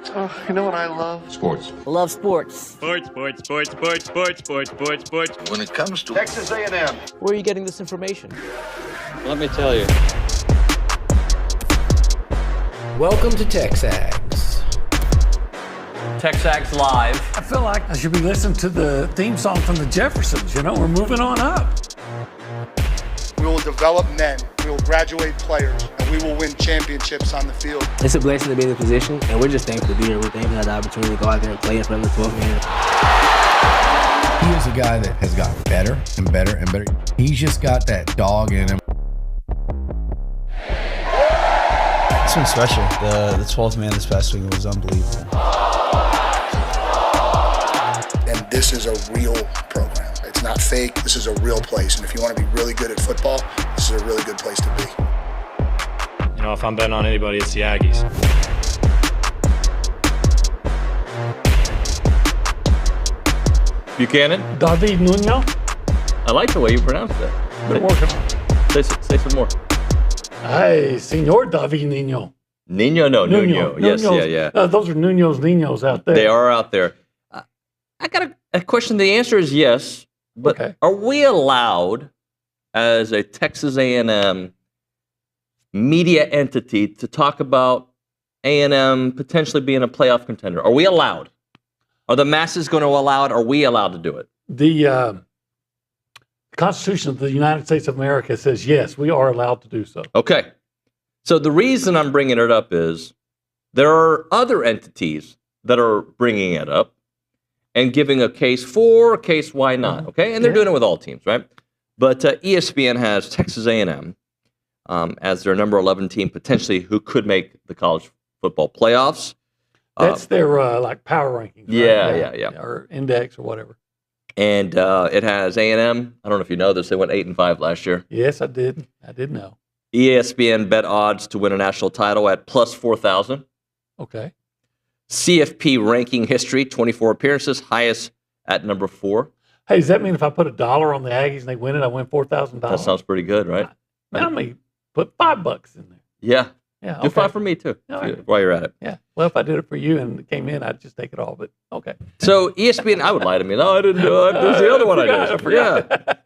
Oh, you know what I love? Sports. Love sports. Sports. When It comes to Texas A&M. Where are you getting this information? let me tell you. Welcome to TexAgs. TexAgs Live. I feel like I should be listening to the theme song from the Jeffersons. You know, we're moving on up. We will develop men, we will graduate players, and we will win championships on the field. It's a blessing to be in this position, and we're just thankful to be here. We're thankful to have the opportunity to go out there and play in front of the 12 men. He is a guy that has gotten better and better and better. He's just got that dog in him. It's been special. The 12th man this past week was unbelievable. And this is a real program. It's not fake. This is a real place. And if you want to be really good at football, this is a really good place to be. You know, if I'm betting on anybody, it's the Aggies. Buchanan. David Nuño. I like the way you pronounce that. Been working on it. Say some more. Hey, Senor David Nuño. Nuño, no, Nuño. Yes, yeah. Those are Niños out there. They are out there. I got a question. The answer is yes, but Okay. Are we allowed, as a Texas A&M media entity, to talk about A&M potentially being a playoff contender? Are we allowed? Are the masses going to allow it? Are we allowed to do it? The Constitution of the United States of America says, yes, we are allowed to do so. Okay. So the reason I'm bringing it up is there are other entities that are bringing it up and giving a case for, a case why not, okay? And they're doing it with all teams, right? But ESPN has Texas A&M as their number 11 team, potentially, who could make the college football playoffs. That's their like power rankings. Right? Yeah. Or index or whatever. And it has A&M. I don't know if you know this. They went 8-5 last year. Yes, I did. I did know. ESPN bet odds to win a national title at plus 4,000. Okay. CFP ranking history, 24 appearances, highest at number 4. Hey, does that mean if I put $1 on the Aggies and they win it, I win $4,000? That sounds pretty good, right? I may put $5 in there. Yeah. Yeah. Do 5 for me, too, right. while you're at it. Yeah. Well, if I did it for you and it came in, I'd just take it all. But okay. So ESPN, I would lie to me. No, I didn't do it. There's the other one I did. I forgot.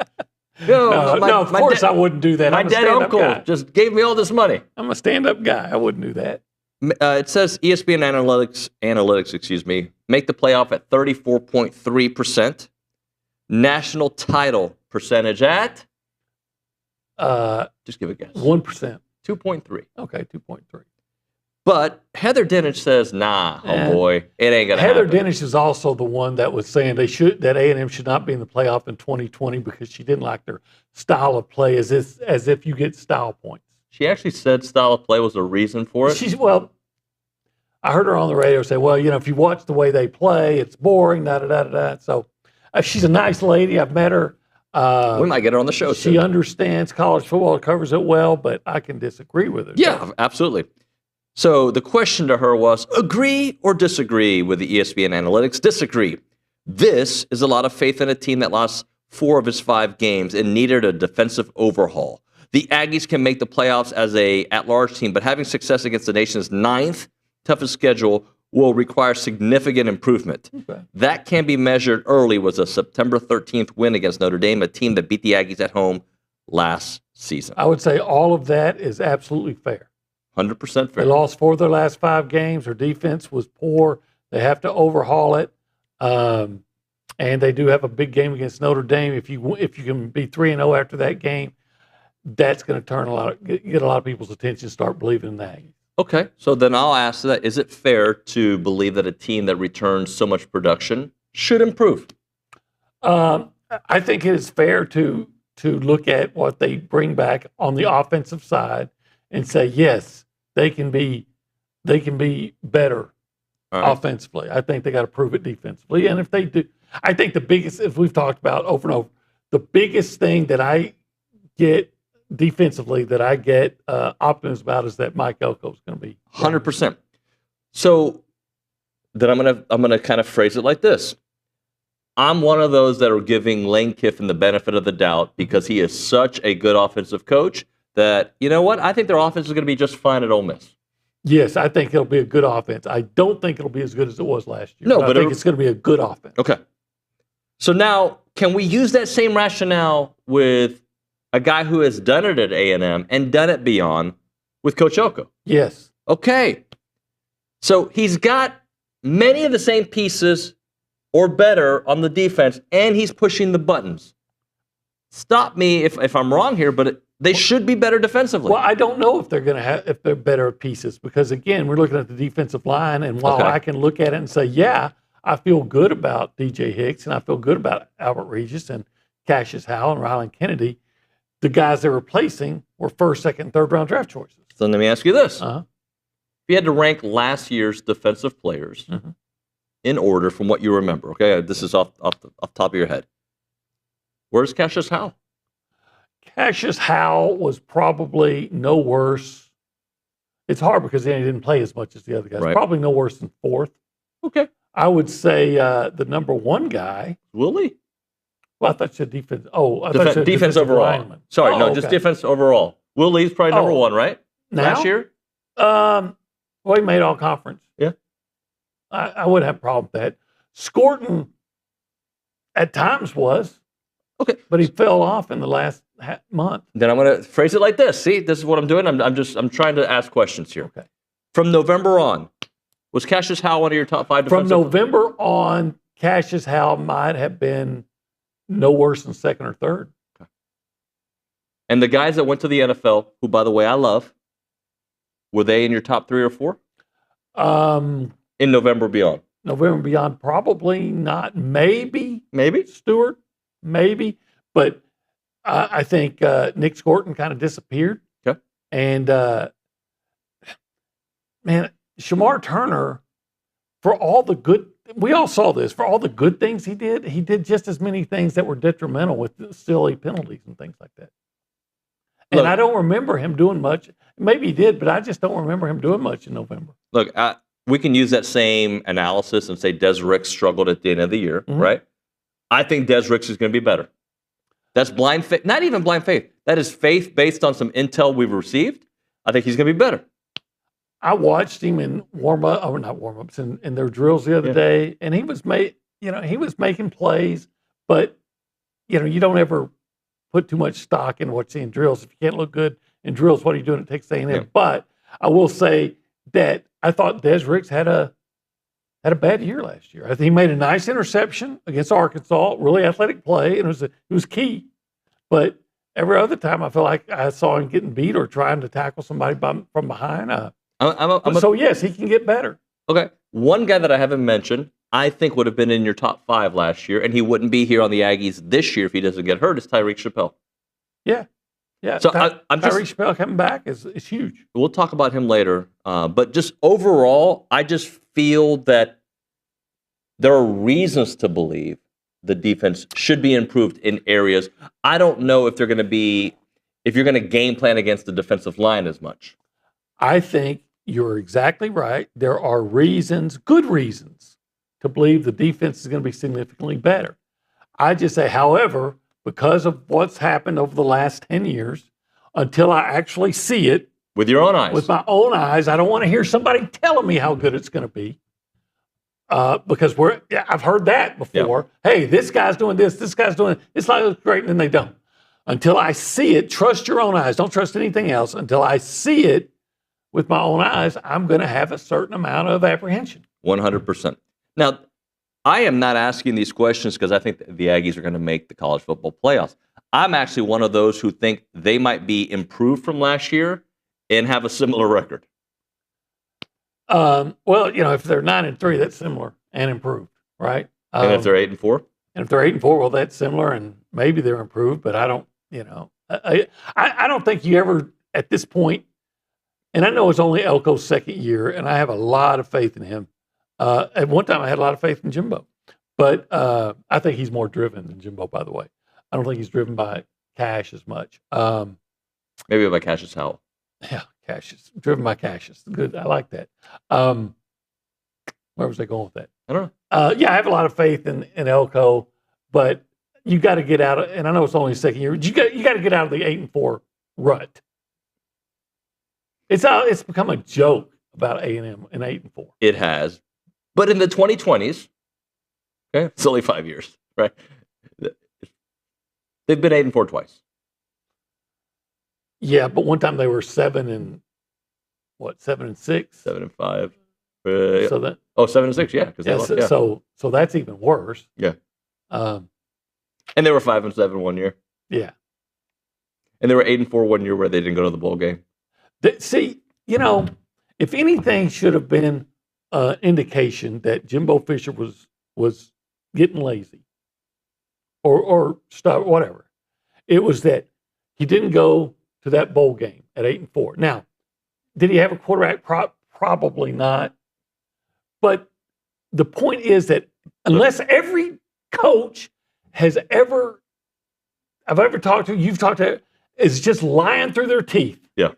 Yeah. No, of course I wouldn't do that. My I'm a dead stand-up uncle guy. just gave me all this money. I'm a stand-up guy. I wouldn't do that. It says ESPN analytics, make the playoff at 34.3%. National title percentage at? Just give a guess. 1%. 2.3. Okay, 2.3. But Heather Dinich says, nah, oh boy, it ain't going to happen. Heather Dinich is also the one that was saying that A&M should not be in the playoff in 2020 because she didn't like their style of play as if you get style points. She actually said style of play was a reason for it. I heard her on the radio say, well, if you watch the way they play, it's boring, da-da-da-da-da. So she's a nice lady. I've met her. We might get her on the show soon. She understands college football, covers it well, but I can disagree with her. Yeah, absolutely. So the question to her was, agree or disagree with the ESPN analytics? Disagree. This is a lot of faith in a team that lost 4 of its 5 games and needed a defensive overhaul. The Aggies can make the playoffs as a at-large team, but having success against the nation's 9th toughest schedule will require significant improvement. Okay. That can be measured early was a September 13th win against Notre Dame, a team that beat the Aggies at home last season. I would say all of that is absolutely fair. 100% fair. They lost 4 of their last 5 games. Their defense was poor. They have to overhaul it. And they do have a big game against Notre Dame. If you can be 3-0 after that game, that's going to get a lot of people's attention, start believing in that. Okay, so then I'll ask that, is it fair to believe that a team that returns so much production should improve? I think it is fair to look at what they bring back on the offensive side and say, yes, they can be better offensively. I think they got to prove it defensively. And if they do, I think the biggest, as we've talked about over and over, the biggest thing that I get defensively that I get optimism about is that Mike Elko is going to be 100%. So then I'm gonna kind of phrase it like this. I'm one of those that are giving Lane Kiffin the benefit of the doubt because he is such a good offensive coach that, you know what, I think their offense is going to be just fine at Ole Miss. Yes, I think it'll be a good offense. I don't think it'll be as good as it was last year. No, but I think it's going to be a good offense. Okay. So now, can we use that same rationale with a guy who has done it at A&M and done it beyond with Coach Elko? Yes. Okay. So he's got many of the same pieces or better on the defense, and he's pushing the buttons. Stop me if I'm wrong here, but they should be better defensively. Well, I don't know if they're going to have if they're better pieces because again, we're looking at the defensive line, and while I can look at it and say, yeah, I feel good about DJ Hicks and I feel good about Albert Regis and Cassius Howell and Rylan Kennedy, the guys they're replacing were first, second, third round draft choices. So let me ask you this: if you had to rank last year's defensive players in order from what you remember, okay, this is off the top of your head. Where's Cassius Howell? Cassius Howell was probably no worse. It's hard because he didn't play as much as the other guys. Right. Probably no worse than fourth. Okay. I would say the number one guy. Willie? Well, I thought you said defense. Oh, I thought you said defense overall. lineman. Sorry, no, just defense overall. Will Lee's probably number one, right? Now? Last year? Well, he made all conference. Yeah. I wouldn't have a problem with that. Scorton at times was. Okay. But he fell off in the last month. Then I'm going to phrase it like this. See, this is what I'm doing. I'm trying to ask questions here. Okay. From November on, was Cassius Howell one of your top five defensive? From November on, Cassius Howell might have been no worse than second or third. Okay. And the guys that went to the NFL, who, by the way, I love, were they in your top 3 or 4? In November beyond? November beyond, probably not. Maybe. Maybe? Stewart, maybe. But I think Nick Scorton kind of disappeared. Okay. And, man, Shamar Turner, for all the good, we all saw this, for all the good things he did just as many things that were detrimental with silly penalties and things like that. And Look, I don't remember him doing much. Maybe he did, but I just don't remember him doing much in November. Look, we can use that same analysis and say Des Ricks struggled at the end of the year, right? I think Des Ricks is going to be better. That's blind faith. Not even blind faith. That is faith based on some intel we've received. I think he's going to be better. I watched him in not warm-ups, in their drills the other day, and he was making plays, but you don't ever put too much stock in what's in drills. If you can't look good in drills, what are you doing at Texas A&M? Yeah. But I will say that I thought Des Ricks had a bad year last year. I think he made a nice interception against Arkansas, really athletic play, and it was key. But every other time, I feel like I saw him getting beat or trying to tackle somebody from behind. So yes, he can get better. Okay. One guy that I haven't mentioned, I think would have been in your top 5 last year, and he wouldn't be here on the Aggies this year if he doesn't get hurt, is Tyreek Chappelle. Yeah. Yeah. So Tyreek Chappelle coming back is huge. We'll talk about him later. But just overall, I just feel that there are reasons to believe the defense should be improved in areas. I don't know if you're going to game plan against the defensive line as much. I think you're exactly right. There are good reasons, to believe the defense is going to be significantly better. I just say, however, because of what's happened over the last 10 years, until I actually see it with your own eyes, with my own eyes, I don't want to hear somebody telling me how good it's going to be. Because I've heard that before. Yeah. Hey, this guy's doing this. This guy's doing it. It's like great, and then they don't. Until I see it, trust your own eyes. Don't trust anything else. Until I see it with my own eyes, I'm going to have a certain amount of apprehension. 100%. Now, I am not asking these questions because I think the Aggies are going to make the college football playoffs. I'm actually one of those who think they might be improved from last year and have a similar record. Well, if they're 9-3, that's similar and improved, right? And if they're 8-4? And if they're 8-4, well, that's similar, and maybe they're improved. But I don't, I don't think you ever at this point. And I know it's only Elko's second year, and I have a lot of faith in him. At one time, I had a lot of faith in Jimbo, but I think he's more driven than Jimbo. By the way, I don't think he's driven by Cash as much. Maybe by Cassius Howell. Yeah, Cassius, driven by Cassius. Good, I like that. Where was I going with that? I don't know. I have a lot of faith in Elko, but you got to get out of. And I know it's only a second year. You got to get out of the 8-4 rut. It's become a joke about A&M and 8-4. It has. But in the 2020s, okay, it's only 5 years, right? They've been 8-4 twice. Yeah, but one time they were 7-6? 7-5. So that 7-6, yeah. So that's even worse. Yeah. Um, And they were 5-7 one year. yeah. And they were 8-4 one year where they didn't go to the bowl game. See, if anything should have been indication that Jimbo Fisher was getting lazy or stuff, whatever, it was that he didn't go to that bowl game at 8-4. Now, did he have a quarterback? Probably not. But the point is that unless every coach I've ever talked to, you've talked to, is just lying through their teeth. Yeah.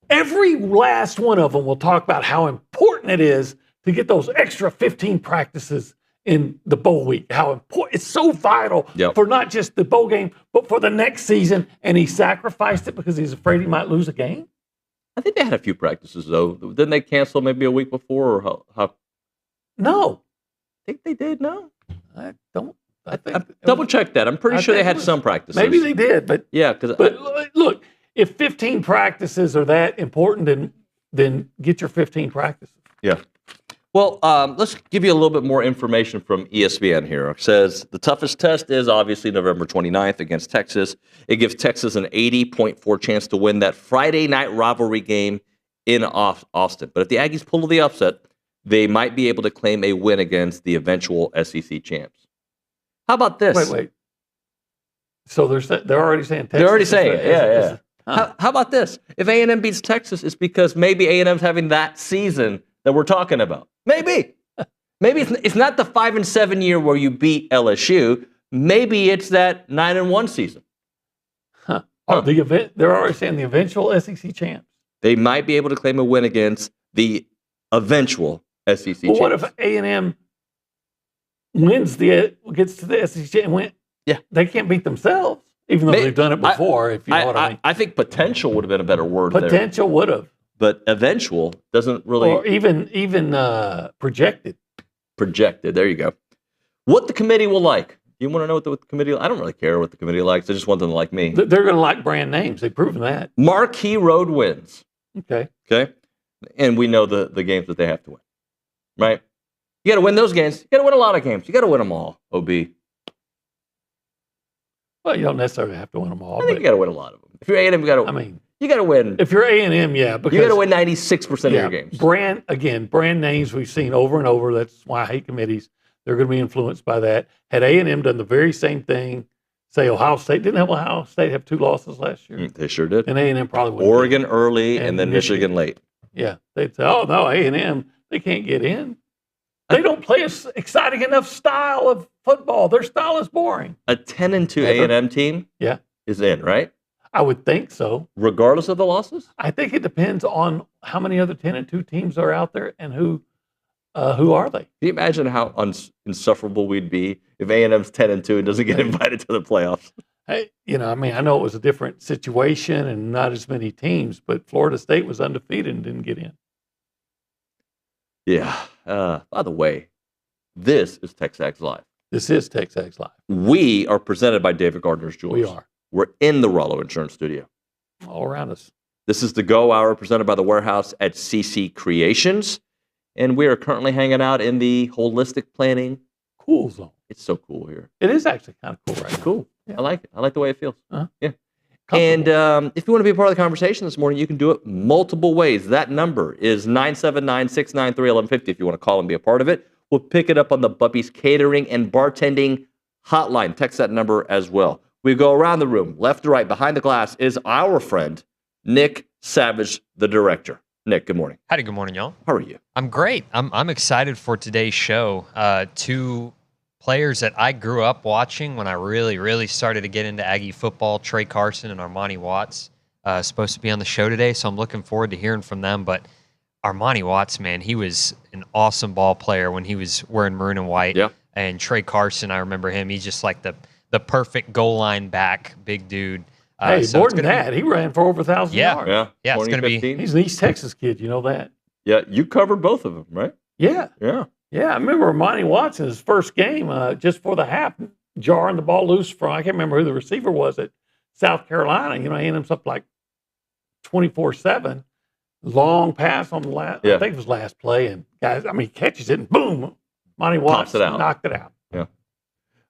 Every last one of them will talk about how important it is to get those extra 15 practices in the bowl week. How important it's so vital for not just the bowl game, but for the next season. And he sacrificed it because he's afraid he might lose a game. I think they had a few practices though. Didn't they cancel maybe a week before, or how? No, I think they did. No, I don't. I think double check that. I'm pretty sure they had some practices. Maybe they did, but yeah. But look, if 15 practices are that important, then get your 15 practices. Yeah. Well, let's give you a little bit more information from ESPN here. It says the toughest test is obviously November 29th against Texas. It gives Texas an 80.4 chance to win that Friday night rivalry game in Austin. But if the Aggies pull the upset, they might be able to claim a win against the eventual SEC champs. How about this? Wait. So they're already saying Texas. They're already saying it. Yeah. Huh. How about this? If A&M beats Texas, it's because maybe A&M's having that season that we're talking about. Maybe it's not the 5-7 year where you beat LSU. Maybe it's that 9-1 season. Huh. Oh, the event. They're already saying the eventual SEC champs. They might be able to claim a win against the eventual SEC champs. What if A&M gets to the SEC and win? Yeah, they can't beat themselves, even though they've done it before. If you know what I mean. I think potential would have been a better word. Potential would have. But eventual doesn't really... Or even projected. Projected, there you go. What the committee will like. You want to know what the committee... I don't really care what the committee likes. I just want them to like me. They're going to like brand names. They've proven that. Marquee road wins. Okay. And we know the games that they have to win. Right? You got to win those games. You got to win a lot of games. You got to win them all, OB. Well, you don't necessarily have to win them all. I think you got to win a lot of them. If you're A&M, you got to... you got to win. If you're A&M, yeah. Because you got to win 96% of your games. Brand names we've seen over and over. That's why I hate committees. They're going to be influenced by that. Had A&M done the very same thing, say Ohio State, didn't have Ohio State have 2 losses last year? They sure did. And A&M probably would. Oregon early and then Michigan late. Yeah. They'd say, oh, no, A&M, they can't get in. They don't play an exciting enough style of football. Their style is boring. A 10-2 A&M team is in, right? I would think so. Regardless of the losses? I think it depends on how many other 10-2 teams are out there and who are they. Can you imagine how insufferable we'd be if A&M's 10-2 and doesn't get invited to the playoffs? Hey, I know it was a different situation and not as many teams, but Florida State was undefeated and didn't get in. Yeah. By the way, this is TexAgs Live. This is TexAgs Live. We are presented by David Gardner's Jewelers. We are. We're in the Rollo Insurance Studio. All around us. This is the Go Hour presented by the Warehouse at CC Creations. And we are currently hanging out in the holistic planning cool zone. It's so cool here. It is actually kind of cool right now. Cool. Yeah. I like it. I like the way it feels. Uh-huh. Yeah. And if you want to be a part of the conversation this morning, you can do it multiple ways. That number is 979-693-1150 if you want to call and be a part of it. We'll pick it up on the Bubby's Catering and Bartending hotline. Text that number as well. We go around the room, left to right. Behind the glass is our friend, Nick Savage, the director. Nick, good morning. Howdy, good morning, y'all. How are you? I'm great. I'm excited for today's show. 2 players that I grew up watching when I really started to get into Aggie football, Tra Carson and Armani Watts, supposed to be on the show today, so I'm looking forward to hearing from them. But Armani Watts, man, he was an awesome ball player when he was wearing maroon and white. Yeah. And Tra Carson, I remember him. He's just like the perfect goal line back, big dude. Hey, so more than that, he ran for over 1,000 yards. Yeah, it's going to be. He's an East Texas kid, you know that. Yeah, you covered both of them, right? Yeah. Yeah. Yeah, I remember Armani Watts in his first game, just for the half, jarring the ball loose from, I can't remember who the receiver was at South Carolina. He ended up like 24-7. Long pass on the last, I think it was last play. And guys, he catches it and boom, Armani Watts knocked it out. Yeah.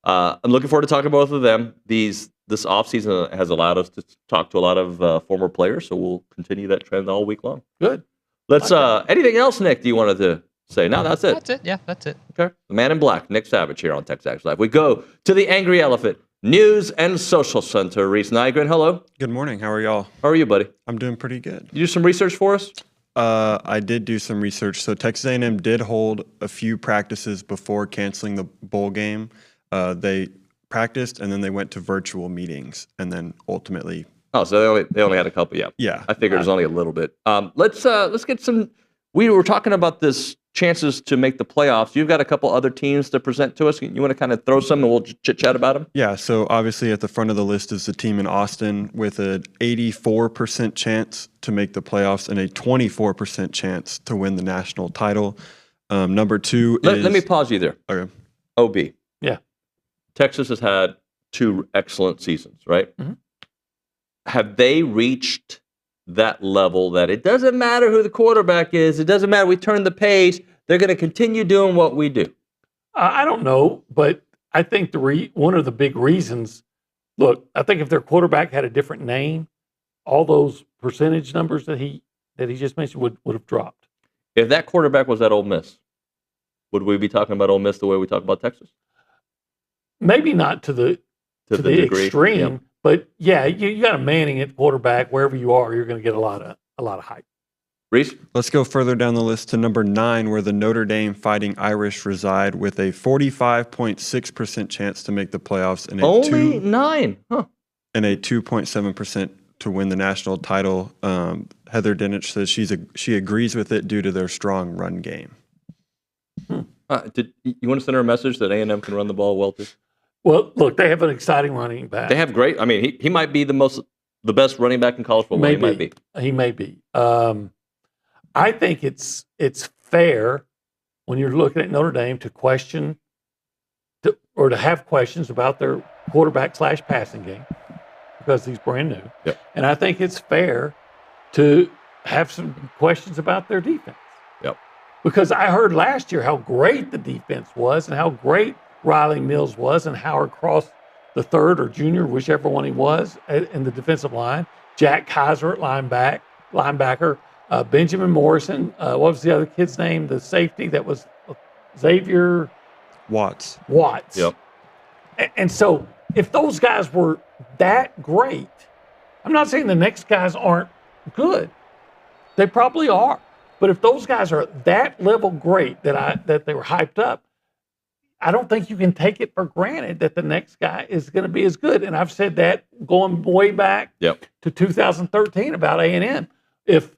I'm looking forward to talking to both of them. This offseason has allowed us to talk to a lot of former players, so we'll continue that trend all week long. Good. Let's, anything else, Nick, do you wanted to say? No, that's it. That's it. Yeah, that's it. Okay. The man in black, Nick Savage, here on TexAgs Live. We go to the Angry Elephant News and Social Center. Reese Nygren, hello. Good morning. How are y'all? How are you, buddy? I'm doing pretty good. You do some research for us? I did do some research. So Texas A&M did hold a few practices before canceling the bowl game. They practiced and then they went to virtual meetings and then ultimately. Oh, so they only had a couple. Yeah. Yeah. I figured it was only a little bit. Let's get some. We were talking about this chances to make the playoffs. You've got a couple other teams to present to us. You want to kind of throw some and we'll chit-chat about them? Yeah, so obviously at the front of the list is the team in Austin with an 84% chance to make the playoffs and a 24% chance to win the national title. Number two is... Let me pause you there. Okay. OB. Yeah. Texas has had 2 excellent seasons, right? Mm-hmm. Have they reached that level that it doesn't matter who the quarterback is, it doesn't matter, we turn the page, they're going to continue doing what we do? I don't know, but I think one of the big reasons, look, I think if their quarterback had a different name, all those percentage numbers that he just mentioned would have dropped. If that quarterback was at Ole Miss, would we be talking about Ole Miss the way we talk about Texas? Maybe not to the degree, extreme. yeah. But yeah, you got a Manning at quarterback. Wherever you are, you're going to get a lot of hype. Reese? Let's go further down the list to number 9, where the Notre Dame Fighting Irish reside with a 45.6% chance to make the playoffs and only 9, huh? And a 2.7% to win the national title. Heather Dinich says she agrees with it due to their strong run game. Did you want to send her a message that A&M can run the ball well too? Well, look, they have an exciting running back. They have great. He might be the best running back in college football. He might be. He may be. I think it's fair when you're looking at Notre Dame to question or to have questions about their quarterback / passing game because he's brand new. Yep. And I think it's fair to have some questions about their defense. Yep. Because I heard last year how great the defense was and how great Riley Mills was and Howard Cross the third or junior, whichever one he was, in the defensive line. Jack Kaiser at linebacker. Benjamin Morrison. What was the other kid's name? The safety that was Xavier Watts. Yep. And so if those guys were that great, I'm not saying the next guys aren't good. They probably are. But if those guys are that level great that they were hyped up, I don't think you can take it for granted that the next guy is going to be as good. And I've said that going way back to 2013 about A&M. If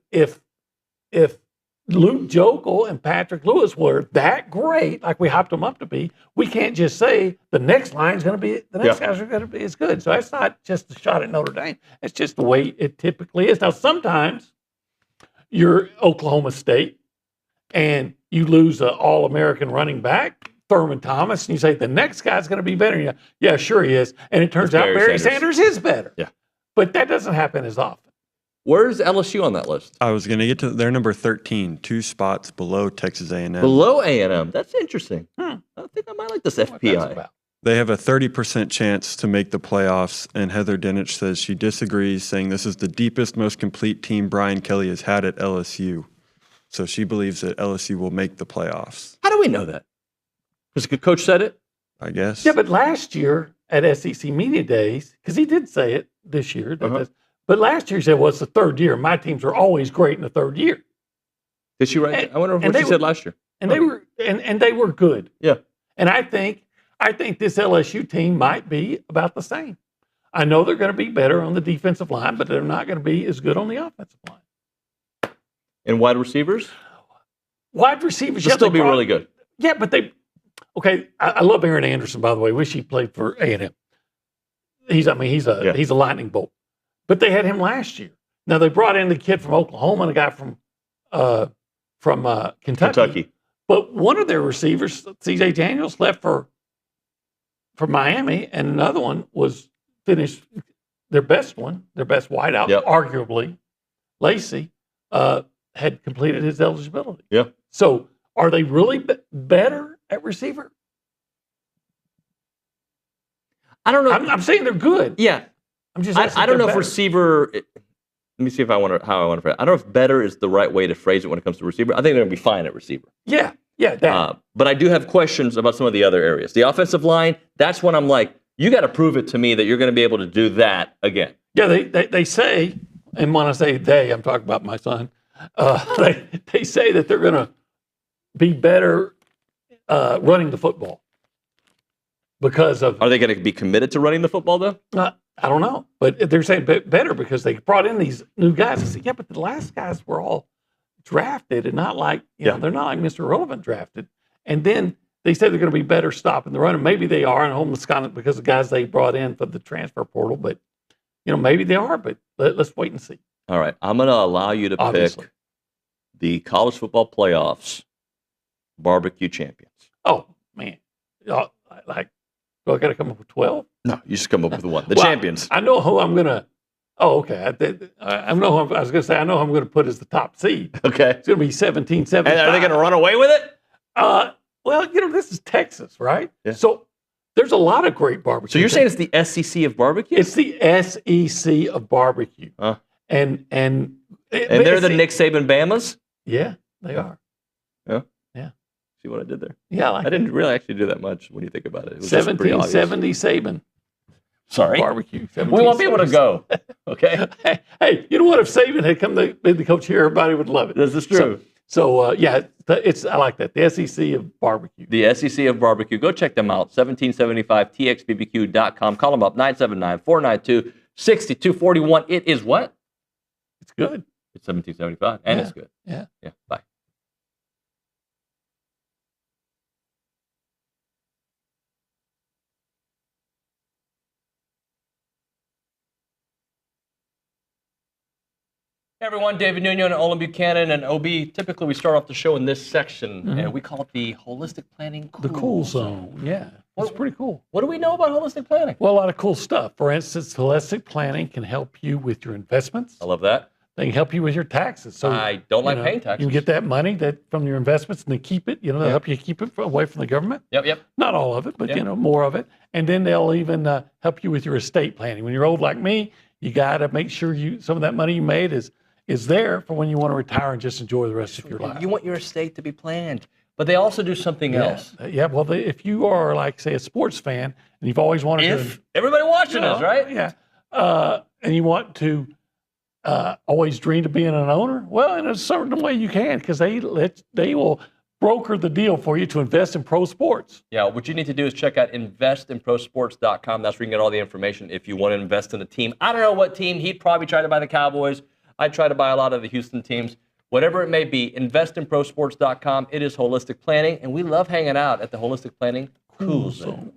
Luke Jokel and Patrick Lewis were that great, like we hyped them up to be, we can't just say the next guys are going to be as good. So that's not just a shot at Notre Dame. It's just the way it typically is. Now, sometimes you're Oklahoma State and you lose an All-American running back, Thurman Thomas, and you say the next guy's going to be better. Yeah, sure he is. And it turns out Barry Sanders is better. Yeah. But that doesn't happen as often. Where's LSU on that list? I was going to get to their number 13, 2 spots below Texas A&M. Below A&M. That's interesting. I think I might like this FPI. They have a 30% chance to make the playoffs, and Heather Dinich says she disagrees, saying this is the deepest, most complete team Brian Kelly has had at LSU. So she believes that LSU will make the playoffs. How do we know that? Because the coach said it? I guess. Yeah, but last year at SEC Media Days, because he did say it this year, but last year he said, well, it's the third year. My teams are always great in the third year. Did she write? I wonder what she said last year. And they were good. Yeah. And I think this LSU team might be about the same. I know they're going to be better on the defensive line, but they're not going to be as good on the offensive line. And wide receivers? Wide receivers, they'll still be really good. Yeah, but I love Aaron Anderson, by the way. Wish he played for A&M. He's a lightning bolt. But they had him last year. Now they brought in the kid from Oklahoma and a guy Kentucky. But one of their receivers, C.J. Daniels, left for Miami, and another one was finished their best wideout, arguably, Lacey, had completed his eligibility. Yeah. So are they really better at receiver? I don't know. I'm saying they're good. Yeah. I'm just. I don't know if receiver. Let me see how I want to phrase it. I don't know if better is the right way to phrase it when it comes to receiver. I think they're going to be fine at receiver. Yeah. But I do have questions about some of the other areas. The offensive line, that's when I'm like, you got to prove it to me that you're going to be able to do that again. Yeah, they say, and when I say they, I'm talking about my son. They say that they're going to be better running the football because of. Are they going to be committed to running the football though? I don't know, but they're saying better because they brought in these new guys. I said, yeah, but the last guys were all drafted and not like they're not like Mr. Irrelevant drafted. And then they say they're going to be better stopping the run, and maybe they are. And homeless kind of because the guys they brought in for the transfer portal, but maybe they are. But let's wait and see. All right, I'm going to allow you to pick the college football playoffs barbecue champions. Oh man, do I got to come up with 12? No, you just come up with one. The champions. I know who I'm going to. Oh, okay. I know. I was going to say I know who I'm going to put as the top seed. Okay, it's going to be 17-75. And are they going to run away with it? Well, this is Texas, right? Yeah. So there's a lot of great barbecue. So you're saying it's the SEC of barbecue? It's the SEC of barbecue. And they're the Nick Saban Bamas? Yeah, they are. Yeah. Yeah. See what I did there? Yeah, I didn't really actually do that much when you think about it. It was 1770 Saban. Sorry. Barbecue. We won't be able to go. Okay. Hey, you know what? If Saban had come to be the coach here, everybody would love it. This is true. So I like that. The SEC of barbecue. The SEC of barbecue. Go check them out. 1775txbbq.com. Call them up. 979-492-6241. It is what? It's good. It's 1775, and it's good. Yeah. Yeah. Bye. Hey everyone, David Nuño and Olin Buchanan and OB. Typically, we start off the show in this section, and we call it the Holistic Planning Cool The cool zone. Yeah, it's pretty cool. What do we know about holistic planning? Well, a lot of cool stuff. For instance, holistic planning can help you with your investments. I love that. They can help you with your taxes. So I don't like paying taxes. You can get that money from your investments and they keep it. They'll help you keep it away from the government. Yep. Not all of it, but more of it. And then they'll even help you with your estate planning. When you're old like me, you got to make sure some of that money you made is there for when you want to retire and just enjoy the rest of your life. You want your estate to be planned. But they also do something else. Yeah, well, if you are, like, say, a sports fan, and you've always wanted to... Everybody watching us, right? Yeah. And you want to always dream of being an owner, well, in a certain way you can, because they will broker the deal for you to invest in pro sports. Yeah, what you need to do is check out investinprosports.com. That's where you can get all the information if you want to invest in a team. I don't know what team. He'd probably try to buy the Cowboys. I'd try to buy a lot of the Houston teams. Whatever it may be, investinprosports.com. It is holistic planning, and we love hanging out at the Holistic Planning Cool Zone.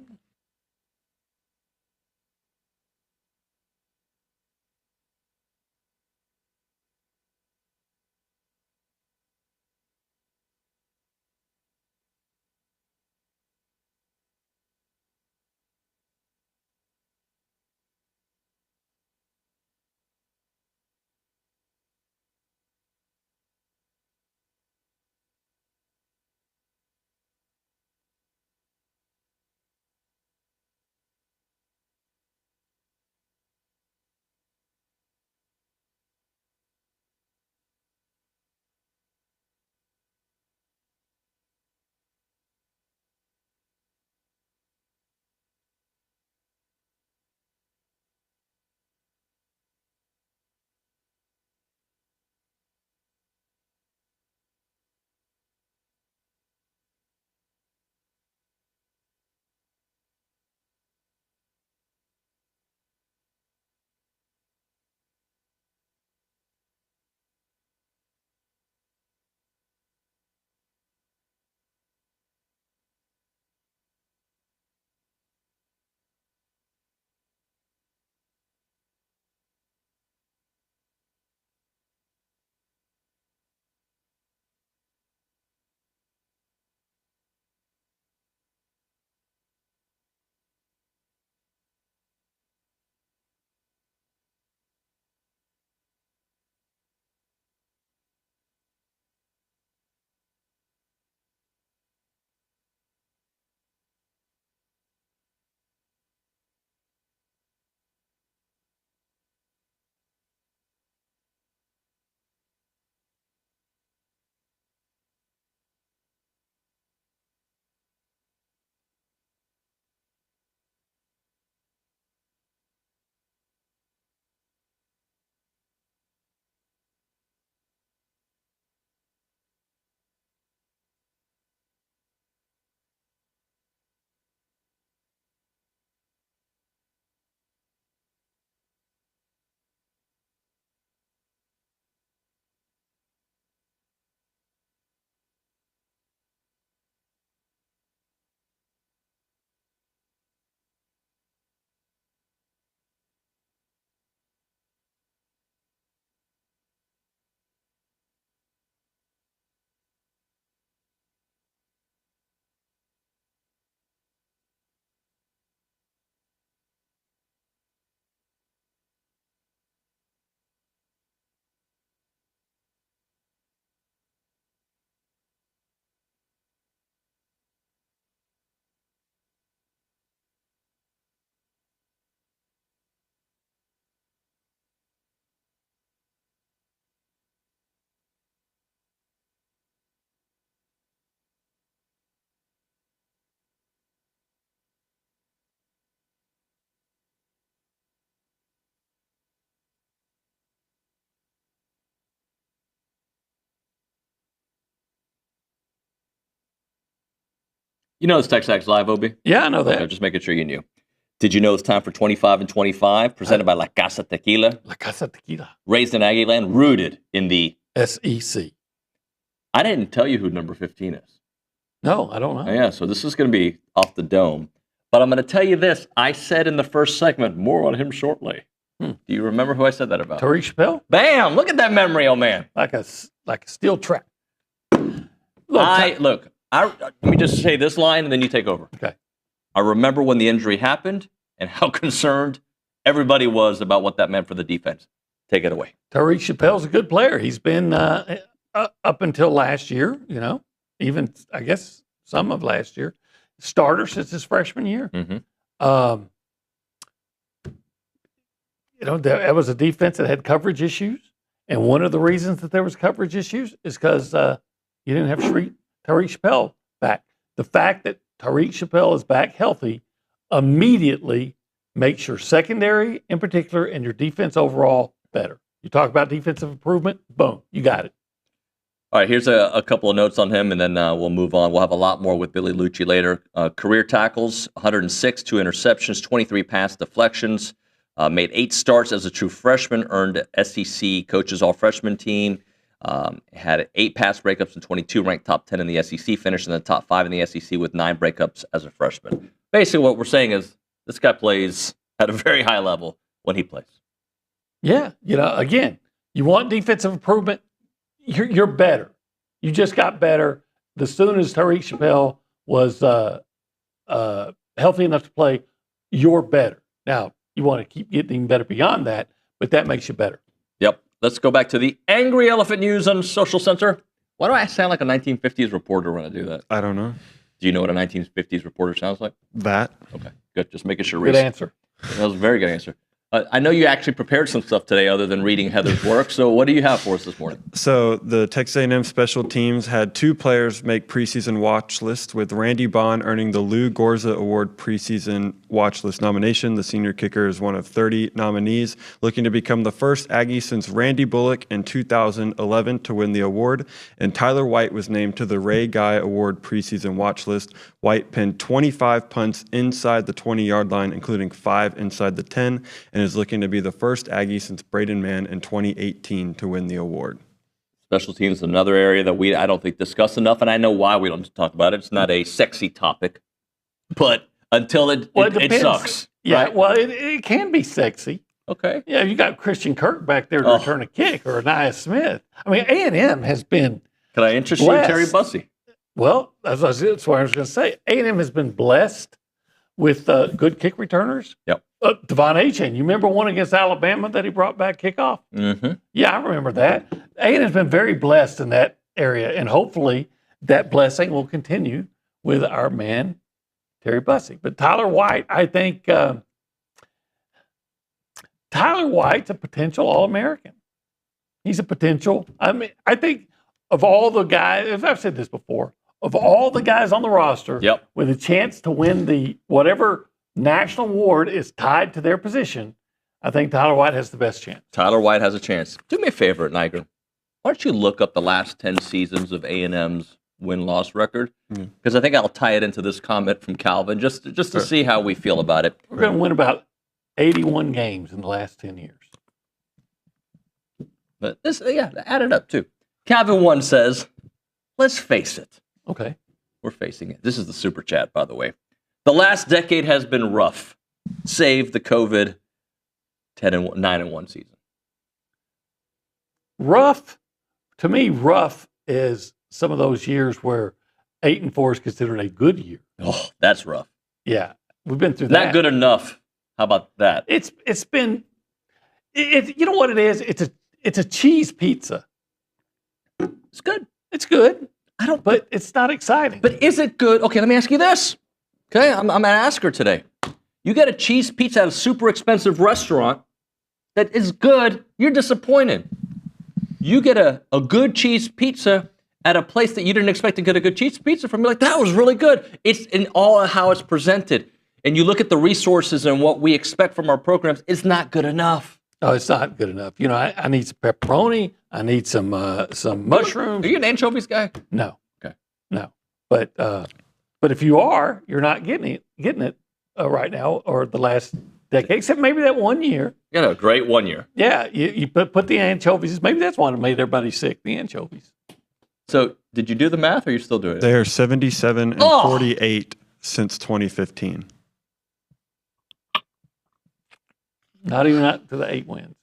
You know it's TexAgs Live, Obi? Yeah, I know that. Okay, just making sure you knew. Did you know it's time for 25 and 25, presented by La Casa Tequila? La Casa Tequila. Raised in Aggieland, rooted in the SEC. I didn't tell you who number 15 is. No, I don't know. Yeah, so this is going to be off the dome. But I'm going to tell you this. I said in the first segment, more on him shortly. Do you remember who I said that about? Tariq Chappelle? Bam! Look at that memory, old man. Like a steel trap. Let me just say this line and then you take over. Okay. I remember when the injury happened and how concerned everybody was about what that meant for the defense. Take it away. Tariq Chappelle's a good player. He's been up until last year, even I guess some of last year, starter since his freshman year. Mm-hmm. That was a defense that had coverage issues. And one of the reasons that there was coverage issues is because you didn't have Tariq Chappelle back. The fact that Tariq Chappelle is back healthy immediately makes your secondary in particular and your defense overall better. You talk about defensive improvement, boom, you got it. All right, here's a couple of notes on him, and then we'll move on. We'll have a lot more with Billy Liucci later. Career tackles, 106, 2 interceptions, 23 pass deflections. Made 8 starts as a true freshman, earned SEC Coaches All-Freshman Team, had 8 pass breakups and 22, ranked top 10 in the SEC, finished in the top 5 in the SEC with 9 breakups as a freshman. Basically, what we're saying is this guy plays at a very high level when he plays. Yeah, again, you want defensive improvement, you're better. You just got better. As soon as Tariq Chappelle was healthy enough to play, you're better. Now, you want to keep getting even better beyond that, but that makes you better. Yep. Let's go back to the angry elephant news on Social Censor. Why do I sound like a 1950s reporter when I do that? I don't know. Do you know what a 1950s reporter sounds like? That. Okay, good. Just making sure. Good answer. That was a very good answer. I know you actually prepared some stuff today other than reading Heather's work. So what do you have for us this morning? So the Texas A&M special teams had 2 players make preseason watch lists, with Randy Bond earning the Lou Gorza Award preseason watch list nomination. The senior kicker is one of 30 nominees, looking to become the first Aggie since Randy Bullock in 2011 to win the award. And Tyler White was named to the Ray Guy Award preseason watch list. White pinned 25 punts inside the 20-yard line, including 5 inside the 10, and is looking to be the first Aggie since Braden Mann in 2018 to win the award. Special teams is another area that I don't think discuss enough, and I know why we don't talk about it. It's not a sexy topic, but until it sucks. Yeah, right? well, it can be sexy. Okay. Yeah, you got Christian Kirk back there to return a kick, or Nia Smith. I mean, A&M has been Can I interest you in Terry Bussey? Well, that's what I was going to say. A&M has been blessed with good kick returners. Yep. Devon Achane, you remember one against Alabama that he brought back kickoff? Mm-hmm. Yeah, I remember that. A&M's been very blessed in that area, and hopefully that blessing will continue with our man, Terry Bussey. But Tyler White, I think Tyler White's a potential All-American. He's a potential. I think of all the guys, as I've said this before, of all the guys on the roster with a chance to win the whatever national award is tied to their position, I think Tyler White has the best chance. Tyler White has a chance. Do me a favor, Niger. Why don't you look up the last 10 seasons of A&M's win-loss record? Because I think I'll tie it into this comment from Calvin just to see how we feel about it. We're going to win about 81 games in the last 10 years. But this, add it up too. Calvin 1 says, let's face it. Okay. We're facing it. This is the super chat, by the way. The last decade has been rough, save the COVID 9-1 season. Rough, to me, rough is some of those years where 8-4 is considered a good year. Oh, that's rough. Yeah, we've been through that. Not good enough. How about that? It's been. You know what it is? It's a cheese pizza. It's good. It's good. But it's not exciting. But is it good? Okay, let me ask you this. Okay, I'm going to ask her today. You get a cheese pizza at a super expensive restaurant that is good, you're disappointed. You get a good cheese pizza at a place that you didn't expect to get a good cheese pizza from. You're like, that was really good. It's in all how it's presented. And you look at the resources and what we expect from our programs, it's not good enough. Oh, it's not good enough. You know, I need some pepperoni. I need some mushrooms. Are you an anchovies guy? No. Okay. No. But But if you are, you're not getting it right now or the last decade, except maybe that 1 year. You know, great 1 year. Yeah, you put the anchovies. Maybe that's one that made everybody sick. The anchovies. So, did you do the math, or are you still doing it? They are 77 and 48 since 2015. Not even up to the 8 wins.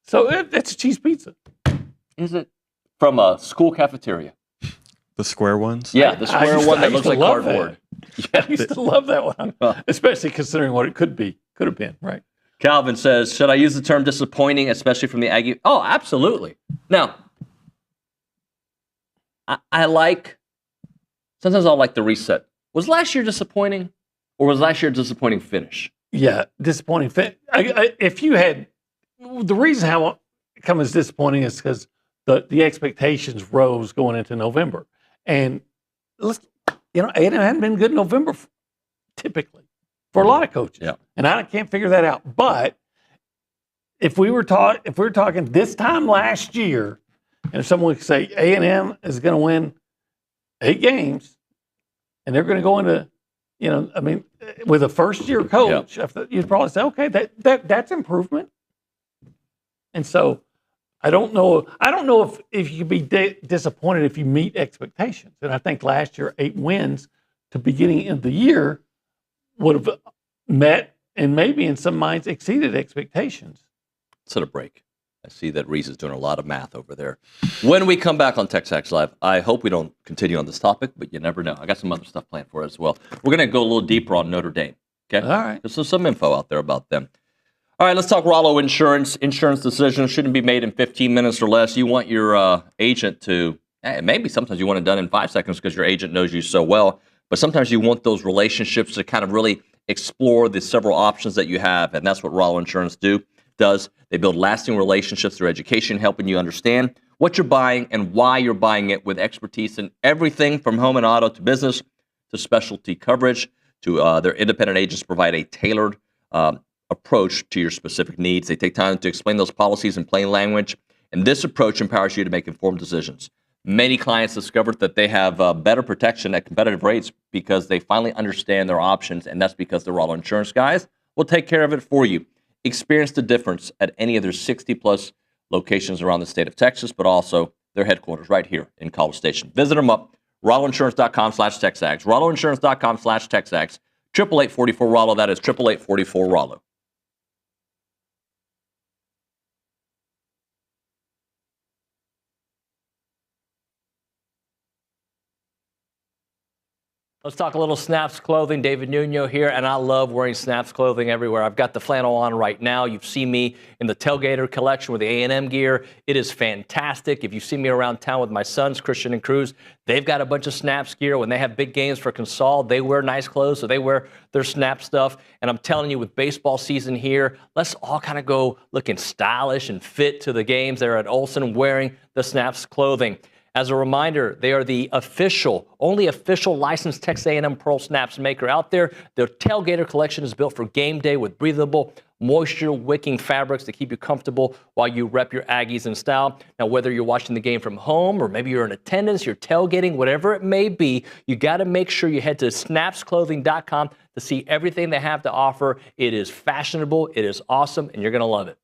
So it's a cheese pizza. Is it from a school cafeteria? The square ones? Yeah, the square one that looks like cardboard. I used to love that one, especially considering what it could have been, right? Calvin says, should I use the term disappointing, especially from the Aggie? Oh, absolutely. Now, sometimes I'll like the reset. Was last year disappointing, or was last year a disappointing finish? Yeah, disappointing. If you had, the reason how it come as disappointing is because the expectations rose going into November. And A&M hadn't been good in November typically for a lot of coaches. Yeah. And I can't figure that out. But if we were talking this time last year, and if someone could say A&M is going to win 8 games, and they're going to go into, with a first-year coach, you'd probably say, okay, that's improvement. And so I don't know if you could be disappointed if you meet expectations. And I think last year 8 wins to beginning of the year would have met and maybe in some minds exceeded expectations. Let's hit a break. I see that Reese is doing a lot of math over there. When we come back on TexAgs Live, I hope we don't continue on this topic, but you never know. I got some other stuff planned for us as well. We're going to go a little deeper on Notre Dame. Okay? All right. There's some info out there about them. All right, let's talk Rollo Insurance. Insurance decisions shouldn't be made in 15 minutes or less. You want your agent to, maybe sometimes you want it done in 5 seconds because your agent knows you so well, but sometimes you want those relationships to kind of really explore the several options that you have, and that's what Rollo Insurance does. They build lasting relationships through education, helping you understand what you're buying and why you're buying it with expertise in everything from home and auto to business to specialty coverage to their independent agents provide a tailored approach to your specific needs. They take time to explain those policies in plain language, and this approach empowers you to make informed decisions. Many clients discovered that they have better protection at competitive rates because they finally understand their options, and that's because the Rollo Insurance guys will take care of it for you. Experience the difference at any of their 60-plus locations around the state of Texas, but also their headquarters right here in College Station. Visit them up, rolloinsurance.com/TexAgs, rolloinsurance.com/TexAgs, 888-44-ROLLO, that is 888-44-ROLLO. Let's talk a little Snaps clothing. David Nuño here, and I love wearing Snaps clothing everywhere. I've got the flannel on right now. You've seen me in the Tailgater collection with the A&M gear. It is fantastic. If you see me around town with my sons, Christian and Cruz, they've got a bunch of Snaps gear. When they have big games for Consol, they wear nice clothes, so they wear their Snap stuff. And I'm telling you, with baseball season here, let's all kind of go looking stylish and fit to the games. They're at Olsen wearing the Snaps clothing. As a reminder, they are the only official licensed Texas A&M Pearl Snaps maker out there. Their Tailgater collection is built for game day with breathable, moisture-wicking fabrics to keep you comfortable while you rep your Aggies in style. Now, whether you're watching the game from home or maybe you're in attendance, you're tailgating, whatever it may be, you got to make sure you head to snapsclothing.com to see everything they have to offer. It is fashionable, it is awesome, and you're going to love it.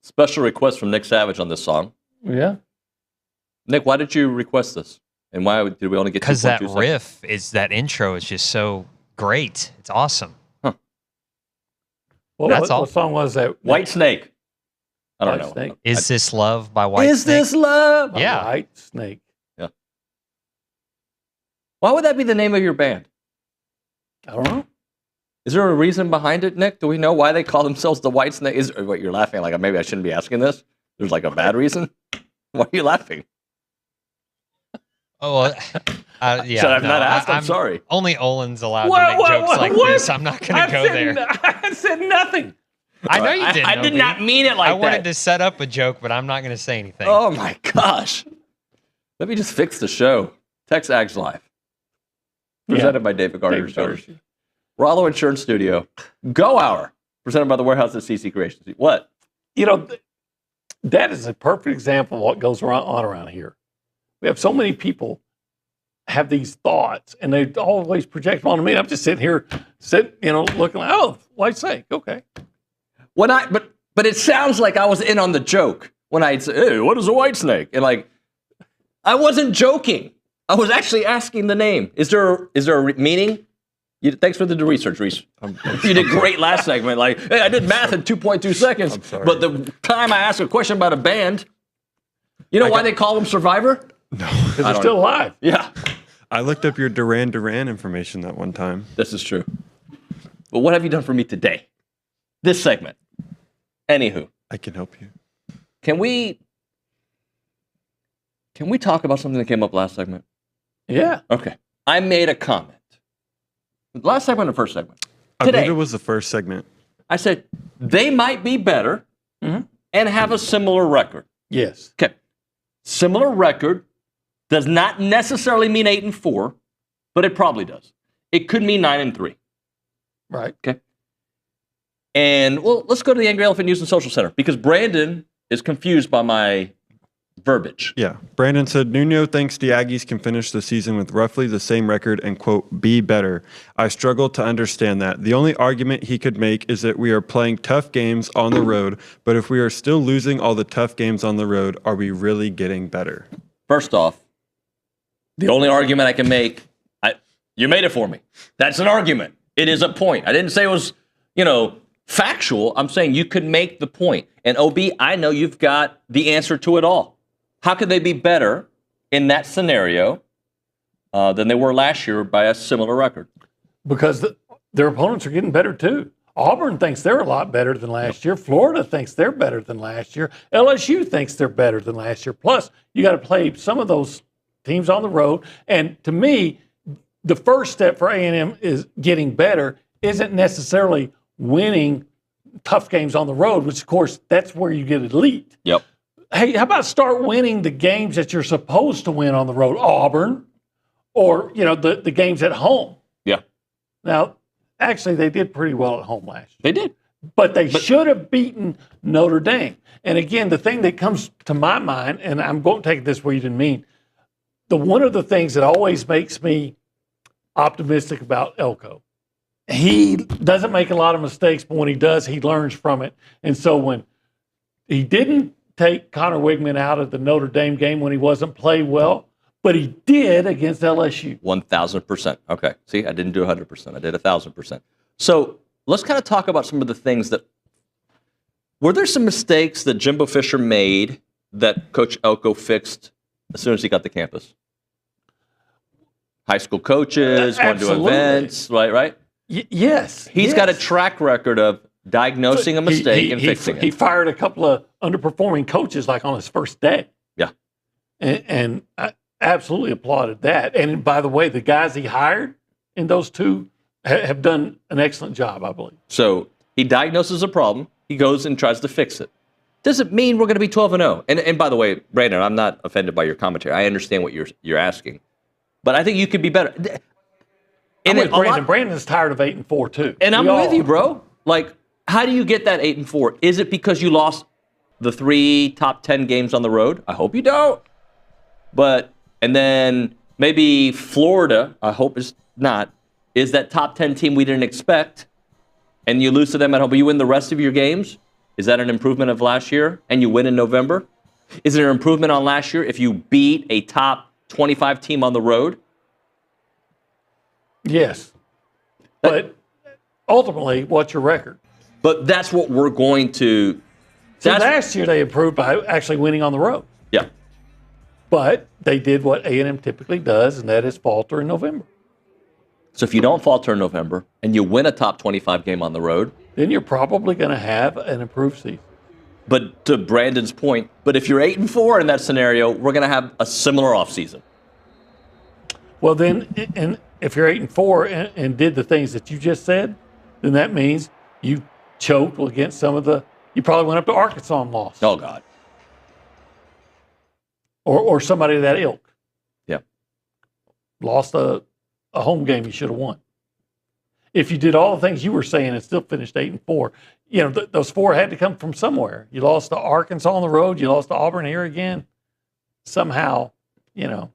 Special request from Nick Savage on this song. Yeah. Nick, why did you request this? And why did we only get 2.2 Because that seconds? riff that intro is just so great. It's awesome. What song was that? White Snake. I don't know. Snake. Is This Love by White Is Snake? This Love? Yeah. White Snake. Yeah. Why would that be the name of your band? I don't know. Is there a reason behind it, Nick? Do we know why they call themselves the White Snake? What you're laughing like? Maybe I shouldn't be asking this. There's like a bad reason. Why are you laughing? Oh, yeah. Should I have not asked? I'm sorry. Only Olin's allowed to make jokes like this. I'm not going to go there. I said nothing. I know you didn't. I did not mean it like that. I wanted to set up a joke, but I'm not going to say anything. Oh my gosh. Let me just fix the show. TexAgs Live. Presented by David Gardner. Rollo Insurance Studio. Go Hour. Presented by the Warehouse at CC Creations. What? You know, that is a perfect example of what goes on around here. We have so many people have these thoughts, and they always project them onto me. I'm just sitting here, looking like, oh, White Snake, okay. But it sounds like I was in on the joke when I say, hey, what is a white snake? And like, I wasn't joking. I was actually asking the name. Is there a meaning? Thanks for the research, Reese. You did great last segment. Like, hey, I did math in 2.2 seconds. I'm sorry. But the time I asked a question about a band, you know why they call them Survivor? No. Because they're still alive. Yeah. I looked up your Duran Duran information that one time. This is true. But what have you done for me today? This segment. Anywho. I can help you. Can we talk about something that came up last segment? Yeah. Okay. I made a comment. Last segment or first segment? I Today, believe it was the first segment. I said they might be better and have a similar record. Yes. Okay. Similar record does not necessarily mean 8-4, but it probably does. It could mean 9-3. Right. Okay. And well, let's go to the Angry Elephant News and Social Center because Brandon is confused by my verbiage. Yeah. Brandon said, Nuño thinks the Aggies can finish the season with roughly the same record and, quote, be better. I struggle to understand that. The only argument he could make is that we are playing tough games on the road, but if we are still losing all the tough games on the road, are we really getting better? First off, the only argument I can make, you made it for me. That's an argument. It is a point. I didn't say it was, factual. I'm saying you could make the point. And OB, I know you've got the answer to it all. How could they be better in that scenario than they were last year by a similar record? Because their opponents are getting better too. Auburn thinks they're a lot better than last year. Florida thinks they're better than last year. LSU thinks they're better than last year. Plus, you got to play some of those teams on the road. And to me, the first step for A&M is getting better isn't necessarily winning tough games on the road, which, of course, that's where you get elite. Yep. Hey, how about start winning the games that you're supposed to win on the road? Auburn or, the games at home. Yeah. Now, actually, they did pretty well at home last year. They did. But they should have beaten Notre Dame. And again, the thing that comes to my mind, and I'm going to take this where you didn't mean, one of the things that always makes me optimistic about Elko, he doesn't make a lot of mistakes, but when he does, he learns from it. And so when he didn't take Connor Wigman out of the Notre Dame game when he wasn't played well, but he did against LSU. 1,000%. Okay. See, I didn't do 100%. I did 1,000%. So let's kind of talk about some of the things that were there some mistakes that Jimbo Fisher made that Coach Elko fixed as soon as he got to campus? High school coaches, going to events, right? Yes. He's got a track record of diagnosing a mistake and fixing it. He fired a couple of underperforming coaches like on his first day. Yeah. And I absolutely applauded that. And by the way, the guys he hired in those two have done an excellent job, I believe. So he diagnoses a problem. He goes and tries to fix it. Doesn't mean we're going to be 12-0. And by the way, Brandon, I'm not offended by your commentary. I understand what you're asking. But I think you could be better. And Brandon's tired of 8-4 too. And I'm with you, bro. Like, how do you get that 8-4? Is it because you lost the 3 top 10 games on the road? I hope you don't. And then maybe Florida, I hope it's not, is that top 10 team we didn't expect, and you lose to them at home, but you win the rest of your games. Is that an improvement of last year and you win in November? Is it an improvement on last year if you beat a top 25 team on the road? Yes. But ultimately, what's your record? But that's what we're going to. So last year they improved by actually winning on the road. Yeah. But they did what A&M typically does, and that is falter in November. So if you don't falter in November and you win a top 25 game on the road, then you're probably going to have an improved season. But to Brandon's point, but if you're 8-4 in that scenario, we're going to have a similar offseason. Well, then, and if you're 8-4 and did the things that you just said, then that means you choked against some of the. You probably went up to Arkansas and lost. Oh God. Or somebody of that ilk. Yeah. Lost a home game you should have won. If you did all the things you were saying and still finished 8-4, you know, those 4 had to come from somewhere. You lost to Arkansas on the road. You lost to Auburn here again. Somehow, you know,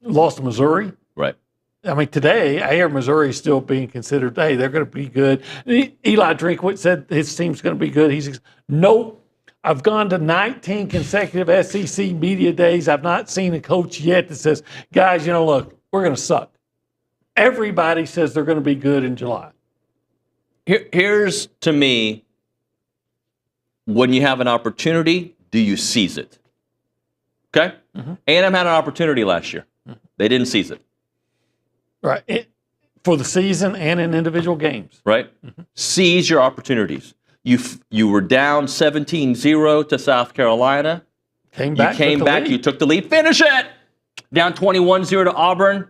lost to Missouri. Right. I mean, today, I hear Missouri is still being considered, hey, they're going to be good. Eli Drinkwitz said his team's going to be good. He's nope. I've gone to 19 consecutive SEC media days. I've not seen a coach yet that says, guys, you know, look, we're going to suck. Everybody says they're going to be good in July. Here's, to me, when you have an opportunity, do you seize it? Okay? Mm-hmm. A&M had an opportunity last year. They didn't seize it. Right. For the season and in individual games. Right? Mm-hmm. Seize your opportunities. You were down 17-0 to South Carolina. Came back. You came back. You took the lead. Finish it. Down 21-0 to Auburn.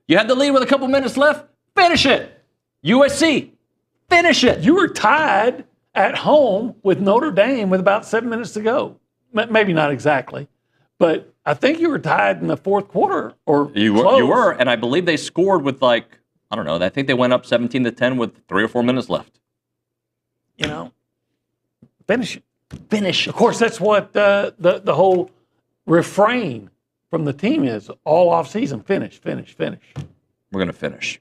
You had the lead with a couple minutes left. Finish it. USC. Finish it. You were tied at home with Notre Dame with about 7 minutes to go. Maybe not exactly, but I think you were tied in the fourth quarter or you were, and I believe they scored with I don't know. I think they went up 17-10 with 3 or 4 minutes left. You know, finish it. Finish. Of course, that's what the whole refrain from the team is all off season. Finish, finish, finish. We're going to finish.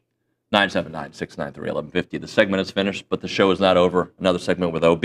979-693-1150. The segment is finished, but the show is not over. Another segment with OB.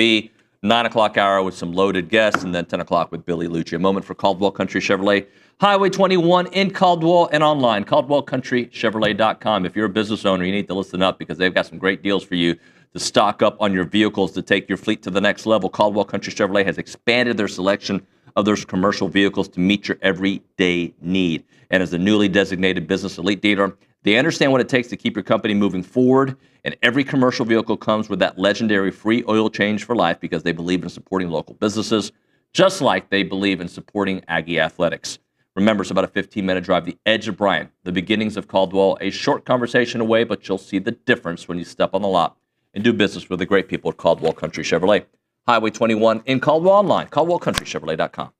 9 o'clock hour with some loaded guests, and then 10 o'clock with Billy Liucci. A moment for Caldwell Country Chevrolet. Highway 21 in Caldwell and online. CaldwellCountryChevrolet.com. If you're a business owner, you need to listen up because they've got some great deals for you to stock up on your vehicles to take your fleet to the next level. Caldwell Country Chevrolet has expanded their selection of their commercial vehicles to meet your everyday need. And as a newly designated business elite dealer, they understand what it takes to keep your company moving forward. And every commercial vehicle comes with that legendary free oil change for life because they believe in supporting local businesses, just like they believe in supporting Aggie athletics. Remember, it's about a 15-minute drive, the edge of Bryant, the beginnings of Caldwell, a short conversation away, but you'll see the difference when you step on the lot and do business with the great people at Caldwell Country Chevrolet. Highway 21 in Caldwell online, CaldwellCountryChevrolet.com.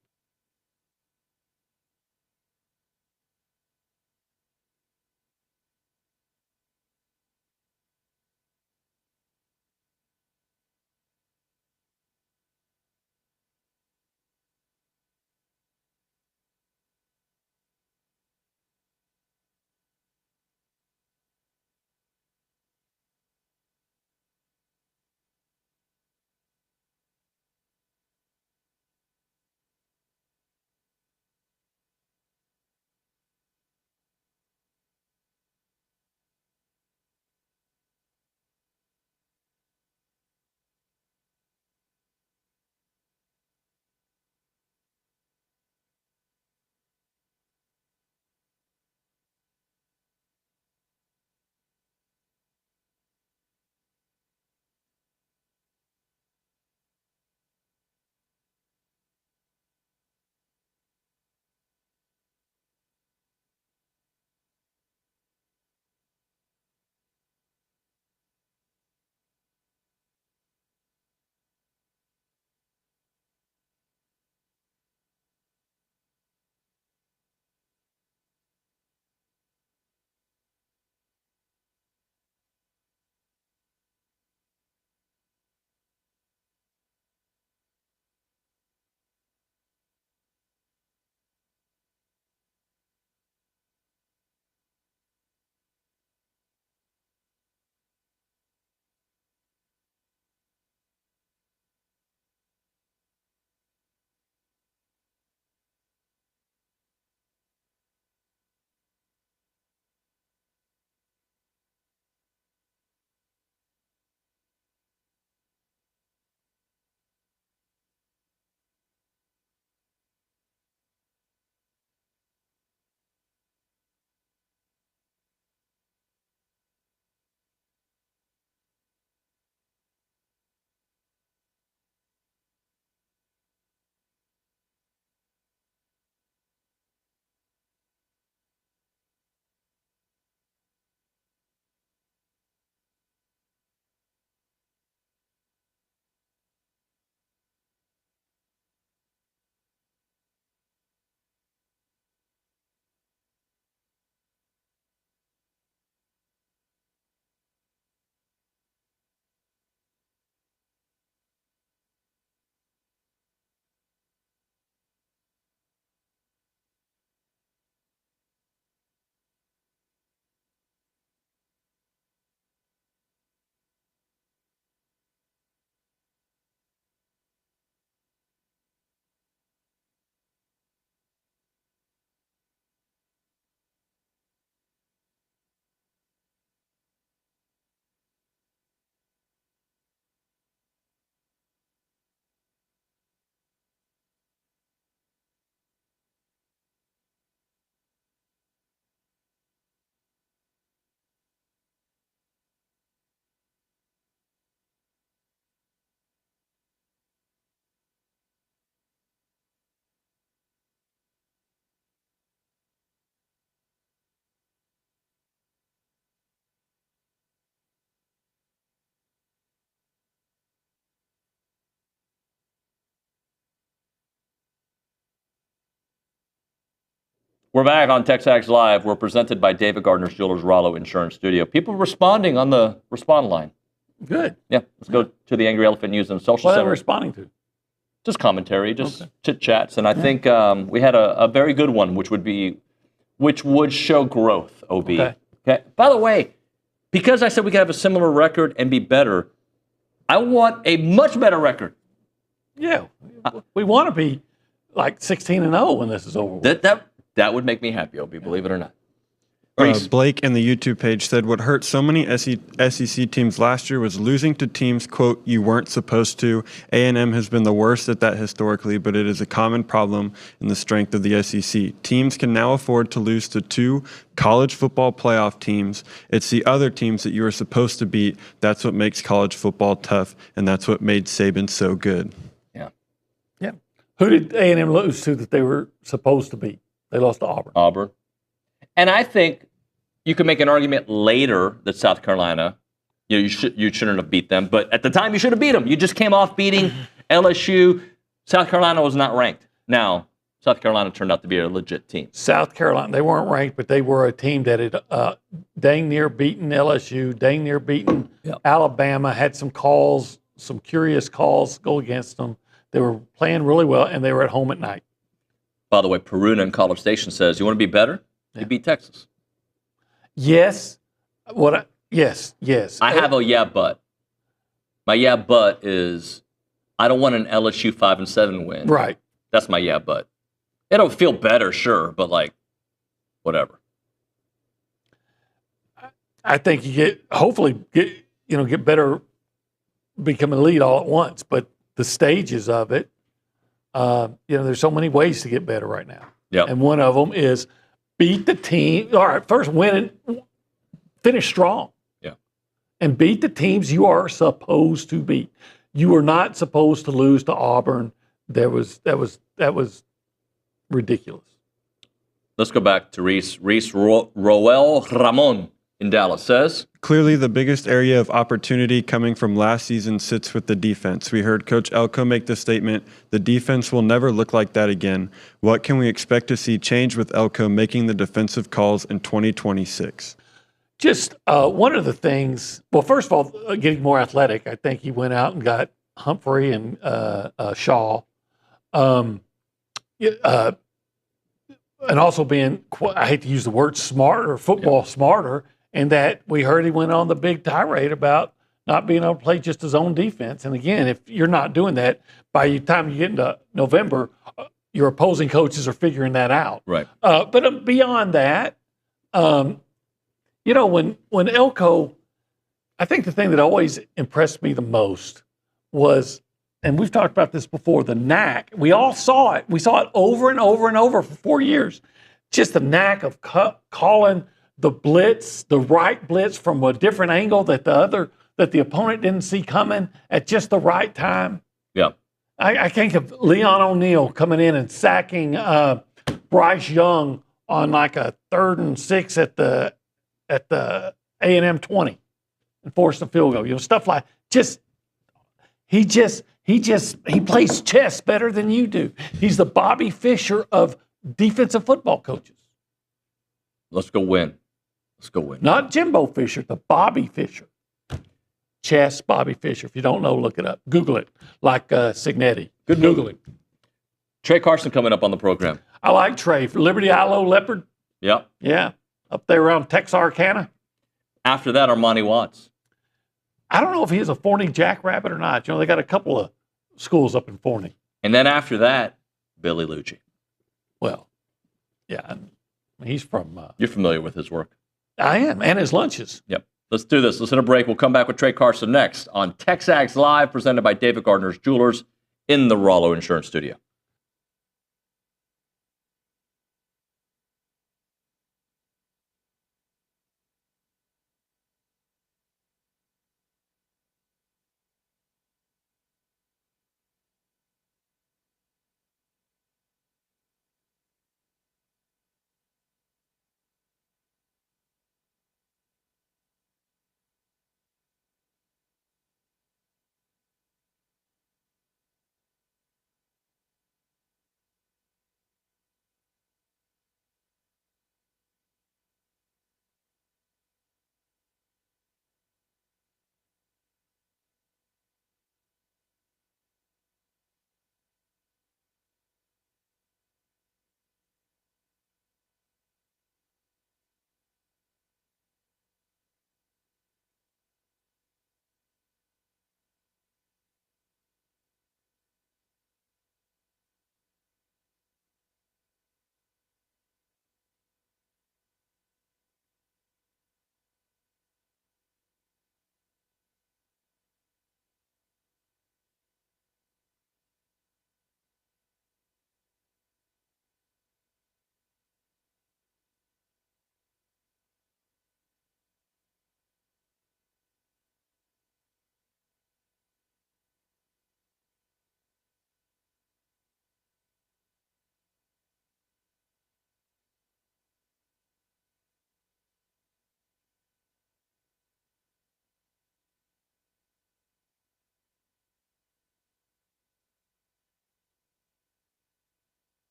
We're back on TexAgs Live. We're presented by David Gardner's Jewelers Rollo Insurance Studio. People responding on the respond line. Good. Yeah, let's go to the Angry Elephant News and Social What are Center. they responding to? Just commentary, just chit-chats. And I think we had a very good one, which would show growth, OB. Okay. By the way, because I said we could have a similar record and be better, I want a much better record. Yeah. We want to be like 16-0 when this is over with. That would make me happy, OB, believe it or not. Blake in the YouTube page said, what hurt so many SEC teams last year was losing to teams, quote, you weren't supposed to. A&M has been the worst at that historically, but it is a common problem in the strength of the SEC. Teams can now afford to lose to 2 college football playoff teams. It's the other teams that you are supposed to beat. That's what makes college football tough, and that's what made Saban so good. Yeah. Yeah. Who did A&M lose to that they were supposed to beat? They lost to Auburn. And I think you could make an argument later that South Carolina, you shouldn't have beat them, but at the time you should have beat them. You just came off beating LSU. South Carolina was not ranked. Now, South Carolina turned out to be a legit team. South Carolina, they weren't ranked, but they were a team that had dang near beaten LSU, dang near beaten Alabama, had some curious calls go against them. They were playing really well, and they were at home at night. By the way, Peruna in College Station says, you want to be better? You beat Texas. Yes. Yes. I have a yeah, but. My yeah, but is I don't want an LSU 5-7 win. Right. That's my yeah, but. It'll feel better, sure, but whatever. I think you hopefully get better, become elite all at once. But the stages of it, there's so many ways to get better right now. Yeah. And one of them is beat the team. All right, first win it, finish strong. Yeah. And beat the teams you are supposed to beat. You are not supposed to lose to Auburn. That was ridiculous. Let's go back to Reese. Roel Ramon in Dallas says, clearly the biggest area of opportunity coming from last season sits with the defense. We heard Coach Elko make the statement, the defense will never look like that again. What can we expect to see change with Elko making the defensive calls in 2026? Just one of the things, well, first of all, getting more athletic. I think he went out and got Humphrey and Shaw. And also being, I hate to use the word smarter, football smarter, and that we heard he went on the big tirade about not being able to play just his own defense. And again, if you're not doing that, by the time you get into November, your opposing coaches are figuring that out. Right. But beyond that, when Elko, I think the thing that always impressed me the most was, and we've talked about this before, the knack. We all saw it. We saw it over and over and over for 4 years. Just the knack of calling the blitz, the right blitz from a different angle that the opponent didn't see coming at just the right time. Yeah. I think of Leon O'Neal coming in and sacking Bryce Young on like a 3rd and 6 at the A&M 20 and forced a field goal. Stuff like he plays chess better than you do. He's the Bobby Fischer of defensive football coaches. Let's go win. Not Jimbo Fisher, the Bobby Fischer. Chess, Bobby Fischer. If you don't know, look it up. Google it, like Signetti. Good Googling. Tra Carson coming up on the program. I like Trey. For Liberty Ilo Leopard. Yep. Yeah. Up there around Texarkana. After that, Armani Watts. I don't know if he's a Forney Jackrabbit or not. They got a couple of schools up in Forney. And then after that, Billy Liucci. Well, yeah. He's from... You're familiar with his work. I am, and his lunches. Yep. Let's do this. Let's hit a break. We'll come back with Tra Carson next on TexAgs Live, presented by David Gardner's Jewelers in the Rollo Insurance Studio.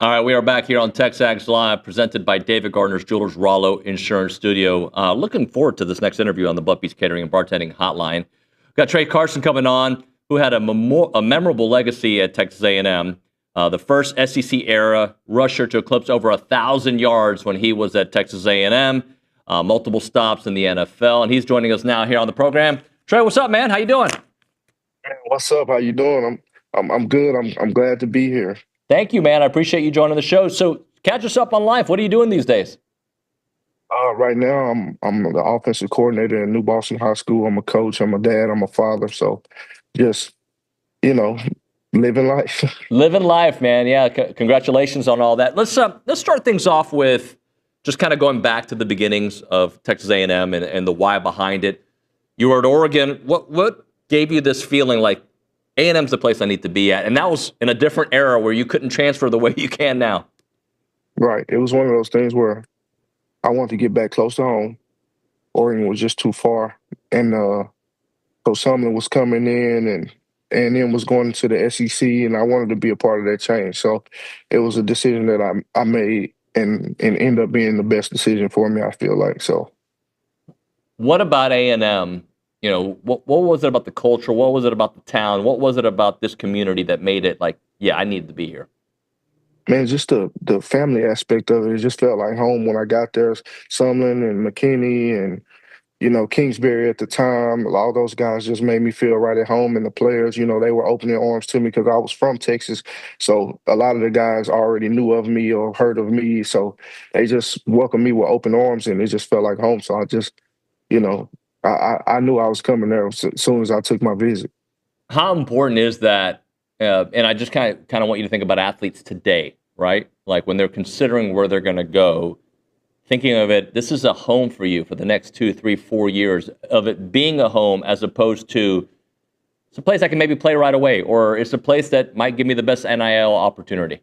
All right, we are back here on TexAgs Live, presented by David Gardner's Jewelers Rollo Insurance Studio. Looking forward to this next interview on the Buffy's Catering and Bartending Hotline. We've got Tra Carson coming on, who had a memorable legacy at Texas A&M. The first SEC era rusher to eclipse over 1,000 yards when he was at Texas A&M. Multiple stops in the NFL, and he's joining us now here on the program. Tra, what's up, man? How you doing? What's up? How you doing? I'm good. I'm glad to be here. Thank you, man. I appreciate you joining the show. So catch us up on life. What are you doing these days? Right now, I'm the offensive coordinator in New Boston High School. I'm a coach. I'm a dad. I'm a father. So just, living life. Living life, man. Yeah, congratulations on all that. Let's start things off with just kind of going back to the beginnings of Texas A&M and the why behind it. You were at Oregon. What gave you this feeling like A&M's the place I need to be at? And that was in a different era where you couldn't transfer the way you can now. Right. It was one of those things where I wanted to get back close to home. Oregon was just too far. And so Sumner was coming in and A&M was going to the SEC, and I wanted to be a part of that change. So it was a decision that I made and ended up being the best decision for me, I feel like. So what about A&M? What was it about the culture? What was it about the town? What was it about this community that made it like, yeah, I need to be here? Man, just the family aspect of it. It just felt like home when I got there. Sumlin and McKinney and, Kingsbury at the time, all those guys just made me feel right at home. And the players, they were opening arms to me because I was from Texas. So a lot of the guys already knew of me or heard of me. So they just welcomed me with open arms, and it just felt like home. So I just, I knew I was coming there as soon as I took my visit. How important is that? And I just kind of want you to think about athletes today, right? Like when they're considering where they're going to go, thinking of it, this is a home for you for the next 2, 3, 4 years of it being a home, as opposed to it's a place I can maybe play right away, or it's a place that might give me the best NIL opportunity.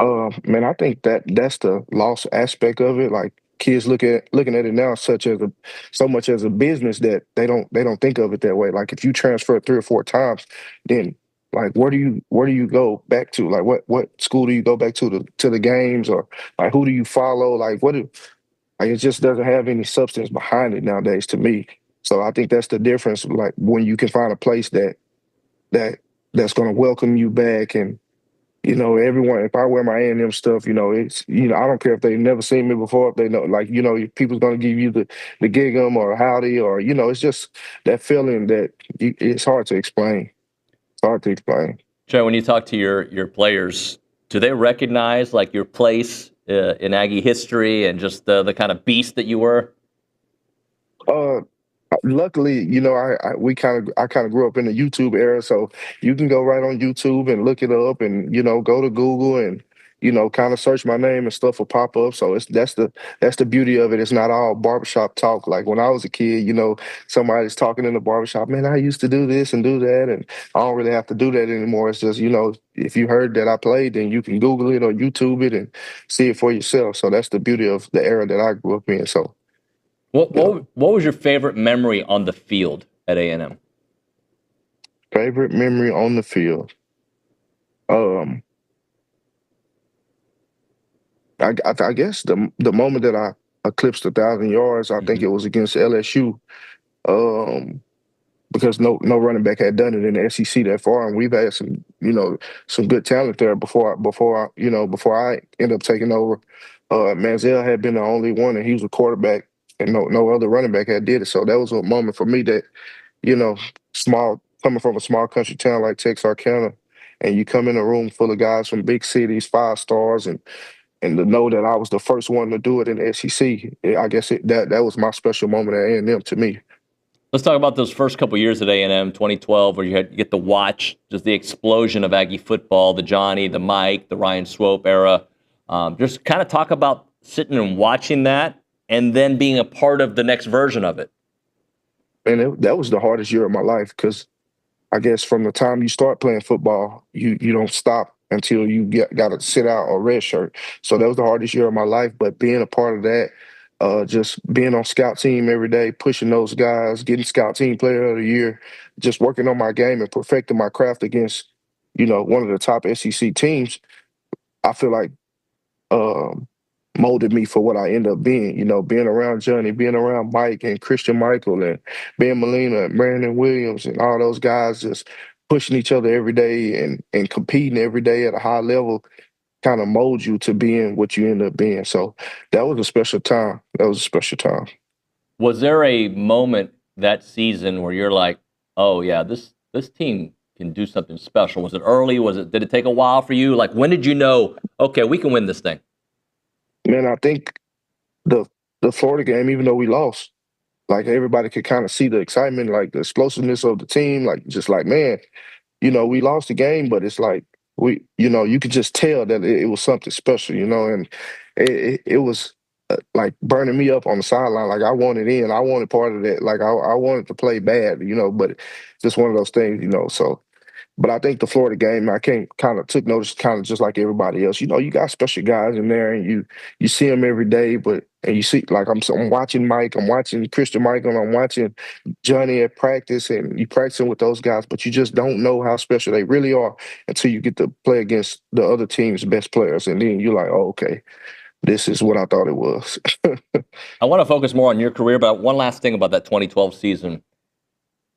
Man, I think that's the lost aspect of it. Like kids looking at it now so much as a business that they don't think of it that way. Like if you transfer 3 or 4 times, then like where do you go back to? Like what school do you go back to the games, or like who do you follow? Like it just doesn't have any substance behind it nowadays to me. So I think that's the difference. Like when you can find a place that's going to welcome you back. And everyone, if I wear my A&M stuff, it's, I don't care if they've never seen me before, if they know, like, people's going to give you the gig 'em or howdy, or, it's just that feeling that it's hard to explain. It's hard to explain. Joe, when you talk to your players, do they recognize like your place in Aggie history and just the kind of beast that you were? Luckily, I kind of grew up in the YouTube era, so you can go right on YouTube and look it up, and go to Google and kind of search my name and stuff will pop up. So that's the beauty of it. It's not all barbershop talk. Like when I was a kid, somebody's talking in the barbershop, man, I used to do this and do that, and I don't really have to do that anymore. It's just if you heard that I played, then you can Google it or YouTube it and see it for yourself. So that's the beauty of the era that I grew up in. So. What was your favorite memory on the field at A&M? Favorite memory on the field? I guess the moment that I eclipsed 1,000 yards, I think it was against LSU, because no running back had done it in the SEC that far, and we've had some good talent there before I ended up taking over. Manziel had been the only one, and he was a quarterback. And no other running back had did it. So that was a moment for me that, coming from a small country town like Texarkana, and you come in a room full of guys from big cities, 5 stars, and to know that I was the first one to do it in the SEC, I guess that was my special moment at A&M to me. Let's talk about those first couple years at A&M, 2012, where you get to watch just the explosion of Aggie football, the Johnny, the Mike, the Ryan Swope era. Just kind of talk about sitting and watching that, and then being a part of the next version of it. And that was the hardest year of my life, because I guess from the time you start playing football, you don't stop until you got to sit out or red shirt. So that was the hardest year of my life. But being a part of that, just being on scout team every day, pushing those guys, getting scout team player of the year, just working on my game and perfecting my craft against, one of the top SEC teams. I feel like molded me for what I end up being. You know, being around Johnny, being around Mike and Christian Michael and Ben Molina and Brandon Williams and all those guys just pushing each other every day and competing every day at a high level kind of mold you to being what you end up being. So that was a special time. That was a special time. Was there a moment that season where you're like, oh yeah, this team can do something special? Was it early? Did it take a while for you? Like, when did you know, okay, we can win this thing? Man, I think the Florida game, even though we lost, like everybody could kind of see the excitement, like the explosiveness of the team, like just like, man, you know, we lost the game, but it's like you could just tell that it was something special, you know, and it was like burning me up on the sideline. Like I wanted in, I wanted part of that. Like I wanted to play bad, you know, but just one of those things, you know. So, but I think the Florida game, I kind of took notice, kind of just like everybody else. You know, you got special guys in there, and you see them every day. And you see, like I'm watching Mike, I'm watching Christian Michael, I'm watching Johnny at practice, and you practicing with those guys, but you just don't know how special they really are until you get to play against the other team's best players, and then you're like, oh, okay, this is what I thought it was. I want to focus more on your career, but one last thing about that 2012 season.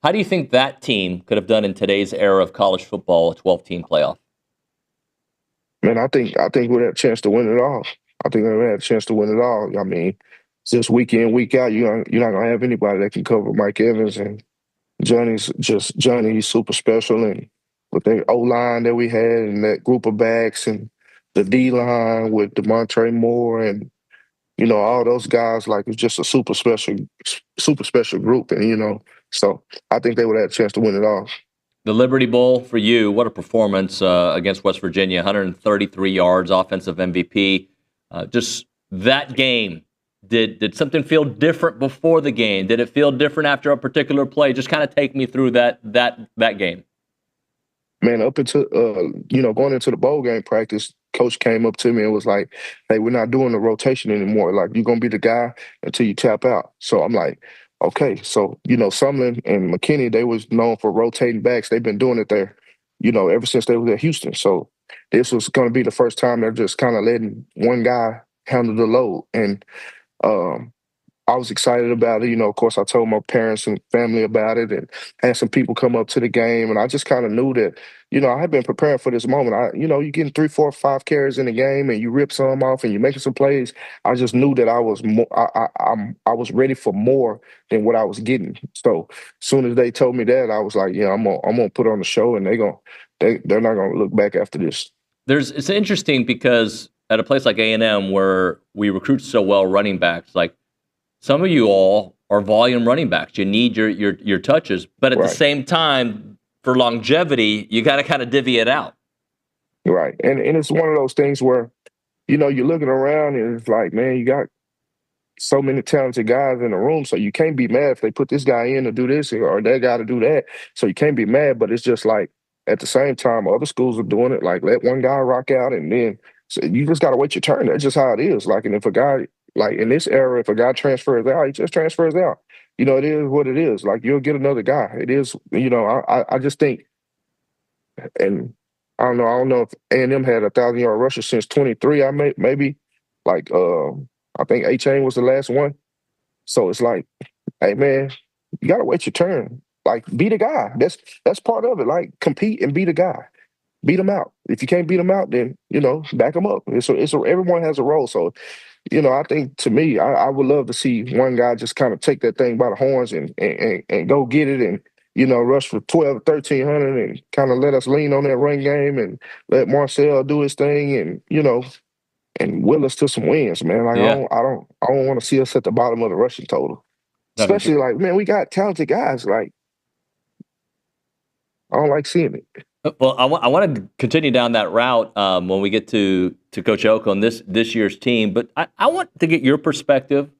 How do you think that team could have done in today's era of college football, a 12-team playoff? Man, I think we'd have a chance to win it all. I think we had a chance to win it all. I mean, just week in, week out, you're not going to have anybody that can cover Mike Evans. And Johnny's Johnny. He's super special. And with the O-line that we had and that group of backs and the D-line with DeMontre Moore and, you know, all those guys, like it's just a super special group. And, you know, so I think they would have had a chance to win it all. The Liberty Bowl for you, what a performance against West Virginia, 133 yards, offensive MVP. Just that game, did something feel different before the game? Did it feel different after a particular play? Just kind of take me through that game. Man, up until, going into the bowl game practice, coach came up to me and was like, hey, we're not doing the rotation anymore. Like, you're going to be the guy until you tap out. So I'm like, okay. So, you know, Sumlin and McKinney, they was known for rotating backs. They've been doing it there, you know, ever since they were at Houston. So this was going to be the first time they're just kind of letting one guy handle the load. And I was excited about it. You know, of course, I told my parents and family about it and had some people come up to the game. And I just kind of knew that, you know, I had been preparing for this moment. You're getting 3, 4, 5 carries in the game and you rip some off and you're making some plays. I just knew that I was I was ready for more than what I was getting. So as soon as they told me that, I was like, yeah, I'm gonna put on the show and they're not gonna look back after this. It's interesting because at a place like A&M where we recruit so well running backs, like some of you all are volume running backs. You need your touches, but at the same time, for longevity, you got to kind of divvy it out. Right, and it's one of those things where, you know, you're looking around and it's like, man, you got so many talented guys in the room, so you can't be mad if they put this guy in to do this or that guy to do that. So you can't be mad, but it's just like at the same time, other schools are doing it. Like let one guy rock out, and then so you just got to wait your turn. That's just how it is. Like, and if a guy like in this era, if a guy transfers out, he just transfers out. You know, it is what it is. Like you'll get another guy. It is, you know, I just think, and I don't know if A&M had 1,000-yard rusher since 23. Maybe like I think A-Chain was the last one. So it's like, hey man, you gotta wait your turn. Like be the guy. That's part of it. Like compete and be the guy. Beat him out. If you can't beat him out, then you know back him up. Everyone has a role. So you know, I think to me, I would love to see one guy just kind of take that thing by the horns and go get it and, you know, rush for 1,200, 1,300 and kind of let us lean on that run game and let Marcel do his thing and, you know, and will us to some wins, man. Like I don't want to see us at the bottom of the rushing total. Especially like, man, we got talented guys. Like, I don't like seeing it. Well, I want to continue down that route when we get to Coach Oko and this year's team. But I want to get your perspective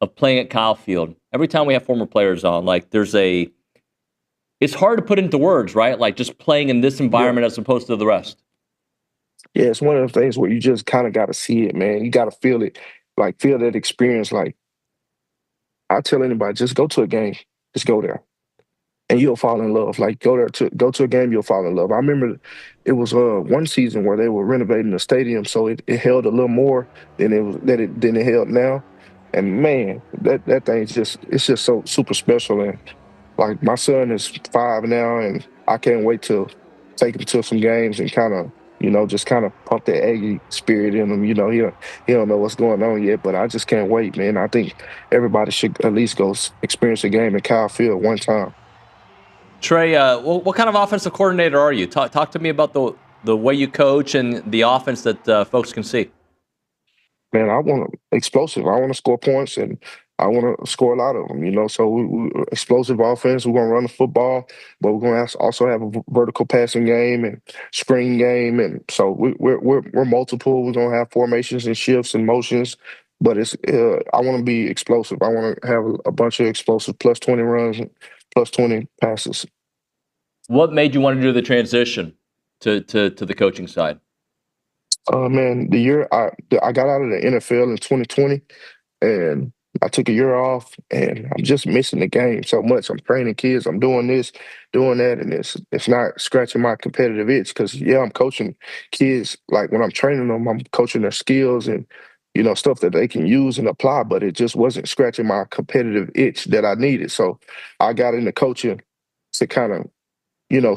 of playing at Kyle Field. Every time we have former players on, like it's hard to put into words, right? Like just playing in this environment as opposed to the rest. Yeah, it's one of the things where you just kind of got to see it, man. You got to feel it, like feel that experience. Like I tell anybody, just go to a game, just go there. and you'll fall in love. Like go to a game, you'll fall in love. I remember it was one season where they were renovating the stadium, so it held a little more than it held now. And man, that thing's it's just so super special. And like my son is 5 now, and I can't wait to take him to some games and kind of, just kind of pump that Aggie spirit in him. He don't know what's going on yet, but I just can't wait, man. I think everybody should at least go experience a game in Kyle Field one time. Trey, what kind of offensive coordinator are you? Talk to me about the way you coach and the offense that folks can see. Man, I want explosive. I want to score points, and I want to score a lot of them. So we explosive offense. We're going to run the football, but we're going to also have a vertical passing game and screen game, and so we're multiple. We're going to have formations and shifts and motions, but I want to be explosive. I want to have a bunch of explosive plus 20 runs, and plus 20 passes. What made you want to do the transition to the coaching side? Man, the year I got out of the NFL in 2020, and I took a year off, and I'm just missing the game so much. I'm training kids, I'm doing this, doing that, and it's not scratching my competitive itch because, I'm coaching kids. Like when I'm training them, I'm coaching their skills and, stuff that they can use and apply, but it just wasn't scratching my competitive itch that I needed. So I got into coaching to kind of,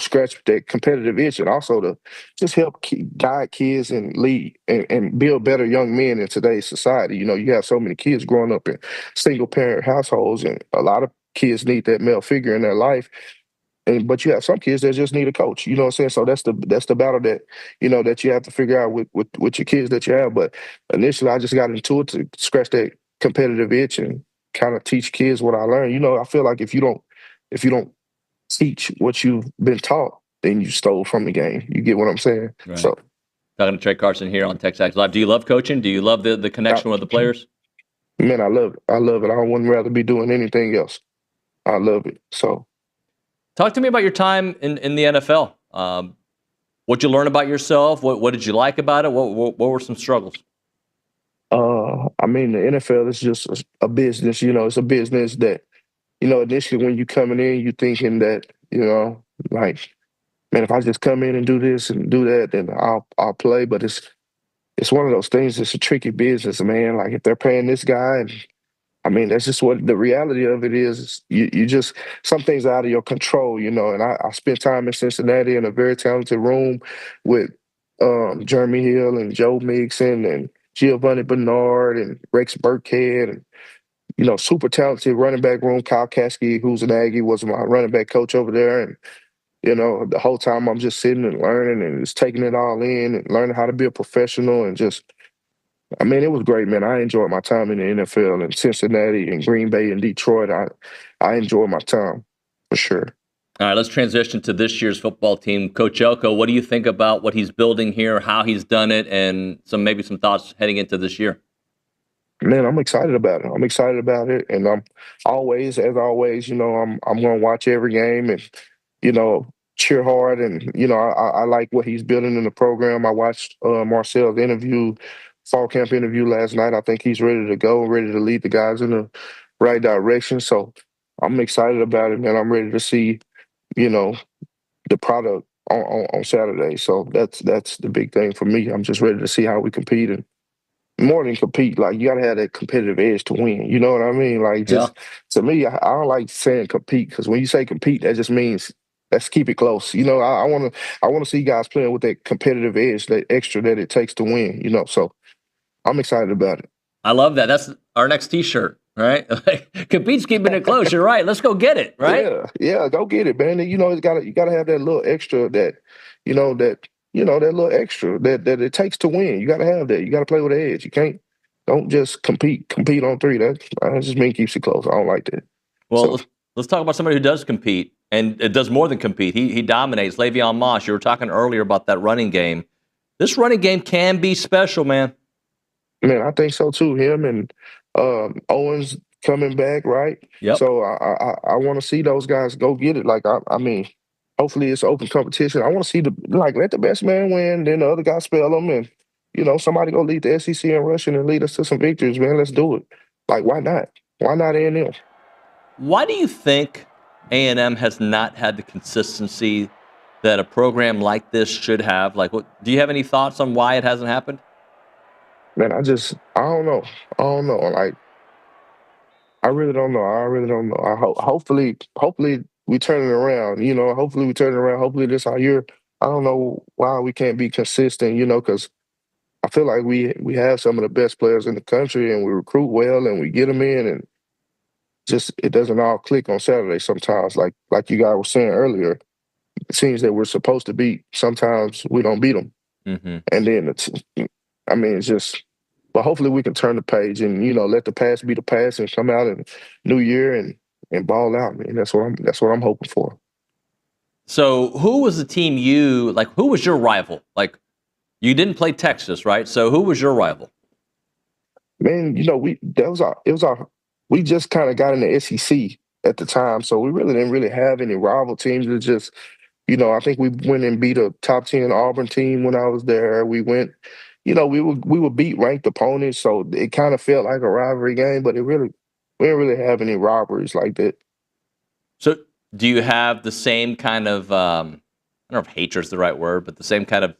scratch that competitive itch, and also to just help guide kids and lead and build better young men in today's society. You have so many kids growing up in single parent households, and a lot of kids need that male figure in their life. But you have some kids that just need a coach. You know what I'm saying? So that's the battle that that you have to figure out with your kids that you have. But initially, I just got into it to scratch that competitive itch and kind of teach kids what I learned. I feel like if you don't teach what you've been taught, then you stole from the game. You get what I'm saying? Right. So, talking to Tra Carson here on TexAgs Live. Do you love coaching? Do you love the connection with the players? Man, I love it. I love it. I wouldn't rather be doing anything else. I love it. So, talk to me about your time in the NFL. What you learn about yourself? What did you like about it? What were some struggles? I mean, the NFL is just a business. It's a business that, initially when you coming in, you thinking that, like, man, if I just come in and do this and do that, then I'll play. But it's one of those things. It's a tricky business, man. Like if they're paying this guy, and I mean, that's just what the reality of it is. You just, some things are out of your control, And I spent time in Cincinnati in a very talented room with Jeremy Hill and Joe Mixon and Giovanni Bernard and Rex Burkhead and super talented running back room. Kyle Kasky, who's an Aggie, was my running back coach over there. And, the whole time I'm just sitting and learning and just taking it all in and learning how to be a professional and just, I mean, it was great, man. I enjoyed my time in the NFL in Cincinnati and Green Bay and Detroit. I enjoyed my time for sure. All right, let's transition to this year's football team. Coach Elko, what do you think about what he's building here, how he's done it, and maybe some thoughts heading into this year? Man, I'm excited about it. And I'm always, I'm going to watch every game and, cheer hard. And, I like what he's building in the program. I watched Marcel's fall camp interview last night. I think he's ready to go, ready to lead the guys in the right direction. So I'm excited about it, man. I'm ready to see, the product on Saturday. So that's the big thing for me. I'm just ready to see how we compete, and more than compete, like you got to have that competitive edge to win. You know what I mean? Like to me, I don't like saying compete, because when you say compete, that just means let's keep it close. I want to see guys playing with that competitive edge, that extra that it takes to win. So I'm excited about it. I love that. That's our next T-shirt, right? Compete's keeping it close. You're right. Let's go get it, right? Yeah, go get it, man. You got to have that little extra that little extra that it takes to win. You got to have that. You got to play with the edge. Don't just compete on three. That just mean keeps it close. I don't like that. Well, let's talk about somebody who does compete, and it does more than compete. He dominates. Le'Veon Moss, you were talking earlier about that running game. This running game can be special, man. Man, I think so too. Him and Owens coming back, right? Yep. So I want to see those guys go get it. Like I mean, hopefully it's open competition. I want to see let the best man win, then the other guys spell them, and somebody go lead the SEC in rushing and lead us to some victories, man. Let's do it. Like, why not? Why not A&M? Why do you think A&M has not had the consistency that a program like this should have? Like, do you have any thoughts on why it hasn't happened? Man, I don't know. I don't know. Like, I really don't know. I really don't know. Hopefully we turn it around. You know, hopefully we turn it around. Hopefully this our year. I don't know why we can't be consistent. You know, because I feel like we have some of the best players in the country, and we recruit well, and we get them in, and just it doesn't all click on Saturday sometimes. Like you guys were saying earlier, teams that we're supposed to beat, sometimes we don't beat them, and then it's just. But hopefully we can turn the page and, you know, let the past be the past and come out in New Year and ball out, man. That's what I'm hoping for. So who was the team who was your rival? Like, you didn't play Texas, right? So who was your rival? Man, you know, we just kind of got in the SEC at the time, so we really didn't have any rival teams. It just, you know, I think we went and beat a top 10 Auburn team when I was there. We went. You know, we would beat ranked opponents, so it kind of felt like a rivalry game, but we didn't really have any rivalries like that. So do you have the same kind of, I don't know if hatred is the right word, but the same kind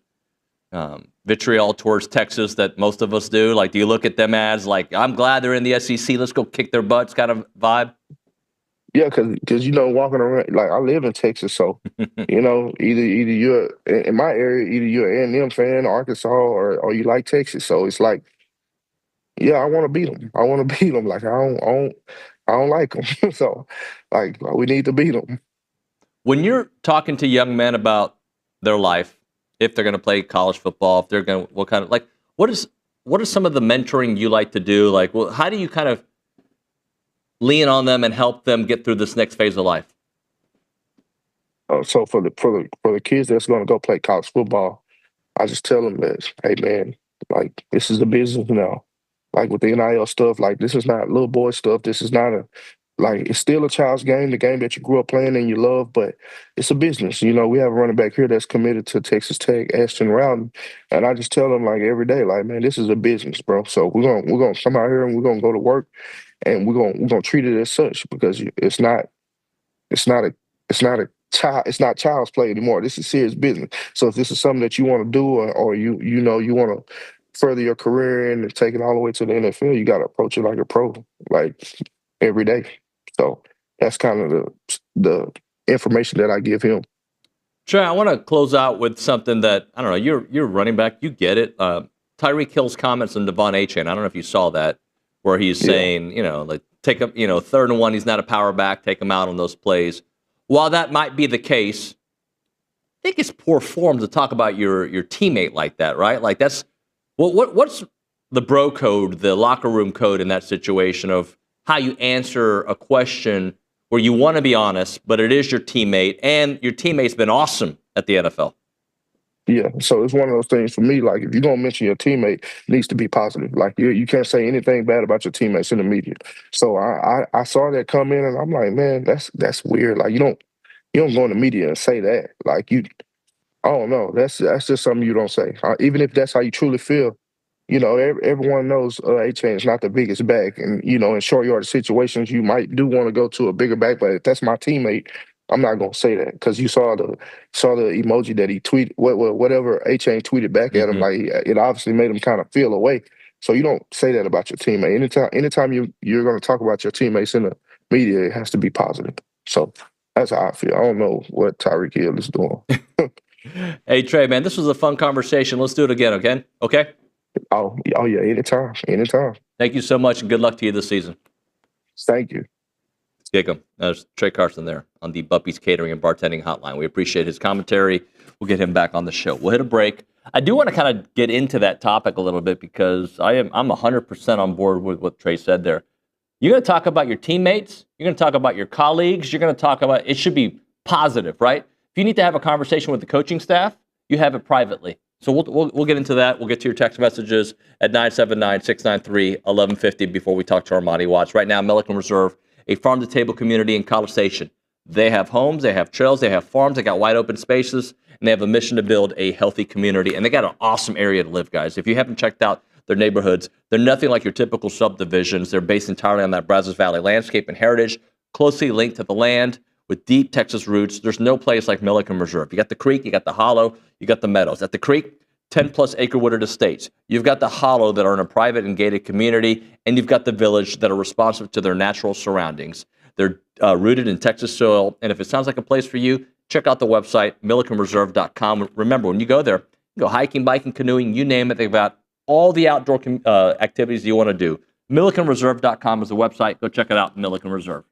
of vitriol towards Texas that most of us do? Like, do you look at them as like, I'm glad they're in the SEC, let's go kick their butts kind of vibe? Yeah, because you know, walking around, like I live in Texas, so you know, either you're in my area, either you're an A&M fan, Arkansas, or you like Texas. So it's like, yeah, I want to beat them. I want to beat them. Like I don't like them. So like we need to beat them. When you're talking to young men about their life, if they're going to play college football, if they're going to, what kind of like, what is some of the mentoring you like to do? Like, well, how do you kind of lean on them and help them get through this next phase of life? So for the kids that's going to go play college football, I just tell them that, hey man, like this is the business now. Like with the NIL stuff, like this is not little boy stuff. This is not it's still a child's game, the game that you grew up playing and you love, but it's a business. You know, we have a running back here that's committed to Texas Tech, Ashton Rowden, and I just tell them like every day, like, man, this is a business, bro. So we're gonna come out here and we're gonna go to work, and we're gonna treat it as such because it's not child's play anymore. This is serious business. So if this is something that you want to do, or you want to further your career in and take it all the way to the NFL, you got to approach it like a pro, like every day. So that's kind of the information that I give him. Tra, I want to close out with something that, I don't know, you're running back, you get it. Tyreek Hill's comments on Devon Achane, I don't know if you saw that, where he's saying, you know, like take him, you know, 3rd and 1, he's not a power back, take him out on those plays. While that might be the case, I think it's poor form to talk about your teammate like that, right? Like that's, what's the bro code, the locker room code in that situation of how you answer a question where you want to be honest, but it is your teammate, and your teammate's been awesome at the NFL. Yeah, so it's one of those things for me, like if you're going to mention your teammate, it needs to be positive. Like you can't say anything bad about your teammates in the media. So I saw that come in and I'm like, man, that's weird. Like you don't go in the media and say that. Like I don't know. That's just something you don't say. Even if that's how you truly feel, you know, everyone knows Achane is not the biggest back. And, you know, in short yardage situations, you might do want to go to a bigger back. But if that's my teammate, I'm not going to say that because you saw the emoji that he tweeted, whatever Achane tweeted back at him. Like it obviously made him kind of feel away. So you don't say that about your teammate. Anytime you're going to talk about your teammates in the media, it has to be positive. So that's how I feel. I don't know what Tyreek Hill is doing. Hey, Trey, man, this was a fun conversation. Let's do it again, okay? Okay? Oh yeah, anytime. Thank you so much, and good luck to you this season. Thank you. Kick him. There's Tra Carson there on the Buppy's Catering and Bartending Hotline. We appreciate his commentary. We'll get him back on the show. We'll hit a break. I do want to kind of get into that topic a little bit because I'm 100% on board with what Trey said there. You're going to talk about your teammates. You're going to talk about your colleagues. You're going to talk about, it should be positive, right? If you need to have a conversation with the coaching staff, you have it privately. So we'll get into that. We'll get to your text messages at 979-693-1150 before we talk to Armani Watts. Right now, Milliken Reserve, a farm-to-table community in College Station. They have homes, they have trails, they have farms, they got wide open spaces, and they have a mission to build a healthy community. And they got an awesome area to live, guys. If you haven't checked out their neighborhoods, they're nothing like your typical subdivisions. They're based entirely on that Brazos Valley landscape and heritage, closely linked to the land, with deep Texas roots. There's no place like Milliken Reserve. You got the creek, you got the hollow, you got the meadows. At the creek, 10-plus acre wooded estates. You've got the hollow that are in a private and gated community, and you've got the village that are responsive to their natural surroundings. They're rooted in Texas soil, and if it sounds like a place for you, check out the website, millikenreserve.com. Remember, when you go there, go hiking, biking, canoeing, you name it. They've got all the outdoor activities you want to do. millikenreserve.com is the website. Go check it out, Milliken Reserve.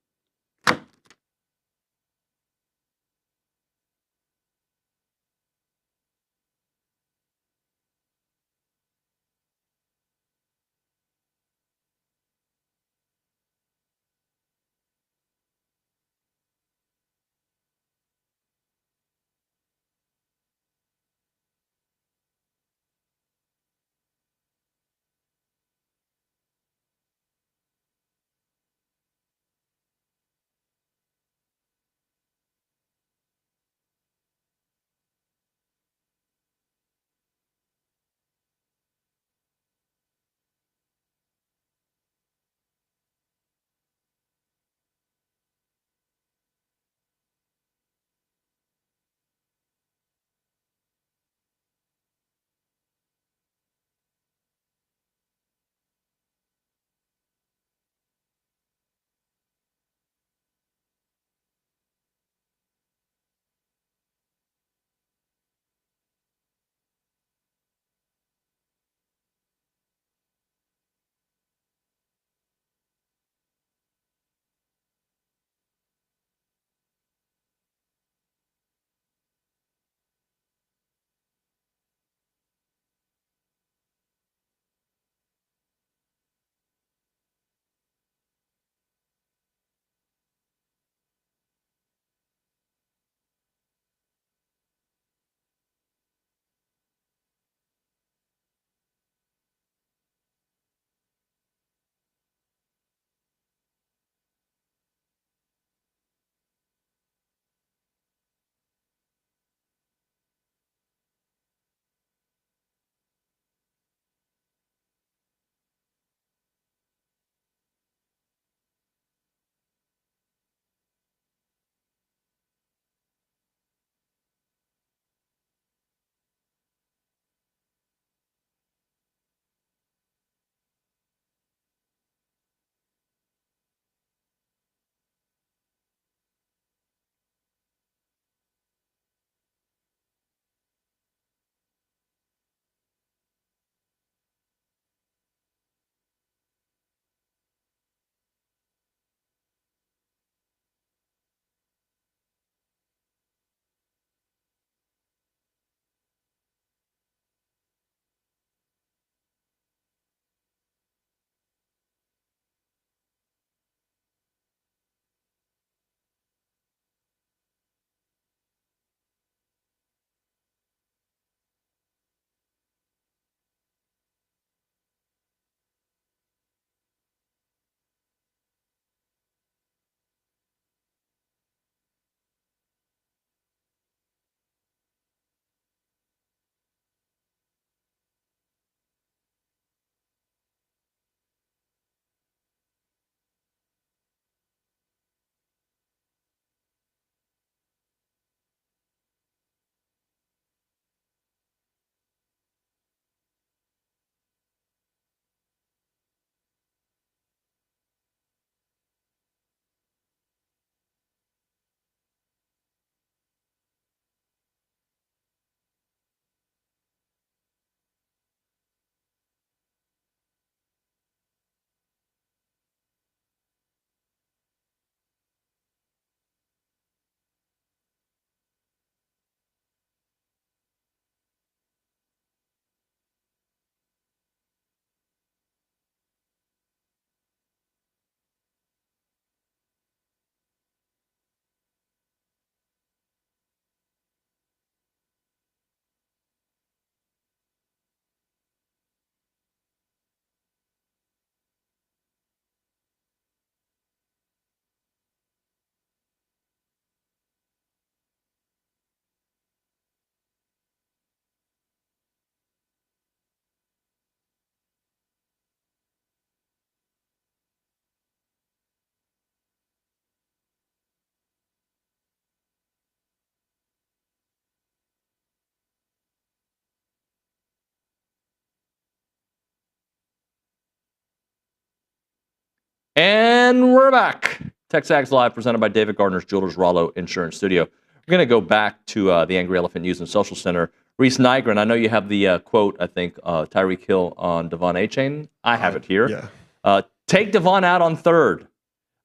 And we're back. TexAgs Live, presented by David Gardner's Jewelers Rollo Insurance Studio. We're going to go back to the Angry Elephant News and Social Center. Reese Nygren, I know you have the quote, I think, Tyreek Hill on Devon A-Chain. I have it here. Yeah. Take Devon out on third.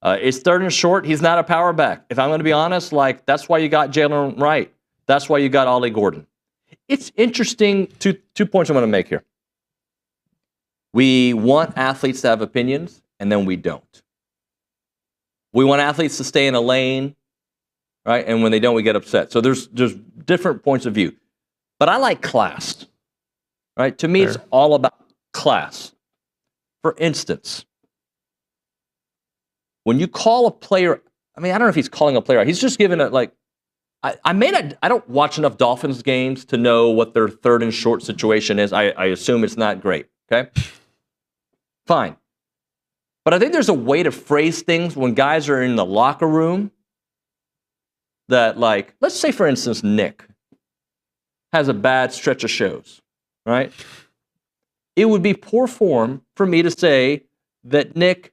It's third and short. He's not a power back. If I'm going to be honest, like, that's why you got Jalen Wright. That's why you got Ollie Gordon. It's interesting. Two points I want to make here. We want athletes to have opinions, and then we don't. We want athletes to stay in a lane, right? And when they don't, we get upset. So there's different points of view. But I like class, right? To me, it's all about class. For instance, when you call a player, I mean, I don't know if he's calling a player out. He's just giving it like, I don't watch enough Dolphins games to know what their third and short situation is. I assume it's not great, okay? Fine. But I think there's a way to phrase things when guys are in the locker room that, like, let's say, for instance, Nick has a bad stretch of shows, right? It would be poor form for me to say that Nick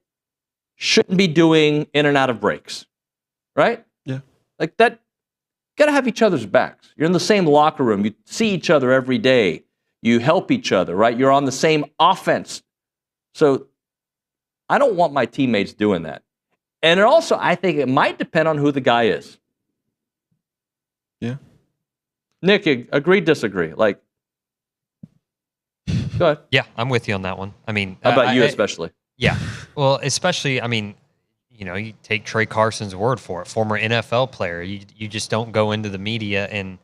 shouldn't be doing in and out of breaks, right? Yeah. Like that, got to have each other's backs. You're in the same locker room. You see each other every day. You help each other, right? You're on the same offense. So I don't want my teammates doing that. And it also, I think it might depend on who the guy is. Yeah. Nick, agree, disagree? Like, go ahead. Yeah, I'm with you on that one. I mean, how about you especially? Yeah. Well, especially, I mean, you know, you take Tra Carson's word for it, former NFL player. You just don't go into the media and,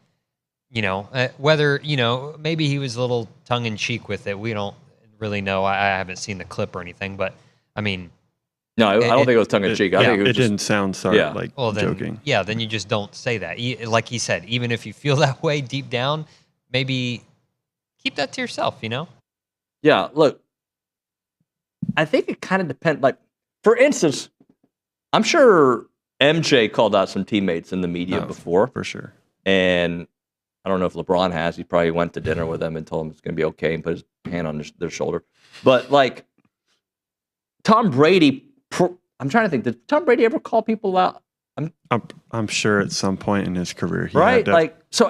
you know, whether, you know, maybe he was a little tongue-in-cheek with it. We don't really know. I haven't seen the clip or anything, but, I mean. No, I don't think it was tongue-in-cheek. I think it was didn't sound like joking. Yeah, then you just don't say that. Like he said, even if you feel that way deep down, maybe keep that to yourself, you know? Yeah, look, I think it kind of depends. Like, for instance, I'm sure MJ called out some teammates in the media before. For sure. And I don't know if LeBron has. He probably went to dinner with them and told them it's going to be okay and put his hand on their shoulder. But, like, Tom Brady, I'm trying to think, did Tom Brady ever call people out? I'm sure at some point in his career he right? had to. Like, so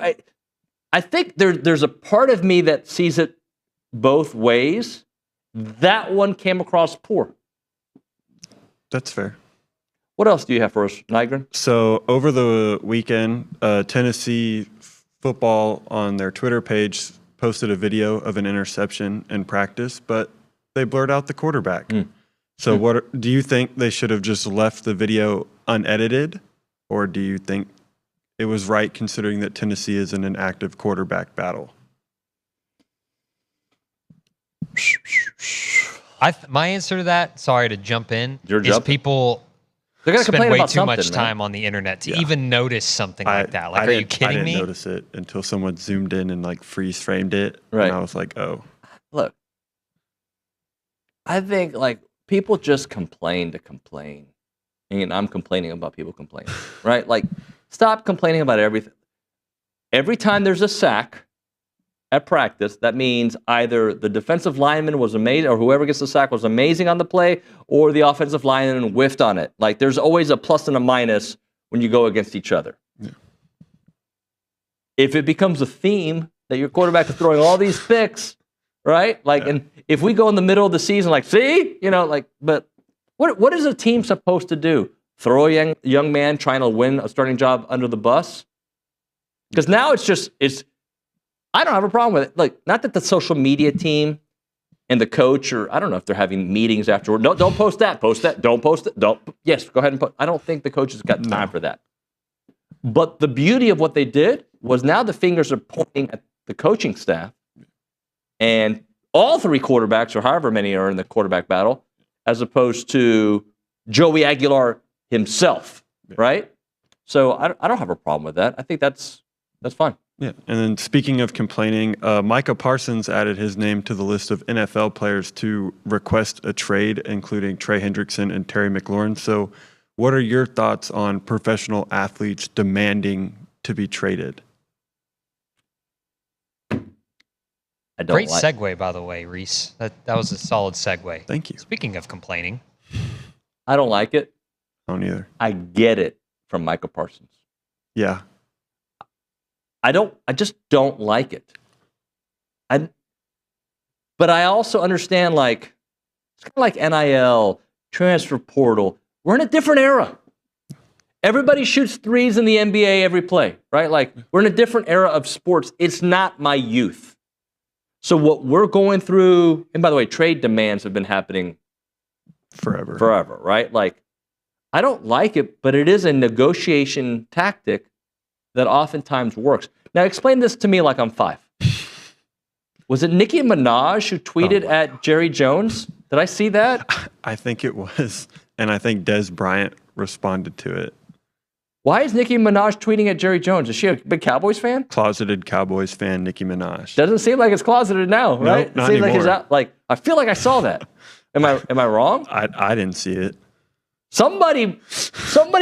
I think there's a part of me that sees it both ways. That one came across poor. That's fair. What else do you have for us, Nygren? So over the weekend, Tennessee football on their Twitter page posted a video of an interception in practice, but they blurred out the quarterback. So what do you think they should have just left the video unedited, or do you think it was right considering that Tennessee is in an active quarterback battle? My answer to that, sorry to jump in, is people They're gonna spend complain way about too much something, time on the internet to even notice something like that. Like, are you kidding me? I didn't notice it until someone zoomed in and like freeze framed it. Right. And I was like, oh. Look, I think like people just complain to complain. And I'm complaining about people complaining, right? Like, stop complaining about everything. Every time there's a sack at practice, that means either the defensive lineman was amazing, or whoever gets the sack was amazing on the play, or the offensive lineman whiffed on it. Like, there's always a plus and a minus when you go against each other. Yeah. If it becomes a theme that your quarterback is throwing all these picks, right? Like, and if we go in the middle of the season, like, see, you know, like, but what is a team supposed to do? Throw a young man trying to win a starting job under the bus? Because now it's. I don't have a problem with it. Like, not that the social media team and the coach, or I don't know if they're having meetings afterward. No, don't post that. Post that. Don't post it. Don't. Yes, go ahead and post. I don't think the coaches got time for that. But the beauty of what they did was now the fingers are pointing at the coaching staff, and all three quarterbacks, or however many are in the quarterback battle, as opposed to Joey Aguilar himself, right? So I don't have a problem with that. I think that's fine. Yeah, and then speaking of complaining, Micah Parsons added his name to the list of NFL players to request a trade, including Trey Hendrickson and Terry McLaurin. So what are your thoughts on professional athletes demanding to be traded? Great segue, by the way, Reese. That was a solid segue. Thank you. Speaking of complaining, I don't like it. I don't either. I get it from Micah Parsons. Yeah. I just don't like it. But I also understand, like, it's kind of like NIL, transfer portal. We're in a different era. Everybody shoots threes in the NBA every play, right? Like, we're in a different era of sports. It's not my youth. So what we're going through, and by the way, trade demands have been happening forever, right? Like, I don't like it, but it is a negotiation tactic that oftentimes works. Now, explain this to me like I'm 5. Was it Nicki Minaj who tweeted at Jerry Jones? Did I see that? I think it was. And I think Des Bryant responded to it. Why is Nicki Minaj tweeting at Jerry Jones? Is she a big Cowboys fan? Closeted Cowboys fan, Nicki Minaj. Doesn't seem like it's closeted now, right? Nope, not it seems like anymore. he's out. Like, I feel like I saw that. Am I wrong? I didn't see it. Somebody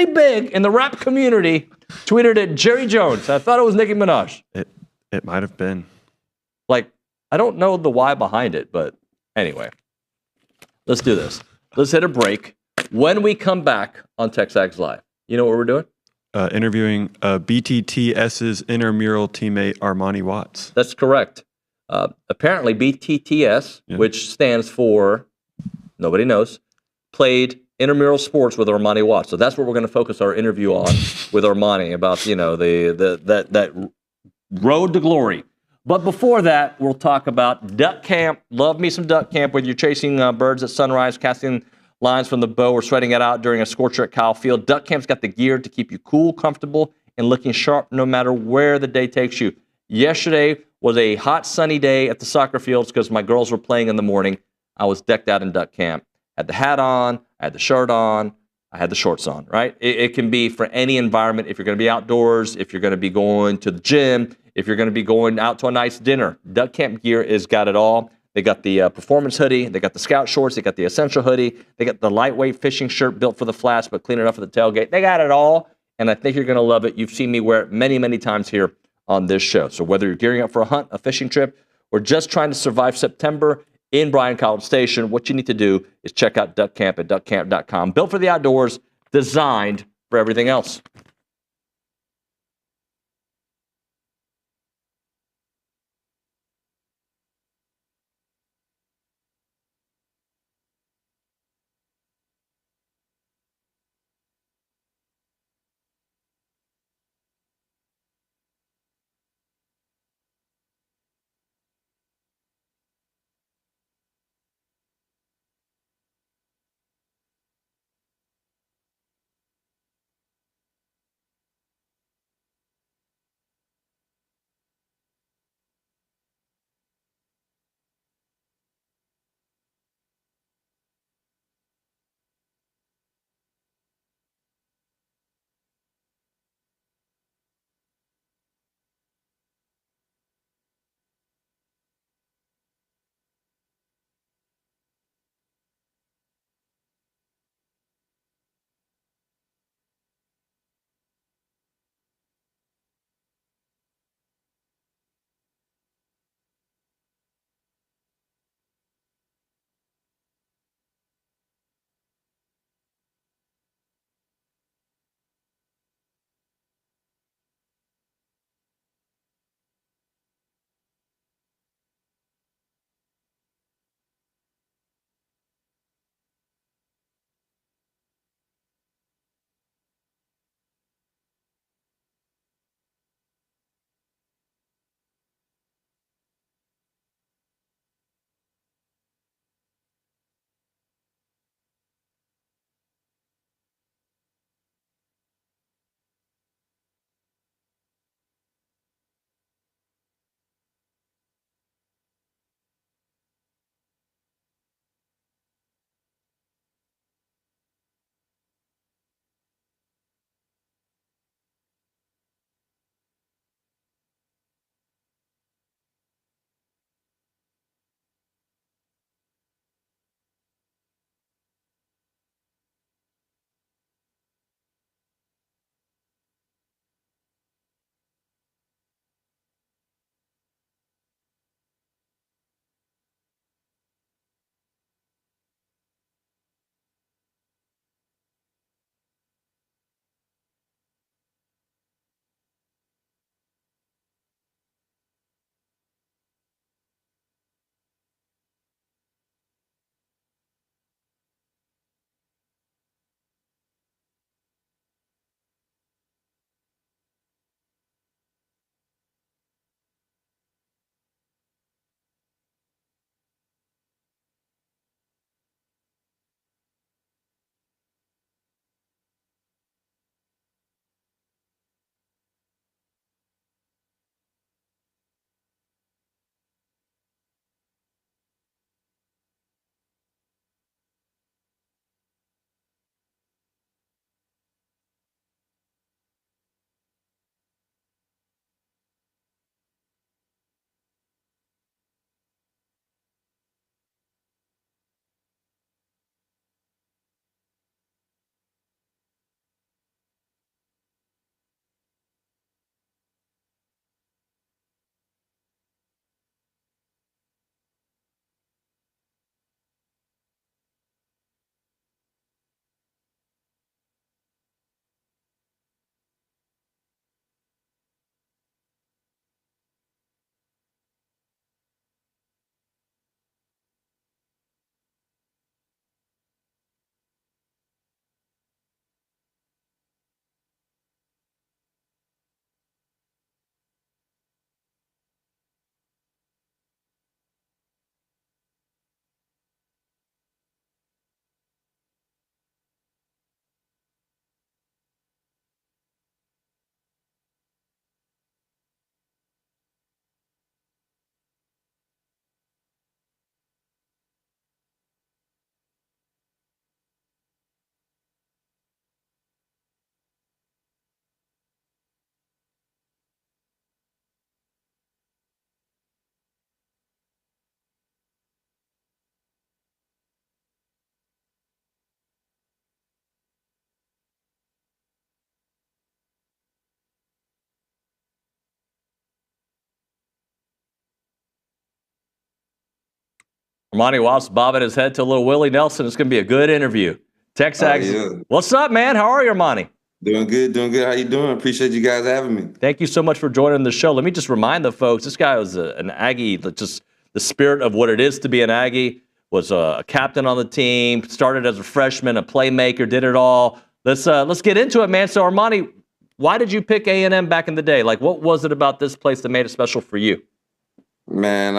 big in the rap community tweeted at Jerry Jones. I thought it was Nicki Minaj. It might have been. Like, I don't know the why behind it, but anyway. Let's do this. Let's hit a break. When we come back on TexAgs Live, you know what we're doing? Interviewing BTTS's intramural teammate Armani Watts. That's correct. Apparently, BTTS, which stands for, nobody knows, played intramural sports with Armani Watts. So that's what we're going to focus our interview on with Armani about, that road to glory. But before that, we'll talk about duck camp. Love me some duck camp, whether you're chasing birds at sunrise, casting lines from the bow, or sweating it out during a scorcher at Kyle Field. Duck camp's got the gear to keep you cool, comfortable, and looking sharp no matter where the day takes you. Yesterday was a hot, sunny day at the soccer fields because my girls were playing in the morning. I was decked out in duck camp. Had the hat on, I had the shirt on, I had the shorts on, right? It can be for any environment. If you're going to be outdoors, if you're going to be going to the gym, if you're going to be going out to a nice dinner, duck camp gear has got it all. They got the performance hoodie, they got the scout shorts, they got the essential hoodie, they got the lightweight fishing shirt built for the flats but clean enough for the tailgate. They got it all, and I think you're going to love it. You've seen me wear it many, many times here on this show. So whether you're gearing up for a hunt, a fishing trip, or just trying to survive September in Bryan College Station, what you need to do is check out Duck Camp at duckcamp.com. Built for the outdoors, designed for everything else. Armani Watts bobbing his head to a little Willie Nelson. It's going to be a good interview. TexAgs, yeah. What's up, man? How are you, Armani? Doing good, doing good. How you doing? Appreciate you guys having me. Thank you so much for joining the show. Let me just remind the folks, this guy was an Aggie, just the spirit of what it is to be an Aggie, was a captain on the team, started as a freshman, a playmaker, did it all. Let's get into it, man. So, Armani, why did you pick A&M back in the day? Like, what was it about this place that made it special for you? Man,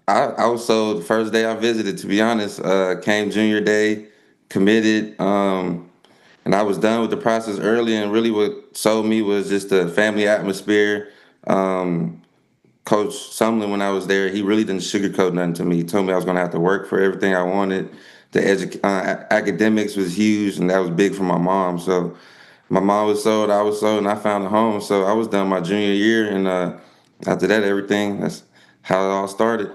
I was sold the first day I visited, to be honest. Came junior day, committed, and I was done with the process early, and really what sold me was just the family atmosphere. Coach Sumlin, when I was there, he really didn't sugarcoat nothing to me. He told me I was going to have to work for everything I wanted. The academics was huge, and that was big for my mom. So my mom was sold, I was sold, and I found a home. So I was done my junior year, and after that, that's how it all started.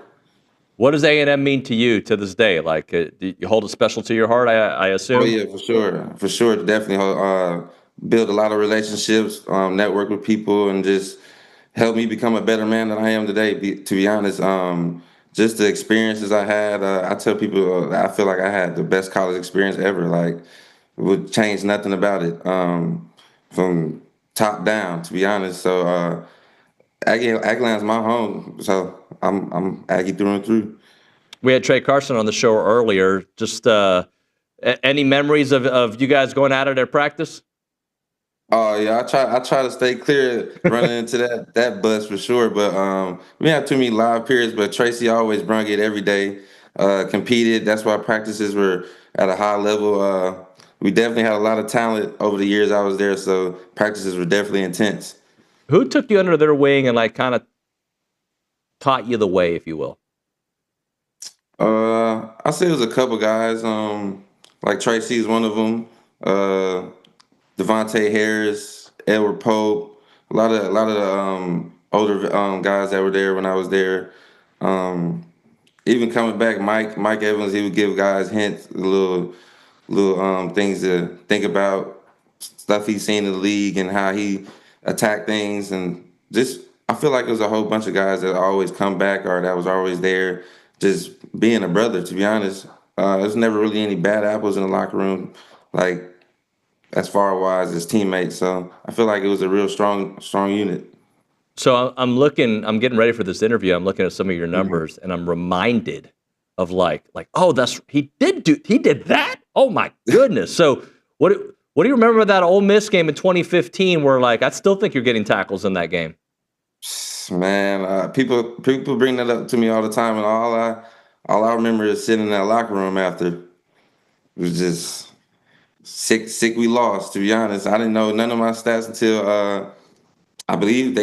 What does A&M mean to you to this day? Like, do you hold it special to your heart, I assume? Oh, yeah, for sure. For sure. Definitely build a lot of relationships, network with people, and just help me become a better man than I am today, to be honest. Just the experiences I had, I tell people I feel like I had the best college experience ever. Like, would change nothing about it from top down, to be honest. So Aggieland's my home, so I'm Aggie through and through. We had Tra Carson on the show earlier. Just any memories of you guys going out at practice? Oh yeah, I try to stay clear running into that bus for sure. But we didn't have too many live periods. But Tracy always brung it every day. Competed. That's why practices were at a high level. We definitely had a lot of talent over the years I was there. So practices were definitely intense. Who took you under their wing and like kind of taught you the way, if you will? I say it was a couple guys. Like Tracy's one of them. Devontae Harris, Edward Pope, a lot of older guys that were there when I was there. Even coming back, Mike Evans, he would give guys hints, little things to think about, stuff he's seen in the league and how he attacked things, and just I feel like it was a whole bunch of guys that always come back or that was always there, just being a brother. To be honest, there's never really any bad apples in the locker room, like as far as teammates. So I feel like it was a real strong unit. So I'm getting ready for this interview. I'm looking at some of your numbers, and I'm reminded of like, oh, he did that. Oh my goodness. So what do you remember of that Ole Miss game in 2015? Where like I still think you're getting tackles in that game. Man, people bring that up to me all the time, and all I remember is sitting in that locker room after. It was just sick we lost, to be honest. I didn't know none of my stats until I believe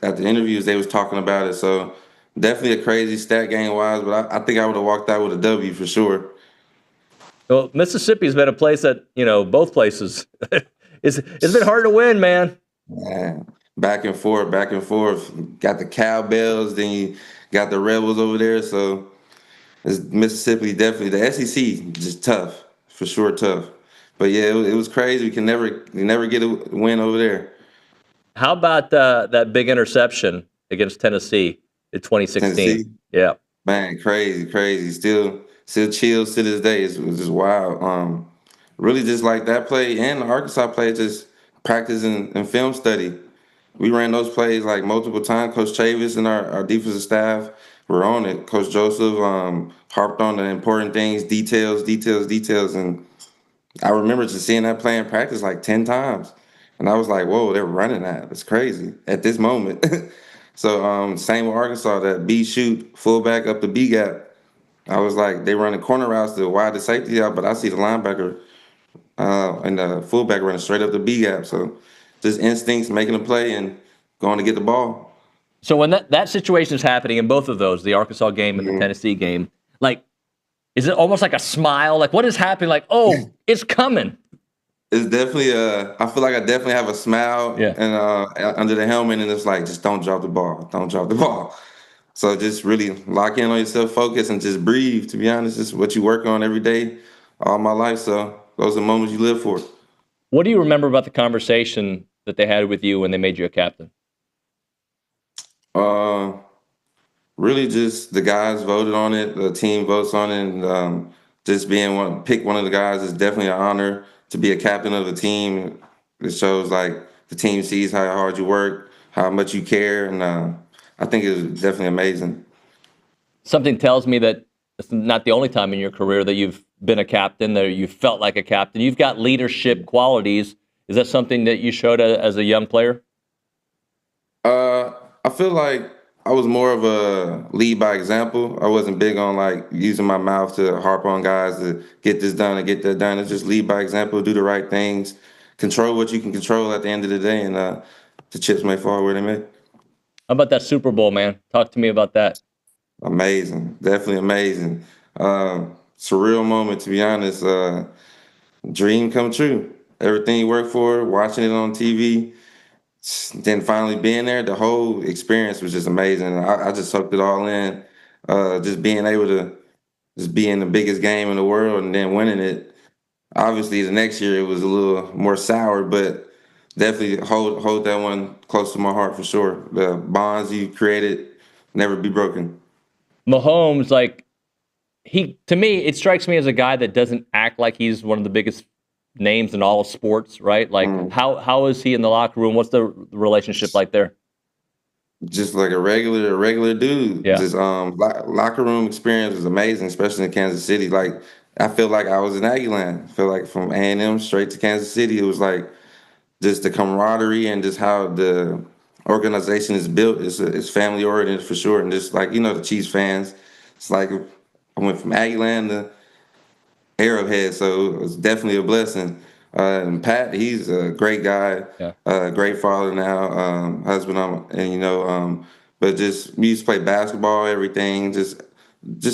at the interviews they was talking about it. So definitely a crazy stat game wise, but I think I would have walked out with a W for sure. Well, Mississippi's been a place that, both places it's been hard to win, man. Man, back and forth. Got the Cowbells, then you got the Rebels over there. So it's Mississippi definitely. The SEC just tough, for sure tough. But yeah, it was crazy. We never get a win over there. How about that big interception against Tennessee in 2016? Tennessee? Yeah. Man, crazy. Still chills to this day. It was just wild. Really just like that play and the Arkansas play, just practice and film study. We ran those plays like multiple times. Coach Chavis and our defensive staff were on it. Coach Joseph harped on the important things, details. And I remember just seeing that play in practice like 10 times. And I was like, whoa, they're running that. It's crazy at this moment. So same with Arkansas, that B shoot, fullback up the B gap. I was like, they running corner routes to wide the safety out, but I see the linebacker and the fullback running straight up the B gap. So just instincts, making a play and going to get the ball. So when that situation is happening in both of those, the Arkansas game and the Tennessee game, like, is it almost like a smile? Like, what is happening? Like, oh, it's coming. It's definitely I feel like I definitely have a smile and under the helmet, and it's like, just don't drop the ball. So just really lock in on yourself, focus, and just breathe. To be honest, it's what you work on every day, all my life. So those are the moments you live for. What do you remember about the conversation that they had with you when they made you a captain? really just the guys voted on it, the team votes on it, and just pick one of the guys is definitely an honor to be a captain of the team. It shows like the team sees how hard you work, how much you care, and I think it was definitely amazing. Something tells me that it's not the only time in your career that you've been a captain, that you felt like a captain. You've got leadership qualities. Is that something that you showed as a young player? I feel like I was more of a lead by example. I wasn't big on like using my mouth to harp on guys to get this done and get that done. It's just lead by example, do the right things, control what you can control at the end of the day, and the chips may fall where they may. How about that Super Bowl, man? Talk to me about that. Amazing, definitely amazing. Surreal moment, to be honest. Dream come true. Everything you work for, watching it on TV, then finally being there, the whole experience was just amazing. I just soaked it all in. Just being able to just be in the biggest game in the world and then winning it. Obviously, the next year it was a little more sour, but definitely hold that one close to my heart for sure. The bonds you created never be broken. Mahomes, like, to me, it strikes me as a guy that doesn't act like he's one of the biggest names in all of sports, right? Like, how is he in the locker room? What's the relationship like there? Just like a regular dude. Yeah. Just locker room experience was amazing, especially in Kansas City. Like, I feel like I was in Aggieland. I feel like from A&M straight to Kansas City, it was like just the camaraderie and just how the organization is built. It's family oriented for sure. And just like, the Chiefs fans, it's like I went from Aggieland to Arrowhead, so it was definitely a blessing. And Pat, he's a great guy, great father now, husband, and but just we used to play basketball, everything, just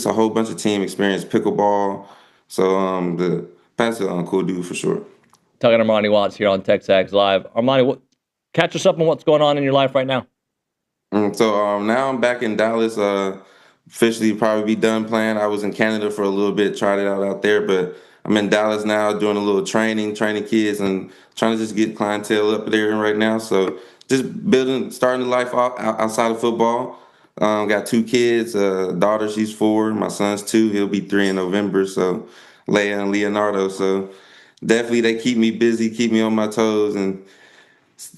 a whole bunch of team experience, pickleball. So the Pat's a cool dude for sure. Talking to Armani Watts here on TexAgs Live. Armani, catch us up on what's going on in your life right now. So now I'm back in Dallas. Officially probably be done playing. I was in Canada for a little bit, tried it out there, but I'm in Dallas now doing a little training kids and trying to just get clientele up there right now. So just starting the life off outside of football. Got 2 kids, daughter, she's 4, my son's 2, he'll be 3 in November, so Leia and Leonardo. So definitely they keep me busy, keep me on my toes, and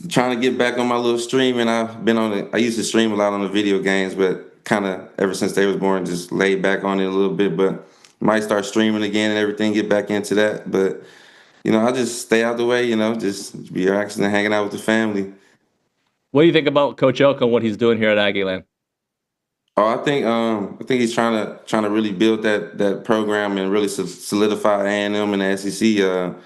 trying to get back on my little streaming. I used to stream a lot on the video games, but kind of ever since they was born, just laid back on it a little bit, but might start streaming again and everything, get back into that. But, I just stay out the way, just be relaxing and hanging out with the family. What do you think about Coach Elko and what he's doing here at Aggieland? Oh, I think he's trying to really build that program and really solidify A&M and the SEC.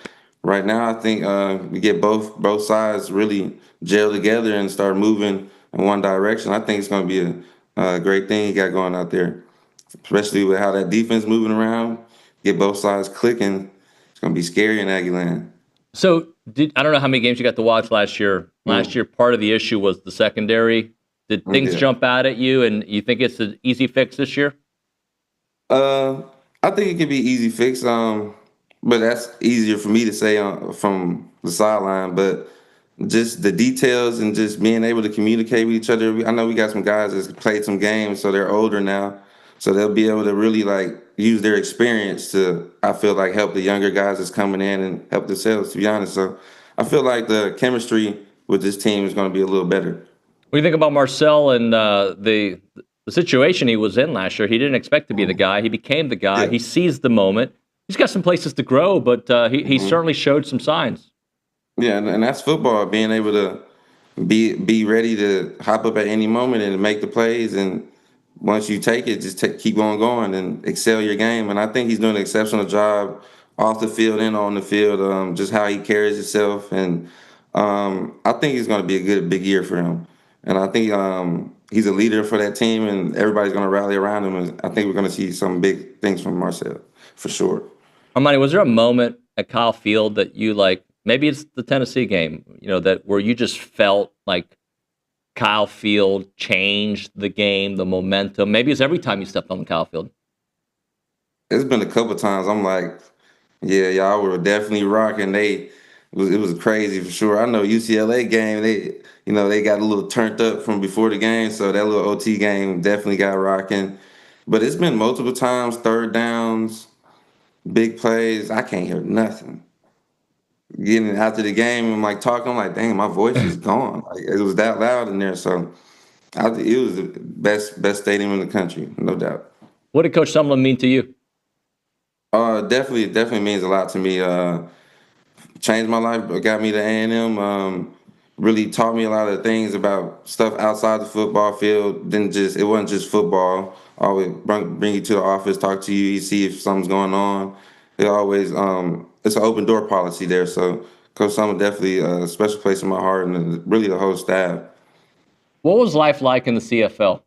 Right now, I think we get both sides really gel together and start moving in one direction. I think it's going to be a great thing he got going out there, especially with how that defense moving around. Get both sides clicking. It's going to be scary in Aggieland. So I don't know how many games you got to watch last year. Last year, part of the issue was the secondary. Did things jump out at you, and you think it's an easy fix this year? I think it could be easy fix. But that's easier for me to say from the sideline. But just the details and just being able to communicate with each other. I know we got some guys that played some games, so they're older now. So they'll be able to really use their experience to, I feel like, help the younger guys that's coming in and help themselves, to be honest. So I feel like the chemistry with this team is going to be a little better. What do you think about Marcel and the situation he was in last year? He didn't expect to be the guy. He became the guy. Yeah. He seized the moment. He's got some places to grow, but he certainly showed some signs. Yeah, and that's football, being able to be ready to hop up at any moment and make the plays. And once you take it, just keep on going and excel your game. And I think he's doing an exceptional job off the field and on the field, just how he carries himself. And I think it's going to be a big year for him. And I think he's a leader for that team, and everybody's going to rally around him. And I think we're going to see some big things from Marcel, for sure. Armani, was there a moment at Kyle Field that you maybe it's the Tennessee game, that where you just felt like Kyle Field changed the game, the momentum? Maybe it's every time you stepped on the Kyle Field. It's been a couple times. I'm like, yeah, y'all were definitely rocking. They it was crazy for sure. I know UCLA game, they got a little turned up from before the game, so that little OT game definitely got rocking. But it's been multiple times, third downs, big plays. I can't hear nothing. Getting after the game, I'm like talking, I'm like, dang, my voice is gone. Like, it was that loud in there. So it was the best stadium in the country, no doubt. What did Coach Sumlin mean to you? Definitely means a lot to me. Changed my life, got me to A&M. Really taught me a lot of things about stuff outside the football field. It wasn't just football. Always bring you to the office, talk to you, see if something's going on. It always it's an open door policy there. So Coach Summer definitely a special place in my heart, and really the whole staff. What was life like in the CFL?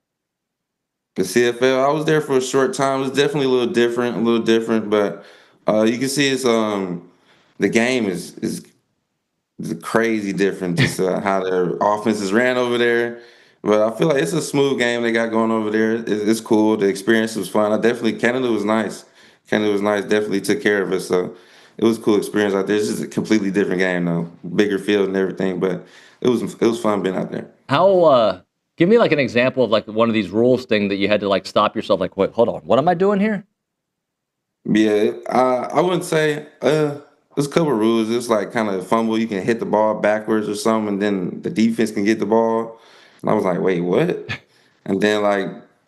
The CFL, I was there for a short time. It was definitely a little different, but you can see the game is crazy different, just how their offenses ran over there. But I feel like it's a smooth game they got going over there. It's cool. The experience was fun. Canada was nice. Definitely took care of us. So it was a cool experience out there. It's just a completely different game though, bigger field and everything. But it was fun being out there. How? Give me like an example of like one of these rules thing that you had to like stop yourself. Like, wait, hold on, what am I doing here? Yeah, I wouldn't say. There's a couple of rules. It's like kind of fumble. You can hit the ball backwards or something, and then the defense can get the ball. And I was like, wait, what? And then like,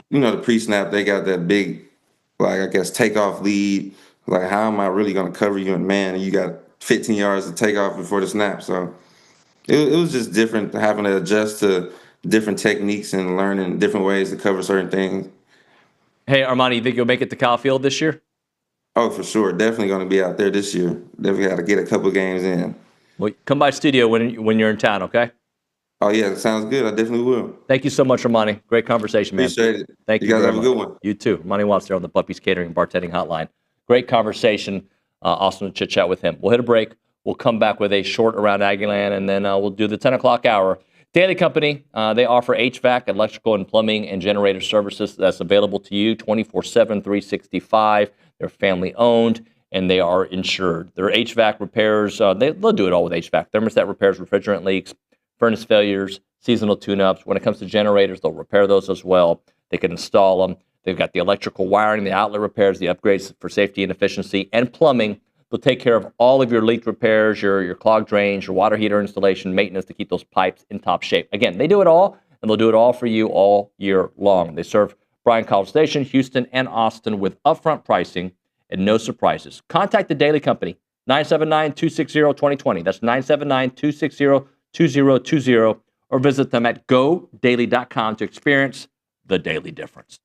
the pre-snap, they got that big, like I guess takeoff lead. Like, how am I really gonna cover you in man? And you got 15 yards to take off before the snap. So it was just different having to adjust to different techniques and learning different ways to cover certain things. Hey, Armani, you think you'll make it to Kyle Field this year? Oh, for sure. Definitely going to be out there this year. Definitely got to get a couple games in. Well, come by studio when you're in town, okay? Oh, yeah. Sounds good. I definitely will. Thank you so much, Armani. Great conversation, man. Appreciate it. Thank you guys very have a much. good one. You too. Armani Watts there on the Puppies Catering and Bartending Hotline. Great conversation. Awesome to chit-chat with him. We'll hit a break. We'll come back with a short Around Aggieland, and then we'll do the 10 o'clock hour. Daily Company, they offer HVAC, electrical and plumbing and generator services that's available to you 24/7, 365. They're family-owned, and they are insured. Their HVAC repairs, they'll do it all with HVAC. Thermostat repairs, refrigerant leaks, furnace failures, seasonal tune-ups. When it comes to generators, they'll repair those as well. They can install them. They've got the electrical wiring, the outlet repairs, the upgrades for safety and efficiency, and plumbing. They'll take care of all of your leak repairs, your clogged drains, your water heater installation, maintenance to keep those pipes in top shape. Again, they do it all, and they'll do it all for you all year long. They serve Bryan College Station, Houston, and Austin with upfront pricing and no surprises. Contact the Daily Company, 979-260-2020. That's 979-260-2020, or visit them at godaily.com to experience the daily difference.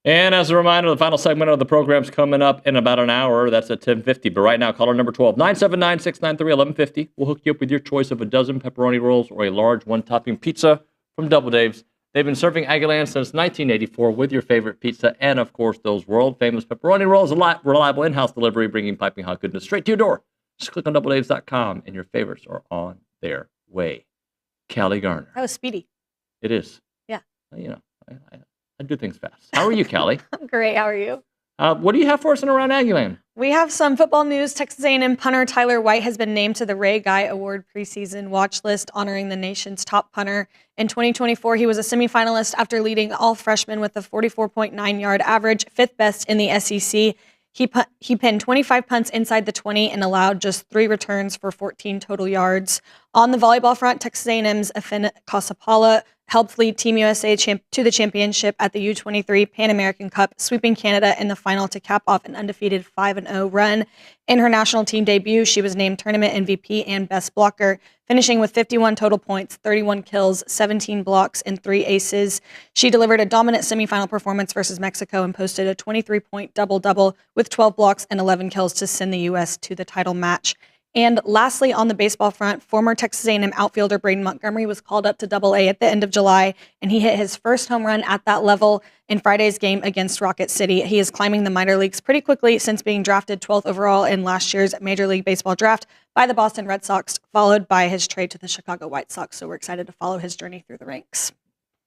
And as a reminder, the final segment of the program's coming up in about an hour. That's at 10:50. But right now, caller number 12, 979-693-1150. We'll hook you up with your choice of a dozen pepperoni rolls or a large one-topping pizza from Double Dave's. They've been serving Aggieland since 1984 with your favorite pizza and, of course, those world-famous pepperoni rolls. A lot reliable in-house delivery, bringing piping hot goodness straight to your door. Just click on doubledaves.com, and your favorites are on their way. Callie Garner. That was speedy. It is. Yeah. You know, I do things fast. How are you, Callie? I'm great. How are you? What do you have for us in Around Aggieland? We have some football news. Texas A&M punter Tyler White has been named to the Ray Guy Award preseason watch list, honoring the nation's top punter. In 2024, he was a semifinalist after leading all freshmen with a 44.9-yard average, fifth best in the SEC. He pinned 25 punts inside the 20 and allowed just 3 returns for 14 total yards. On the volleyball front, Texas A&M's Afin Kasapala helped lead Team USA to the championship at the U23 Pan American Cup, sweeping Canada in the final to cap off an undefeated 5-0 run. In her national team debut, she was named tournament MVP and best blocker, finishing with 51 total points, 31 kills, 17 blocks, and 3 aces. She delivered a dominant semifinal performance versus Mexico and posted a 23-point double-double with 12 blocks and 11 kills to send the U.S. to the title match. And lastly, on the baseball front, former Texas A&M outfielder Braden Montgomery was called up to Double-A at the end of July, and he hit his first home run at that level in Friday's game against Rocket City. He is climbing the minor leagues pretty quickly since being drafted 12th overall in last year's Major League Baseball draft by the Boston Red Sox, followed by his trade to the Chicago White Sox. So we're excited to follow his journey through the ranks.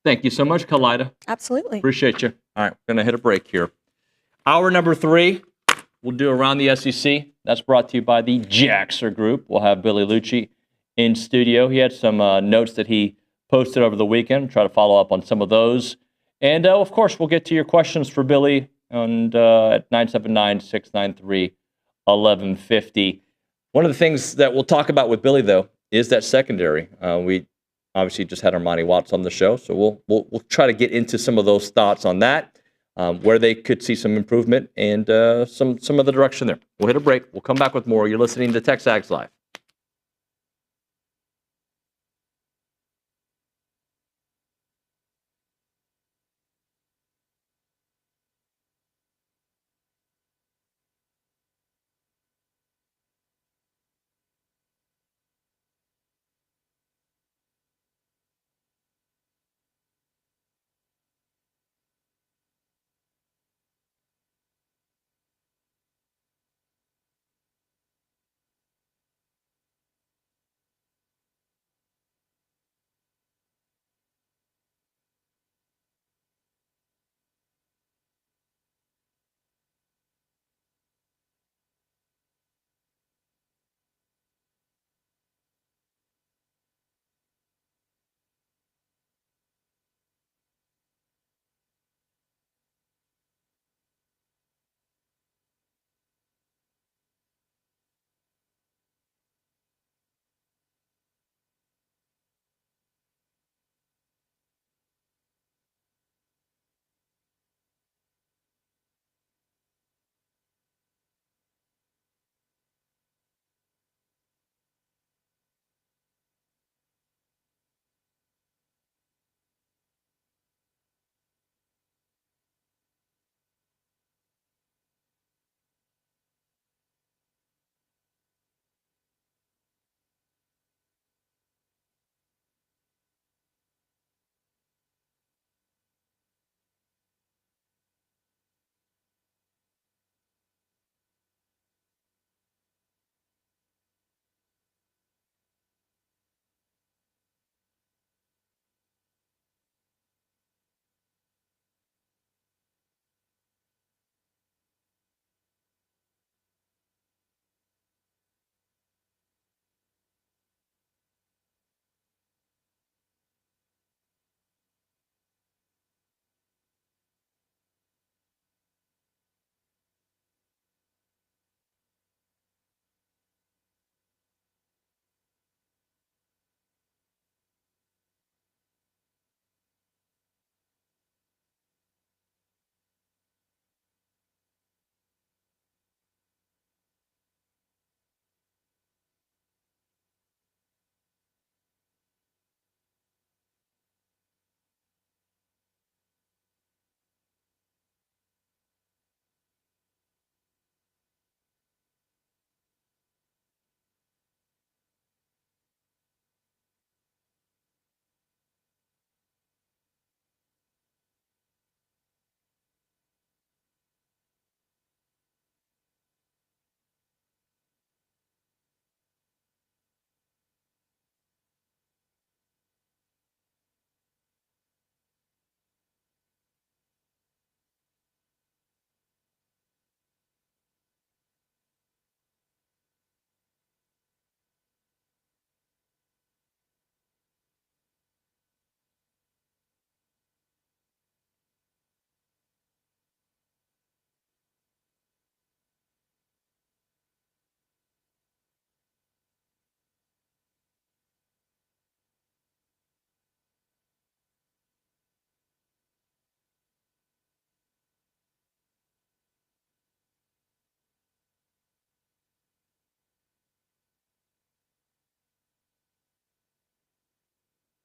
Thank you so much, Kalida. Absolutely. Appreciate you. All right, we're going to hit a break here. Hour number 3, we'll do Around the SEC. That's brought to you by the Jaxer Group. We'll have Billy Liucci in studio. He had some notes that he posted over the weekend. Try to follow up on some of those. And, of course, we'll get to your questions for Billy at 979-693-1150. One of the things that we'll talk about with Billy, though, is that secondary. We obviously just had Armani Watts on the show, so we'll try to get into some of those thoughts on that. Where they could see some improvement and some of the direction there. We'll hit a break. We'll come back with more. You're listening to TexAgs Live.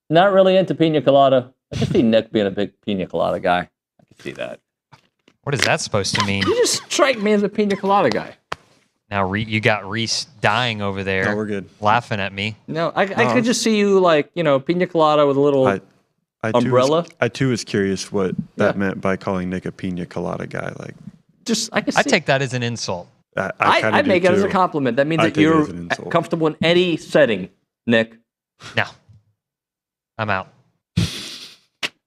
Not really into pina colada. I can see Nick being a big pina colada guy. I can see that. What is that supposed to mean? You just strike me as a pina colada guy. Now you got Reese dying over there. No, we're good. Laughing at me. No, I could just see you like, pina colada with a little umbrella. I too was curious what that meant by calling Nick a pina colada guy. Like, I take that as an insult. I make it as a compliment. That means that you're comfortable in any setting, Nick. No. I'm out.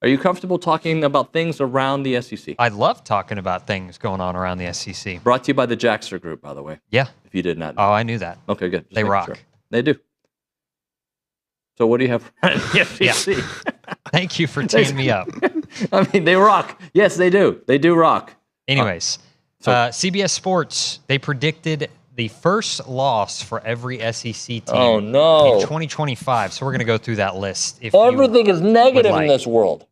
Are you comfortable talking about things around the SEC? I love talking about things going on around the SEC. Brought to you by the Jackster Group, by the way. Yeah. If you did not know. Oh, I knew that. Okay, good. Just they rock. Sure. They do. So what do you have around the SEC? Yeah. Thank you for teeing me up. I mean, they rock. Yes, they do. They do rock. Anyways, CBS Sports, they predicted the first loss for every SEC team in 2025. So we're going to go through that list. Everything is negative in this world.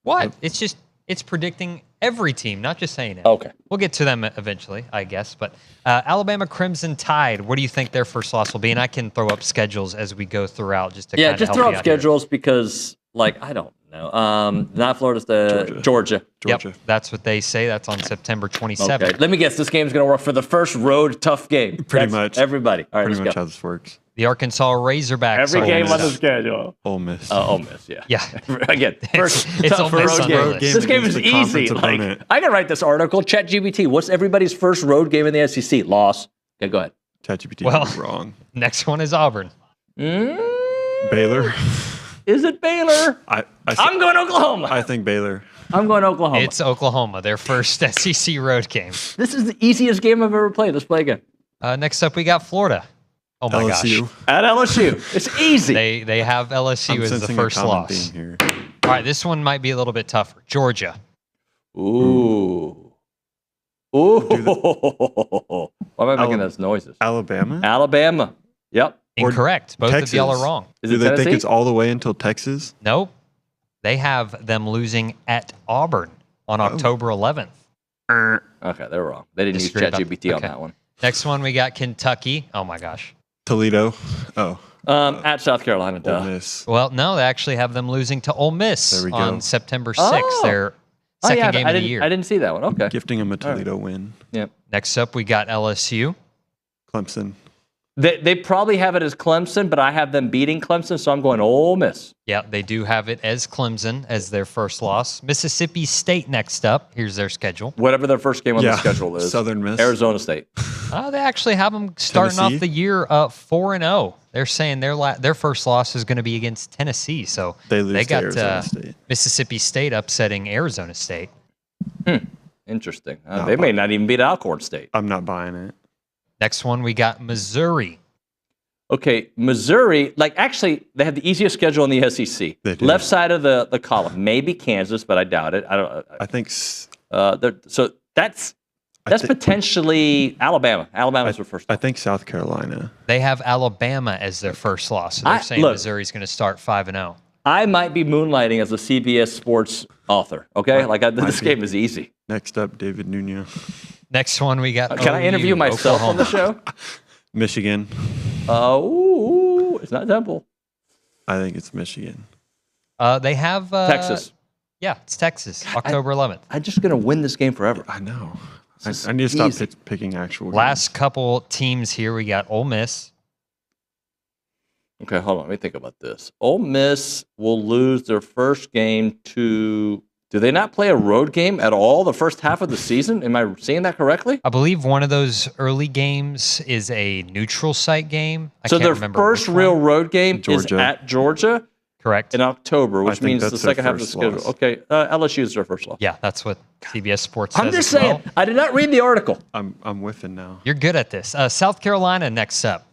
What? It's predicting every team, not just A&M. Okay. We'll get to them eventually, I guess. But Alabama Crimson Tide, what do you think their first loss will be? And I can throw up schedules as we go throughout just to kind of just throw up schedules because, I don't know. Not Florida State, Georgia. Yep, that's what they say. That's on September 27th. Okay. Let me guess. This game's going to work for the first road tough game. Pretty much. Everybody. All right, pretty much how this works. The Arkansas Razorbacks. Every game on the schedule. Ole Miss. Ole Miss, yeah. Yeah. Again, first it's tough Ole Miss road game. This game is easy. I got to write this article. ChatGPT, what's everybody's first road game in the SEC? Loss. Okay, go ahead. ChatGPT wrong. Next one is Auburn. Baylor. Is it Baylor? I'm going Oklahoma. I think Baylor. I'm going Oklahoma. It's Oklahoma, their first SEC road game. This is the easiest game I've ever played. Let's play again. Next up, we got Florida. Oh my LSU. gosh. At LSU. It's easy. They have LSU as the first loss. Here. All right, this one might be a little bit tougher. Georgia. Ooh. Why am I making those noises? Alabama? Yep. Incorrect. Both Texas. of y'all are wrong. Do they think it's all the way until Texas? Nope. They have them losing at Auburn on October 11th. Okay, they're wrong. They didn't use ChatGPT on that one. Next one, we got Kentucky. Oh my gosh. Toledo. Oh. At South Carolina. Ole Miss. Well, no, they actually have them losing to Ole Miss There we go. on September 6th. Their second game of the year. I didn't see that one. Okay. Gifting them a Toledo win. Yep. Next up, we got LSU. Clemson. They probably have it as Clemson, but I have them beating Clemson, so I'm going Ole Miss. Yeah, they do have it as Clemson as their first loss. Mississippi State next up. Here's their schedule. Whatever their first game on the schedule is. Southern Miss. Arizona State. They actually have them starting off the year 4-0. They're saying their first loss is going to be against Tennessee. So they got Arizona State. Mississippi State upsetting Arizona State. Interesting. They may not even beat Alcorn State. I'm not buying it. Next one, we got Missouri. Okay, Missouri, actually, they have the easiest schedule in the SEC. They do. Left side of the column. Maybe Kansas, but I doubt it. I think. So that's potentially Alabama. Alabama's their first. I think South Carolina. They have Alabama as their first loss. So they're saying Missouri's going to start 5-0. I might be moonlighting as a CBS Sports author. Okay, this game is easy. Next up, David Nuño. Next one, we got. Can I interview myself on the show? Michigan. It's not Temple. I think it's Michigan. They have Texas. Yeah, it's Texas. October 11th. I'm just gonna win this game forever. I know. I need to stop picking actual games. Last couple teams here, we got Ole Miss. Okay, hold on. Let me think about this. Ole Miss will lose their first game to. Do they not play a road game at all the first half of the season? Am I seeing that correctly? I believe one of those early games is a neutral site game. So their first real road game is at Georgia. Correct. In October, which means the second half of the schedule. Okay, LSU is their first loss. Yeah, that's what CBS Sports says. I'm just saying. I did not read the article. I'm whiffing now. You're good at this. South Carolina next up.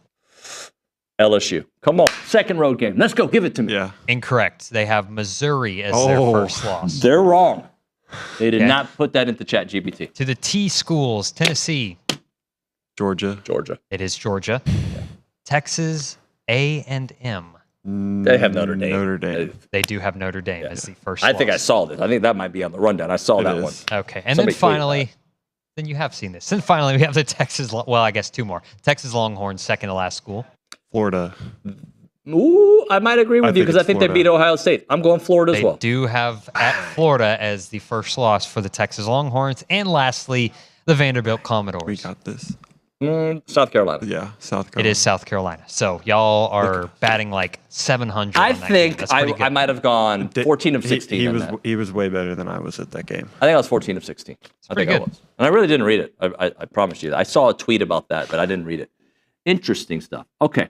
LSU. Come on. Second road game. Let's go. Give it to me. Yeah. Incorrect. They have Missouri as their first loss. They're wrong. They did not put that into ChatGPT. To the T schools, Tennessee. Georgia. Georgia. It is Georgia. Yeah. Texas A&M. They have Notre Dame. Notre Dame. They do have Notre Dame as the first I think I saw this. I think that might be on the rundown. I saw that one. Okay. And then finally, then you have seen this. Then finally, we have the Texas, well, I guess two more. Texas Longhorns, second to last school. Florida. Ooh, I might agree with you because I think they beat Ohio State. I'm going Florida as well. They do have at Florida as the first loss for the Texas Longhorns. And lastly, the Vanderbilt Commodores. We got this. South Carolina. Yeah, South Carolina. It is South Carolina. So y'all are batting like 700. I think I might have gone 14 of 16. He was way better than I was at that game. I think I was 14 of 16. I think I was. And I really didn't read it. I promise you. I saw a tweet about that, but I didn't read it. Interesting stuff. Okay.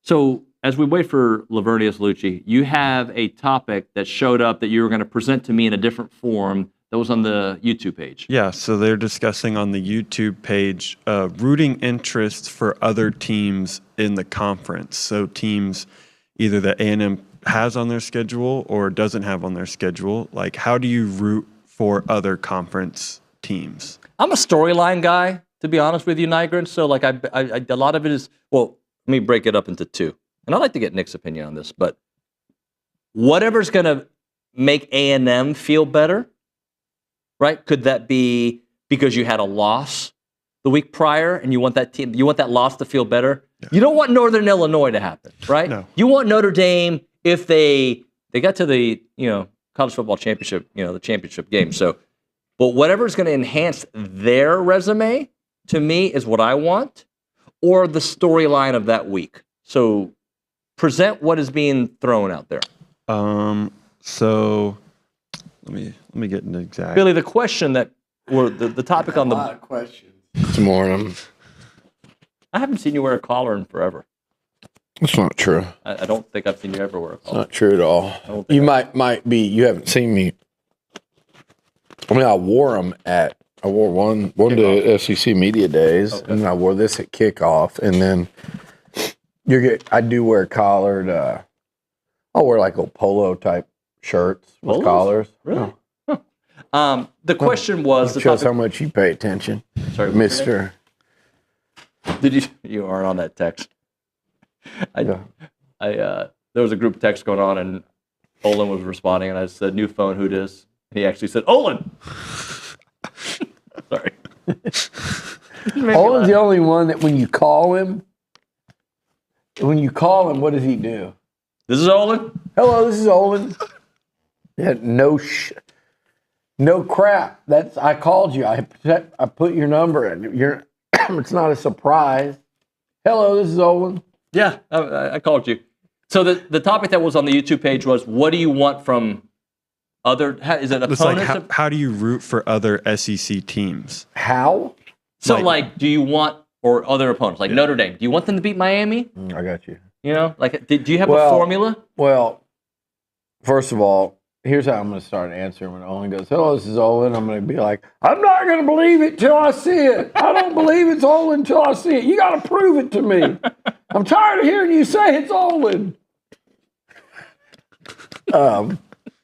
So as we wait for Lavernius Lucci, you have a topic that showed up that you were going to present to me in a different form that was on the YouTube page. Yeah, so they're discussing on the YouTube page rooting interests for other teams in the conference. So teams either that A&M has on their schedule or doesn't have on their schedule. Like, how do you root for other conference teams? I'm a storyline guy, to be honest with you, Nigrin. So, like, a lot of it is, well, let me break it up into two. And I'd like to get Nick's opinion on this, but whatever's going to make A&M feel better, right? Could that be because you had a loss the week prior and you want that loss to feel better? Yeah. You don't want Northern Illinois to happen, right? No. You want Notre Dame if they got to the, college football championship, the championship game. So, but whatever's going to enhance their resume to me is what I want, or the storyline of that week. So present what is being thrown out there. So let me get an exact. Billy, the question that or the topic on the. A lot of questions. Good morning. I haven't seen you wear a collar in forever. That's not true. I don't think I've seen you ever wear a collar. Not true at all. You might be. You haven't seen me. I mean, I wore them I wore one to SEC Media Days, and then I wore this at kickoff, and then I do wear collared. I'll wear like old polo type shirts with collars. Really? Huh. The question was. It shows how much you pay attention. Sorry, Mister. Did you aren't on that text? There was a group text going on, and Olin was responding, and I said, "New phone, who dis?" And he actually said, "Olin." Sorry. Olin's the only one that when you call him, what does he do? This is Olin. Hello, this is Olin. Yeah, no crap. I called you. I put your number in. It's not a surprise. Hello, this is Olin. Yeah, I called you. So the topic that was on the YouTube page was, what do you want from other? Is it opponents? Like how do you root for other SEC teams? How? So do you want or other opponents like Notre Dame? Do you want them to beat Miami? I got you. Do you have a formula? Well, first of all, here's how I'm going to start answering when Olin goes, hello, this is Olin. I'm going to be like, I'm not going to believe it till I see it. I don't believe it's Olin till I see it. You got to prove it to me. I'm tired of hearing you say it's Olin.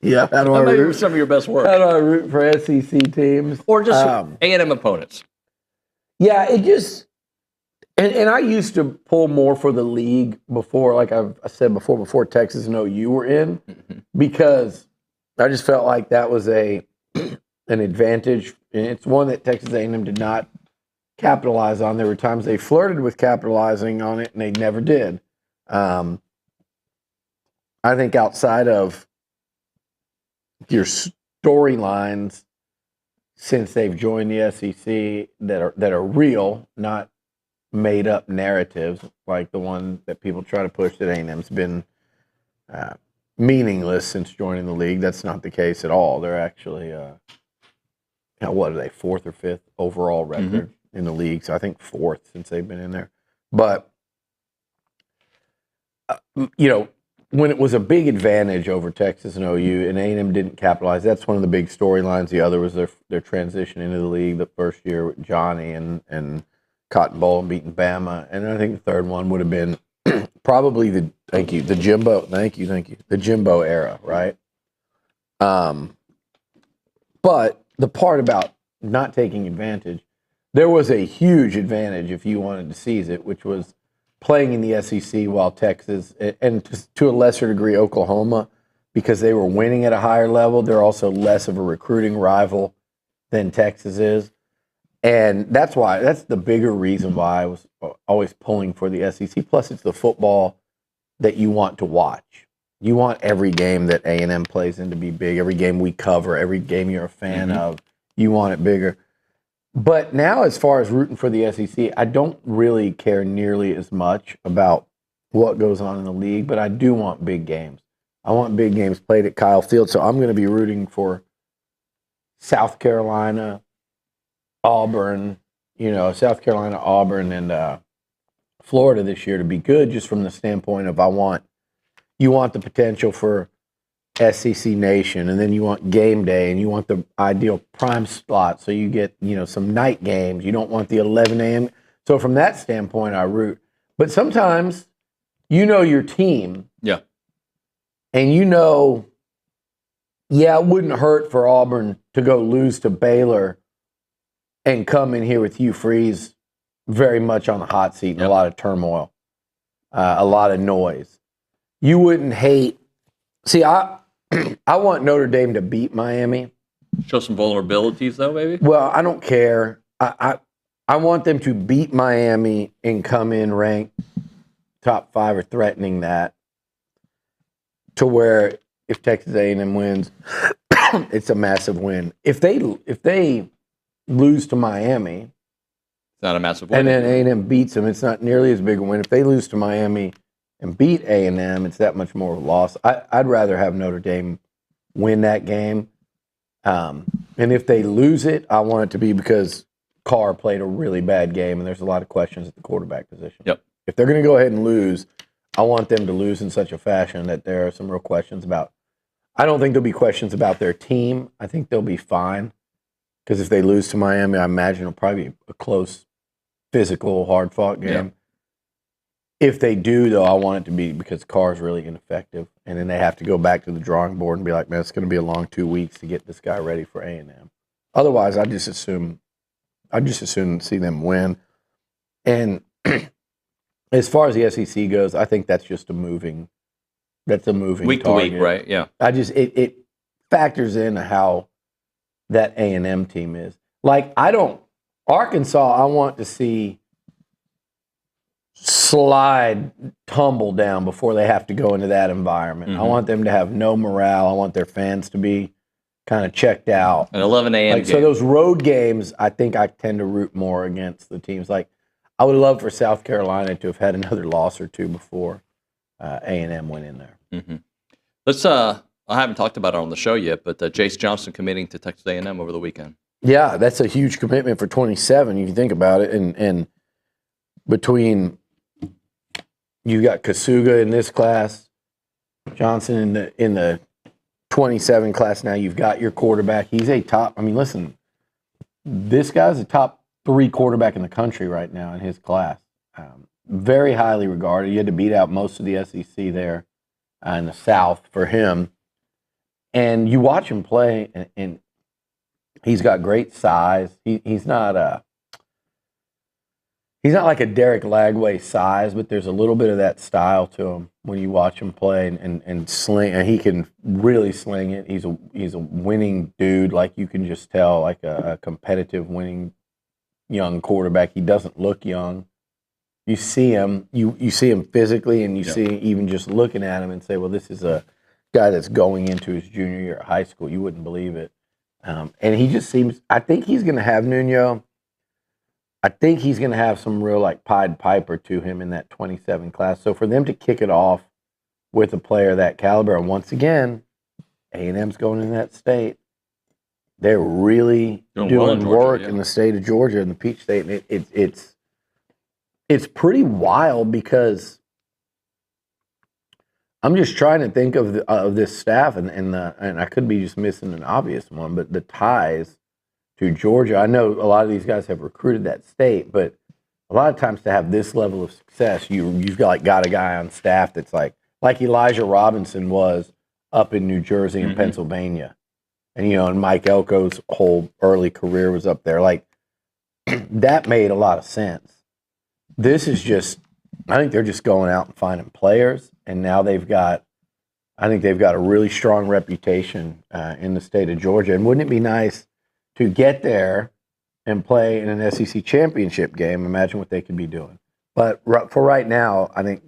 Yeah, how do I root? Some of your best work. How do I root for SEC teams? Or just A&M opponents? Yeah, it just... And I used to pull more for the league before, like I said before Texas and OU were in, because I just felt like that was an advantage. And it's one that Texas A&M did not capitalize on. There were times they flirted with capitalizing on it, and they never did. I think outside of your storylines since they've joined the SEC that are real, not made up narratives like the one that people try to push that A&M's been meaningless since joining the league. That's not the case at all. They're actually, what are they, 4th or 5th overall record in the league? So I think 4th since they've been in there. But, when it was a big advantage over Texas and OU and A&M didn't capitalize, that's one of the big storylines. The other was their transition into the league the first year with Johnny and Cotton Bowl and beating Bama, and I think the third one would have been probably the Jimbo. Thank you, the Jimbo era, right? But the part about not taking advantage, there was a huge advantage if you wanted to seize it, which was playing in the SEC while Texas and to a lesser degree Oklahoma, because they were winning at a higher level. They're also less of a recruiting rival than Texas is. And that's the bigger reason why I was always pulling for the SEC. Plus, it's the football that you want to watch. You want every game that A&M plays in to be big. Every game we cover, every game you're a fan of, you want it bigger. But now, as far as rooting for the SEC, I don't really care nearly as much about what goes on in the league, but I do want big games. I want big games played at Kyle Field, so I'm going to be rooting for South Carolina, Auburn, South Carolina, Auburn, and Florida this year to be good, just from the standpoint of you want the potential for SEC Nation, and then you want game day, and you want the ideal prime slot, so you get some night games. You don't want the 11 a.m. So from that standpoint, I root. But sometimes your team, and it wouldn't hurt for Auburn to go lose to Baylor and come in here with Hugh Freeze very much on the hot seat and a lot of turmoil, a lot of noise. You wouldn't hate. See, I want Notre Dame to beat Miami. Show some vulnerabilities, though, maybe? Well, I don't care. I want them to beat Miami and come in ranked top 5 or threatening that, to where if Texas A&M wins, it's a massive win. If they lose to Miami, it's not a massive win. And then A&M beats them, it's not nearly as big a win. If they lose to Miami and beat A&M, it's that much more of a loss. I'd rather have Notre Dame win that game. And if they lose it, I want it to be because Carr played a really bad game and there's a lot of questions at the quarterback position. If they're going to go ahead and lose, I want them to lose in such a fashion that there are some real questions about. I don't think there'll be questions about their team. I think they'll be fine. Because if they lose to Miami, I imagine it'll probably be a close, physical, hard-fought game. If they do, though, I want it to be because Carr's really ineffective. And then they have to go back to the drawing board and be like, man, it's going to be a long 2 weeks to get this guy ready for A&M. Otherwise, I just assume see them win. And as far as the SEC goes, I think that's just a moving week target. To week, right? Yeah. It factors into how that A&M team is. Like, Arkansas, I want to see slide, tumble down before they have to go into that environment. I want them to have no morale. I want their fans to be kind of checked out. An 11 a.m. game. So those road games, I think I tend to root more against the teams. Like, I would love for South Carolina to have had another loss or two before A&M went in there. Let's. I haven't talked about it on the show yet, but Jace Johnson committing to Texas A&M over the weekend. Yeah, that's a huge commitment for 27. If you think about it, and between you got Kasuga in this class, Johnson in the 27 class. Now you've got your quarterback. He's a top. I mean, listen, this guy's a top 3 quarterback in the country right now in his class. Very highly regarded. He had to beat out most of the SEC there in the South for him. And you watch him play, and he's got great size. He's not like a Derek Lagway size, but there's a little bit of that style to him when you watch him play and sling. And he can really sling it. He's a winning dude, like you can just tell, like a competitive winning young quarterback. He doesn't look young. You see him, you see him physically, and you see even just looking at him and say, well, this is a guy that's going into his junior year at high school. You wouldn't believe it. And he just seems, I think he's going to have Nuño. I think he's going to have some real like Pied Piper to him in that 27 class. So for them to kick it off with a player of that caliber, and once again, A&M's going in that state. They're really doing work in the state of Georgia, in the Peach State. And it's pretty wild because I'm just trying to think of this staff, and I could be just missing an obvious one, but the ties to Georgia. I know a lot of these guys have recruited that state, but a lot of times to have this level of success, you've got a guy on staff that's like Elijah Robinson was up in New Jersey and Pennsylvania. And, and Mike Elko's whole early career was up there. Like, that made a lot of sense. This is just, I think they're just going out and finding players, and now they've got a really strong reputation in the state of Georgia. And wouldn't it be nice to get there and play in an SEC championship game? Imagine what they could be doing. But for right now, I think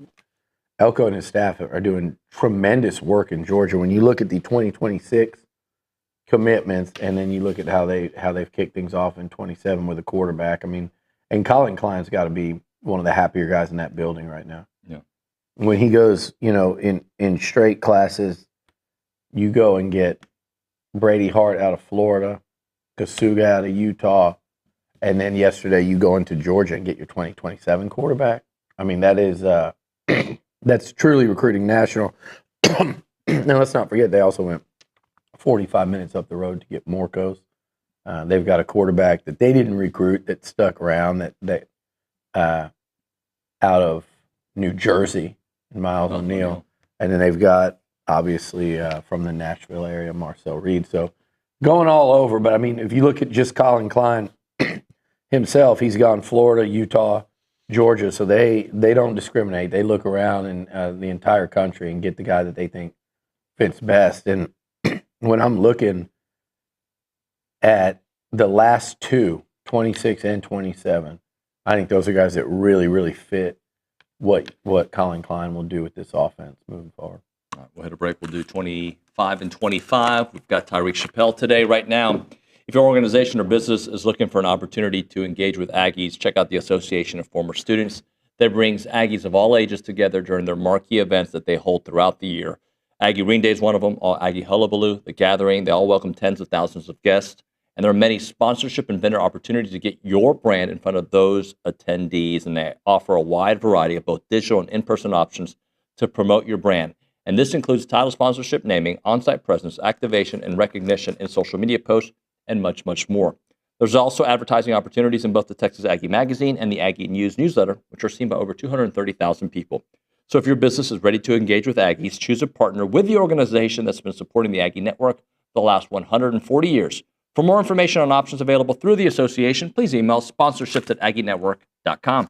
Elko and his staff are doing tremendous work in Georgia. When you look at the 2026 commitments, and then you look at how they've kicked things off in 27 with a quarterback. I mean, and Colin Klein's got to be one of the happier guys in that building right now. Yeah. When he goes, in straight classes, you go and get Brady Hart out of Florida, Kasuga out of Utah, and then yesterday you go into Georgia and get your 2027 quarterback. I mean, that is that's truly recruiting national. Now, let's not forget, they also went 45 minutes up the road to get Morcos. They've got a quarterback that they didn't recruit that stuck around that out of New Jersey, Miles O'Neill. And then they've got, obviously, from the Nashville area, Marcel Reed. So going all over. But, I mean, if you look at just Colin Klein himself, he's gone Florida, Utah, Georgia. So they don't discriminate. They look around in the entire country and get the guy that they think fits best. And when I'm looking at the last two, 26 and 27, I think those are guys that really, really fit what Colin Klein will do with this offense moving forward. All right, we'll hit a break. We'll do 25 and 25. We've got Tyreek Chappelle today. Right now, if your organization or business is looking for an opportunity to engage with Aggies, check out the Association of Former Students that brings Aggies of all ages together during their marquee events that they hold throughout the year. Aggie Ring Day is one of them, all Aggie Hullabaloo, The Gathering. They all welcome tens of thousands of guests. And there are many sponsorship and vendor opportunities to get your brand in front of those attendees. And they offer a wide variety of both digital and in-person options to promote your brand. And this includes title sponsorship, naming, on-site presence, activation, and recognition in social media posts, and much, much more. There's also advertising opportunities in both the Texas Aggie Magazine and the Aggie News newsletter, which are seen by over 230,000 people. So if your business is ready to engage with Aggies, choose a partner with the organization that's been supporting the Aggie Network the last 140 years. For more information on options available through the association, please email sponsorships@aggienetwork.com.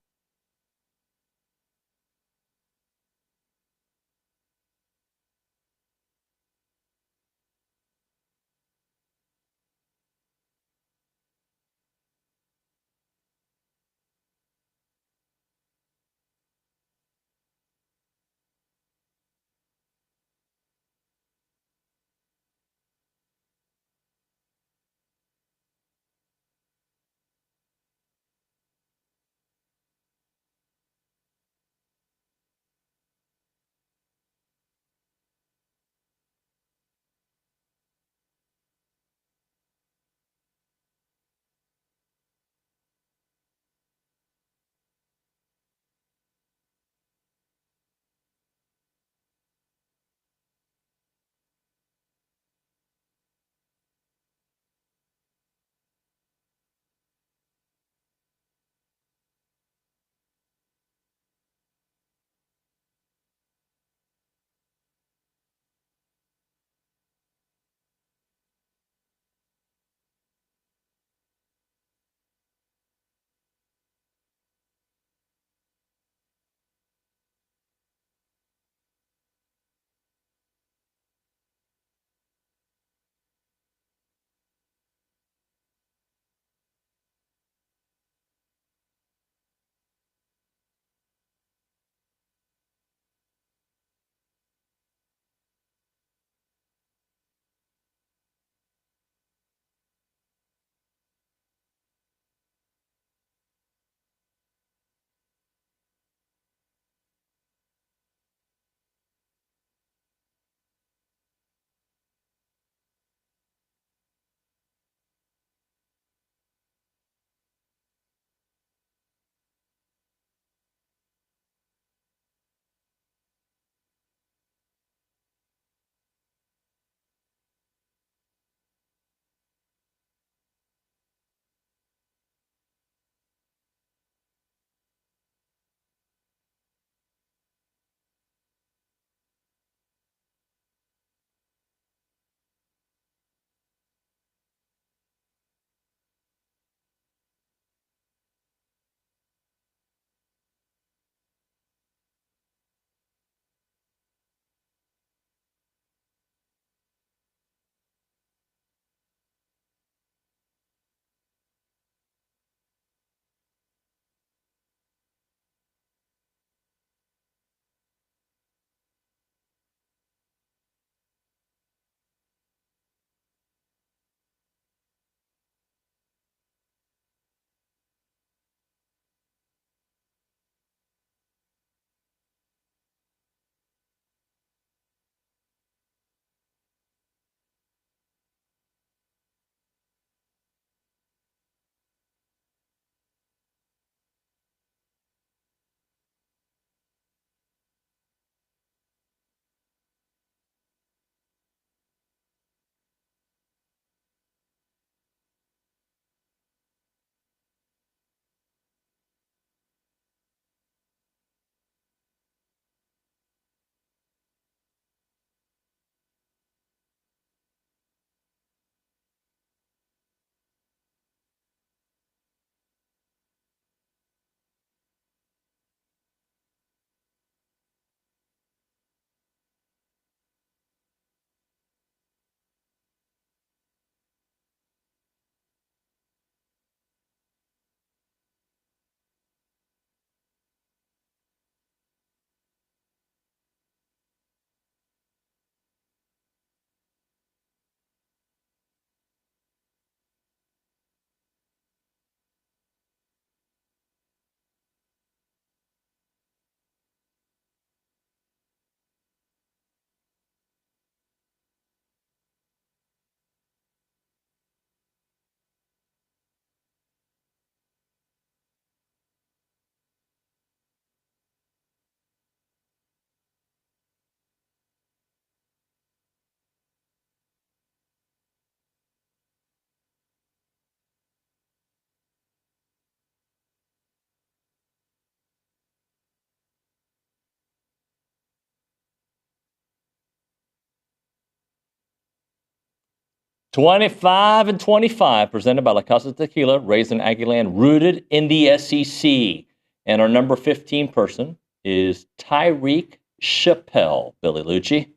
25 and 25, presented by La Casa Tequila, raised in Aggieland, rooted in the SEC. And our number 15 person is Tyreek Chappelle. Billy Liucci.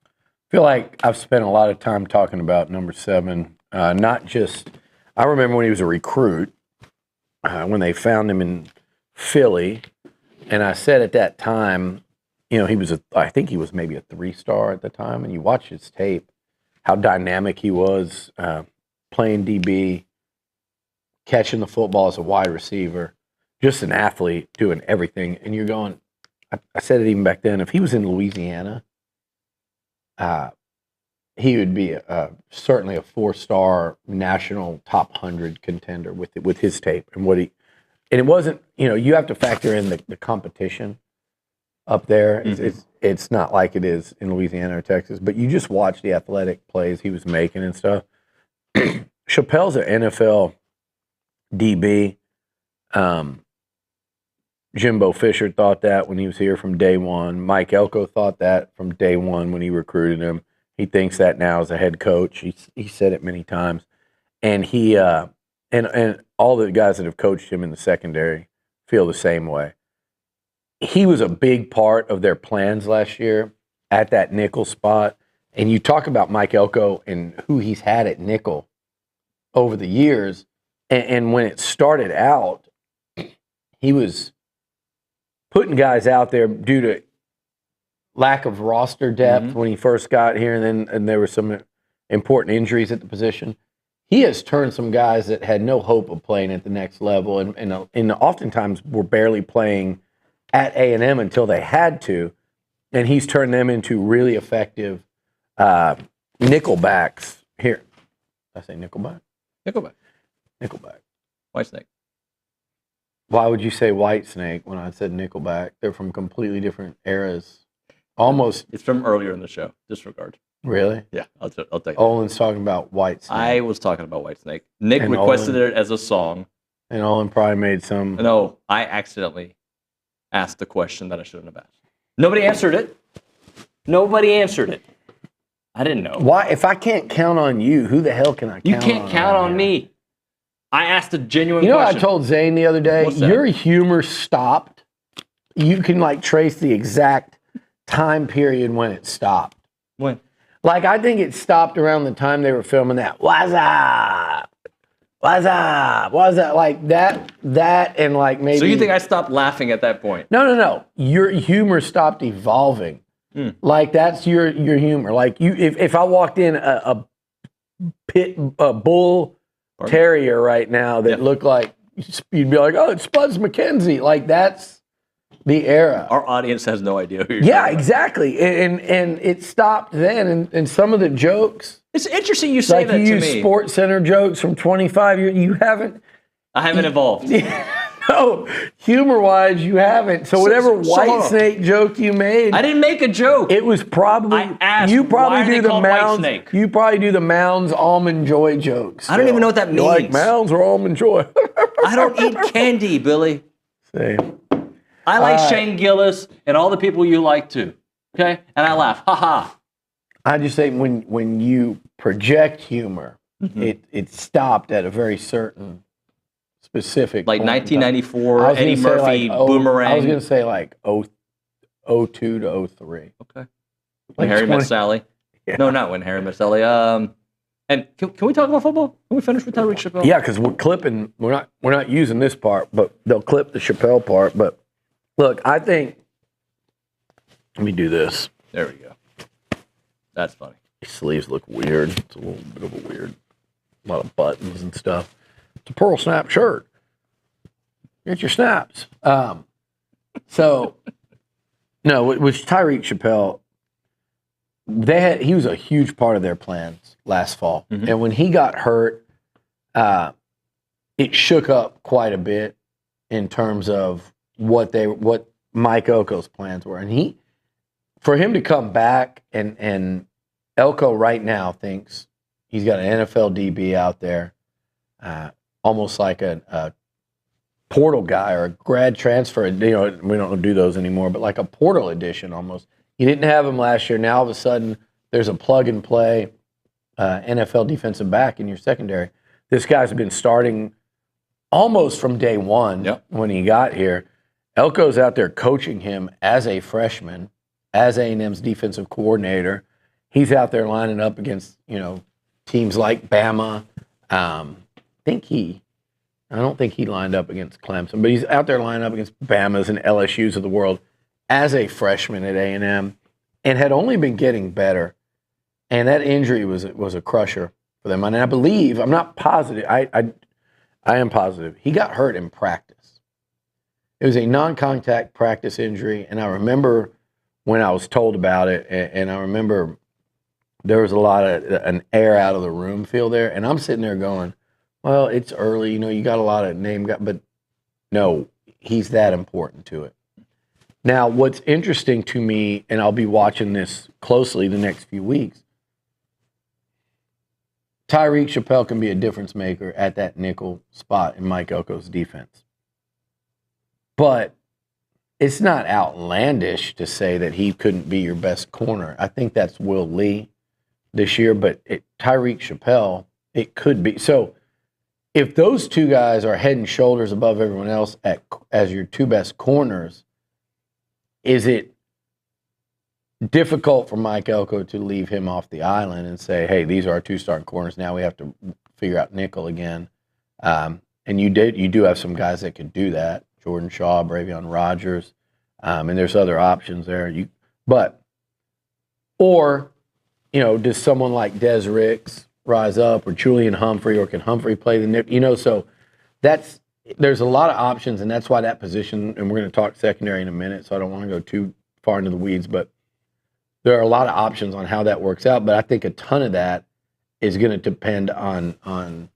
I feel like I've spent a lot of time talking about number 7. Not just, I remember when he was a recruit, when they found him in Philly, and I said at that time, you know, I think he was maybe a 3-star at the time, and you watch his tape, how dynamic he was, playing DB, catching the football as a wide receiver, just an athlete doing everything. And you're going, I said it even back then, if he was in Louisiana, he would be certainly a 4-star national top 100 contender with his tape and what he. And it wasn't, you know, you have to factor in the competition up there. Mm-hmm. It's not like it is in Louisiana or Texas, but you just watch the athletic plays he was making and stuff. Chappelle's an NFL DB. Jimbo Fisher thought that when he was here from day one. Mike Elko thought that from day one when he recruited him. He thinks that now as a head coach. He said it many times. And he and all the guys that have coached him in the secondary feel the same way. He was a big part of their plans last year at that nickel spot. And you talk about Mike Elko and who he's had at nickel over the years. And when it started out, he was putting guys out there due to lack of roster depth when he first got here, and there were some important injuries at the position. He has turned some guys that had no hope of playing at the next level, and oftentimes were barely playing at A&M until they had to, and he's turned them into really effective nickelbacks. Here, did I say nickelback? Nickelback. White Snake. Why would you say White Snake when I said Nickelback? They're from completely different eras. Almost. It's from earlier in the show. Disregard. Really? Yeah, I'll take it. Olin's talking about White Snake. I was talking about White Snake. Nick And requested Olin- it as a song. And Olin probably made some. No, I accidentally asked the question that I shouldn't have asked. Nobody answered it. I didn't know. Why? If I can't count on you, who the hell can I count on? You can't count on me. I asked a genuine You know question. what I told Zane the other day? What's that? Your humor stopped. You can like trace the exact time period when it stopped. When? Like I think it stopped around the time they were filming that. What's up? What's up? What's up? Like that and like maybe. So you think I stopped laughing at that point? No. Your humor stopped evolving. Like that's your humor. Like you, if I walked in a bull terrier right now that looked like, you'd be like, oh, it's Spuds McKenzie. Like that's the era. Our audience has no idea who you're Yeah, talking about. exactly. And it stopped then. And some of the jokes. It's interesting you say like that you to use me. Sports Center jokes from 25 years. You haven't. I haven't evolved. No, humor-wise, you haven't. So whatever White Snake joke you made, I didn't make a joke. It was probably I asked, you probably why are do they the called White Mounds. Snake? You probably do the Mounds Almond Joy jokes. I don't even know what that You're like means. Mounds or Almond Joy. I don't eat candy, Billy. Same. I like Shane Gillis and all the people you like too. Okay? And I laugh. Ha ha. I just say when you project humor, it stopped at a very certain specific Like point in time. 1994, I was Eddie gonna say Murphy, like, Boomerang. I was going to say like 02 to 03. Okay. When Like Harry 20 Met Sally. Yeah. No, not when Harry Met Sally. And can we talk about football? Can we finish with Tyreek Chappelle? Yeah, because we're clipping. We're not using this part, but they'll clip the Chappelle part. But look, I think. Let me do this. There we go. That's funny. His sleeves look weird. It's a little bit of a lot of buttons and stuff. It's a pearl snap shirt. Get your snaps. So, no, with Tyreek Chappelle, he was a huge part of their plans last fall. And when he got hurt, it shook up quite a bit in terms of what Mike Elko's plans were. And for him to come back, and Elko right now thinks he's got an NFL DB out there, almost like a portal guy or a grad transfer. You know, we don't do those anymore, but like a portal edition almost. He didn't have him last year. Now all of a sudden, there's a plug and play. NFL defensive back in your secondary. This guy's been starting almost from day one when he got here. Elko's out there coaching him as a freshman, as A&M's defensive coordinator. He's out there lining up against, teams like Bama. I don't think he lined up against Clemson, but he's out there lining up against Bamas and LSUs of the world as a freshman at A&M and had only been getting better. And that injury was a crusher for them. And I believe, I'm not positive, I am positive, he got hurt in practice. It was a non-contact practice injury, and I remember when I was told about it, and I remember there was a lot of an air out of the room feel there, and I'm sitting there going, well, it's early, you got a lot of name, but no, he's that important to it. Now, what's interesting to me, and I'll be watching this closely the next few weeks, Tyreek Chappelle can be a difference maker at that nickel spot in Mike Elko's defense. But it's not outlandish to say that he couldn't be your best corner. I think that's Will Lee this year, but Tyreek Chappelle, it could be. So if those two guys are head and shoulders above everyone else as your two best corners, is it difficult for Mike Elko to leave him off the island and say, hey, these are our two starting corners. Now we have to figure out nickel again. And you do have some guys that could do that. Jordan Shaw, Bravion Rogers, and there's other options there. Does someone like Des Ricks rise up, or Julian Humphrey, or can Humphrey play the nickel? So there's a lot of options, and that's why that position, and we're going to talk secondary in a minute, so I don't want to go too far into the weeds, but there are a lot of options on how that works out. But I think a ton of that is going to depend on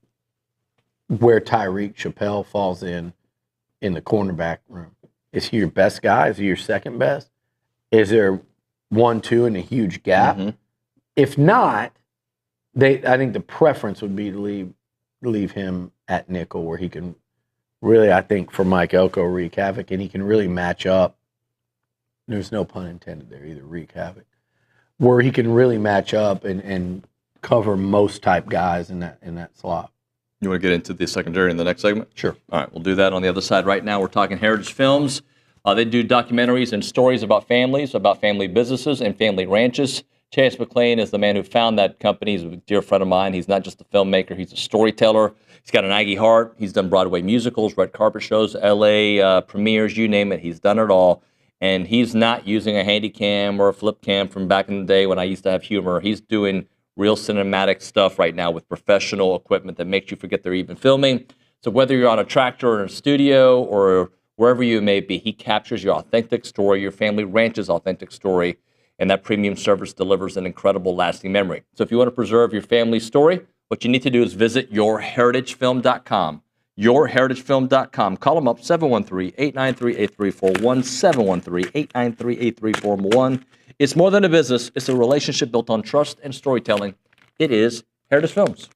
where Tyreek Chappelle falls in the cornerback room. Is he your best guy? Is he your second best? Is there 1-2 and a huge gap? Mm-hmm. If not, I think the preference would be to leave him at nickel, where he can really, I think, for Mike Elko, wreak havoc, and he can really match up. There's no pun intended there either, wreak havoc. Where he can really match up and cover most type guys in that slot. You want to get into the secondary in the next segment? Sure. All right, we'll do that on the other side. Right now, we're talking Heritage Films. They do documentaries and stories about families, about family businesses and family ranches. Chance McClain is the man who found that company. He's a dear friend of mine. He's not just a filmmaker, he's a storyteller. He's got an Aggie heart. He's done Broadway musicals, red carpet shows, LA premieres, you name it. He's done it all. And he's not using a handy cam or a flip cam from back in the day when I used to have humor. He's doing real cinematic stuff right now with professional equipment that makes you forget they're even filming. So whether you're on a tractor or in a studio or wherever you may be, he captures your authentic story, your family ranch's authentic story, and that premium service delivers an incredible lasting memory. So if you want to preserve your family's story, what you need to do is visit yourheritagefilm.com. yourheritagefilm.com. Call them up, 713-893-8341, 713-893-8341. It's more than a business. It's a relationship built on trust and storytelling. It is Heritage Films.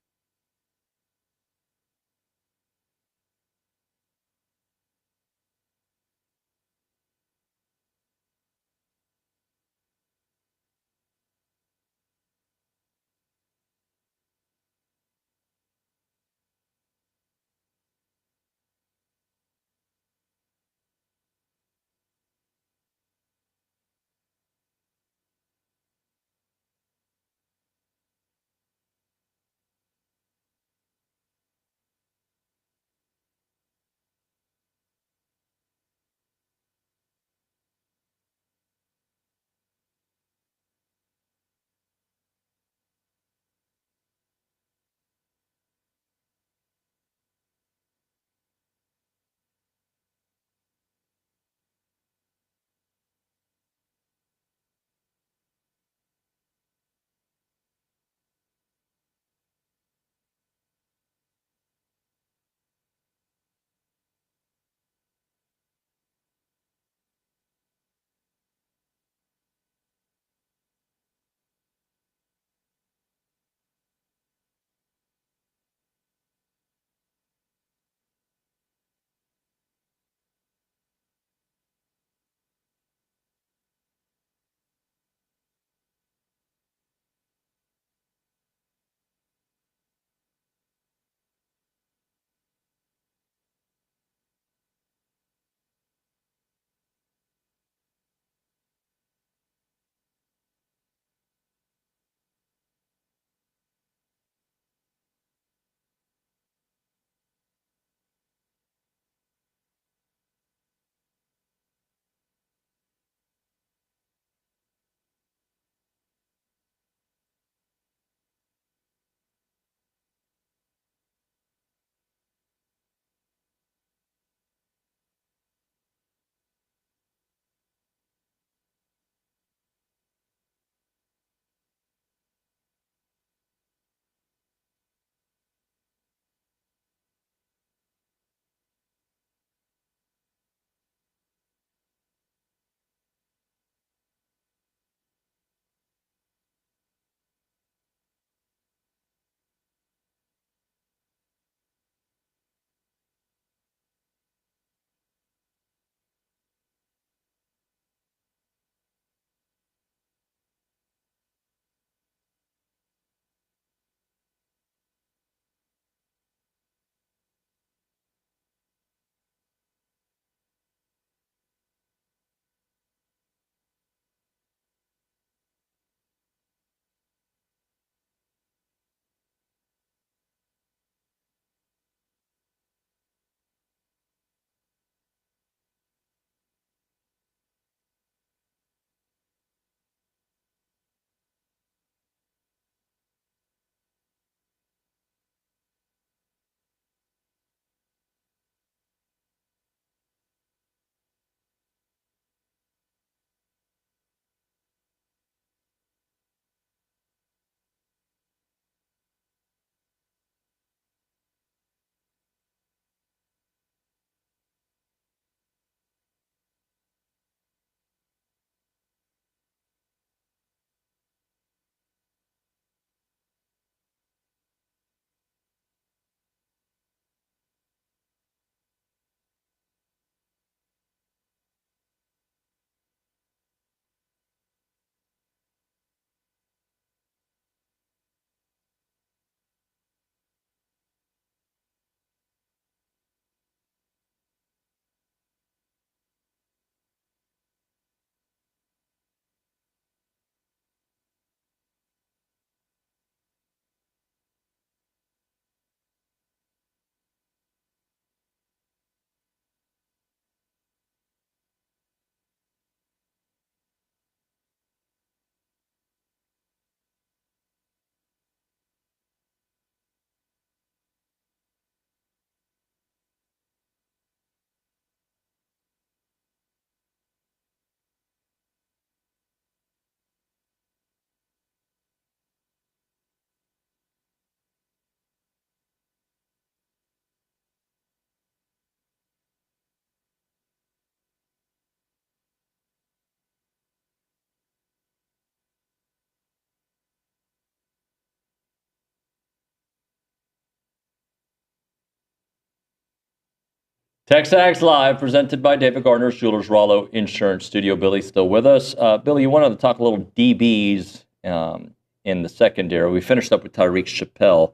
TexAgs Live, presented by David Gardner's Jewelers, Rollo Insurance Studio. Billy's still with us. Billy, you wanted to talk a little DBs in the secondary. We finished up with Tyreek Chappelle.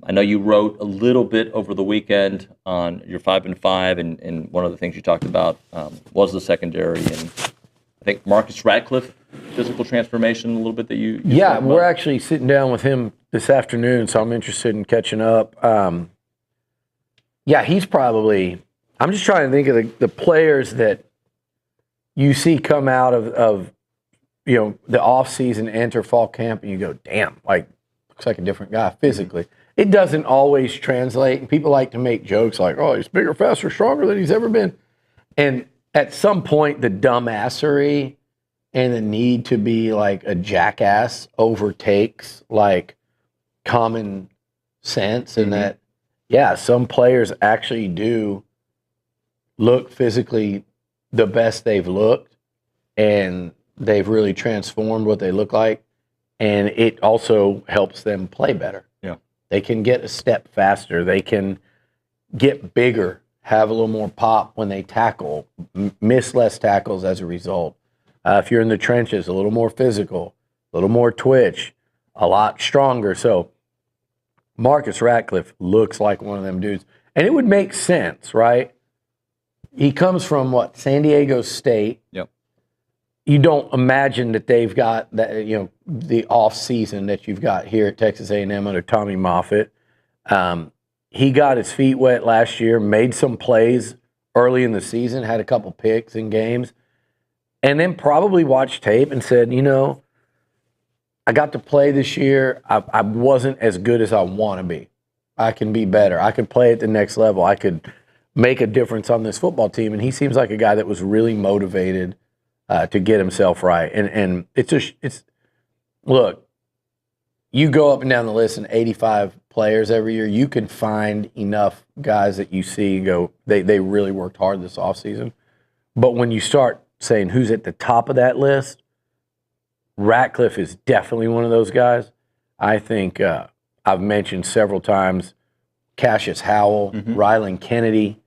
I know you wrote a little bit over the weekend on your 5 and 5, and one of the things you talked about was the secondary, and I think Marcus Ratcliffe, physical transformation a little bit that you yeah, we're actually sitting down with him this afternoon, so I'm interested in catching up. Yeah, he's probably. I'm just trying to think of the players that you see come out of the off season, enter fall camp, and you go, damn, like looks like a different guy physically. Mm-hmm. It doesn't always translate, and people like to make jokes like, oh, he's bigger, faster, stronger than he's ever been. And at some point, the dumbassery and the need to be like a jackass overtakes like common sense, and that, yeah, some players actually do look physically the best they've looked, and they've really transformed what they look like, and it also helps them play better. Yeah, they can get a step faster, they can get bigger, have a little more pop when they tackle, miss less tackles as a result. If you're in the trenches, a little more physical, a little more twitch, a lot stronger. So Marcus Ratcliffe looks like one of them dudes, and it would make sense, right? He comes from what, San Diego State. Yep. You don't imagine that they've got that, the off season that you've got here at Texas A&M under Tommy Moffitt. He got his feet wet last year, made some plays early in the season, had a couple picks in games, and then probably watched tape and said, I got to play this year. I wasn't as good as I want to be. I can be better. I can play at the next level. I could make a difference on this football team. And he seems like a guy that was really motivated to get himself right. And it's look, you go up and down the list and 85 players every year, you can find enough guys that you see and go, they really worked hard this offseason. But when you start saying who's at the top of that list, Ratcliffe is definitely one of those guys. I think I've mentioned several times Cassius Howell, Rylan Kennedy.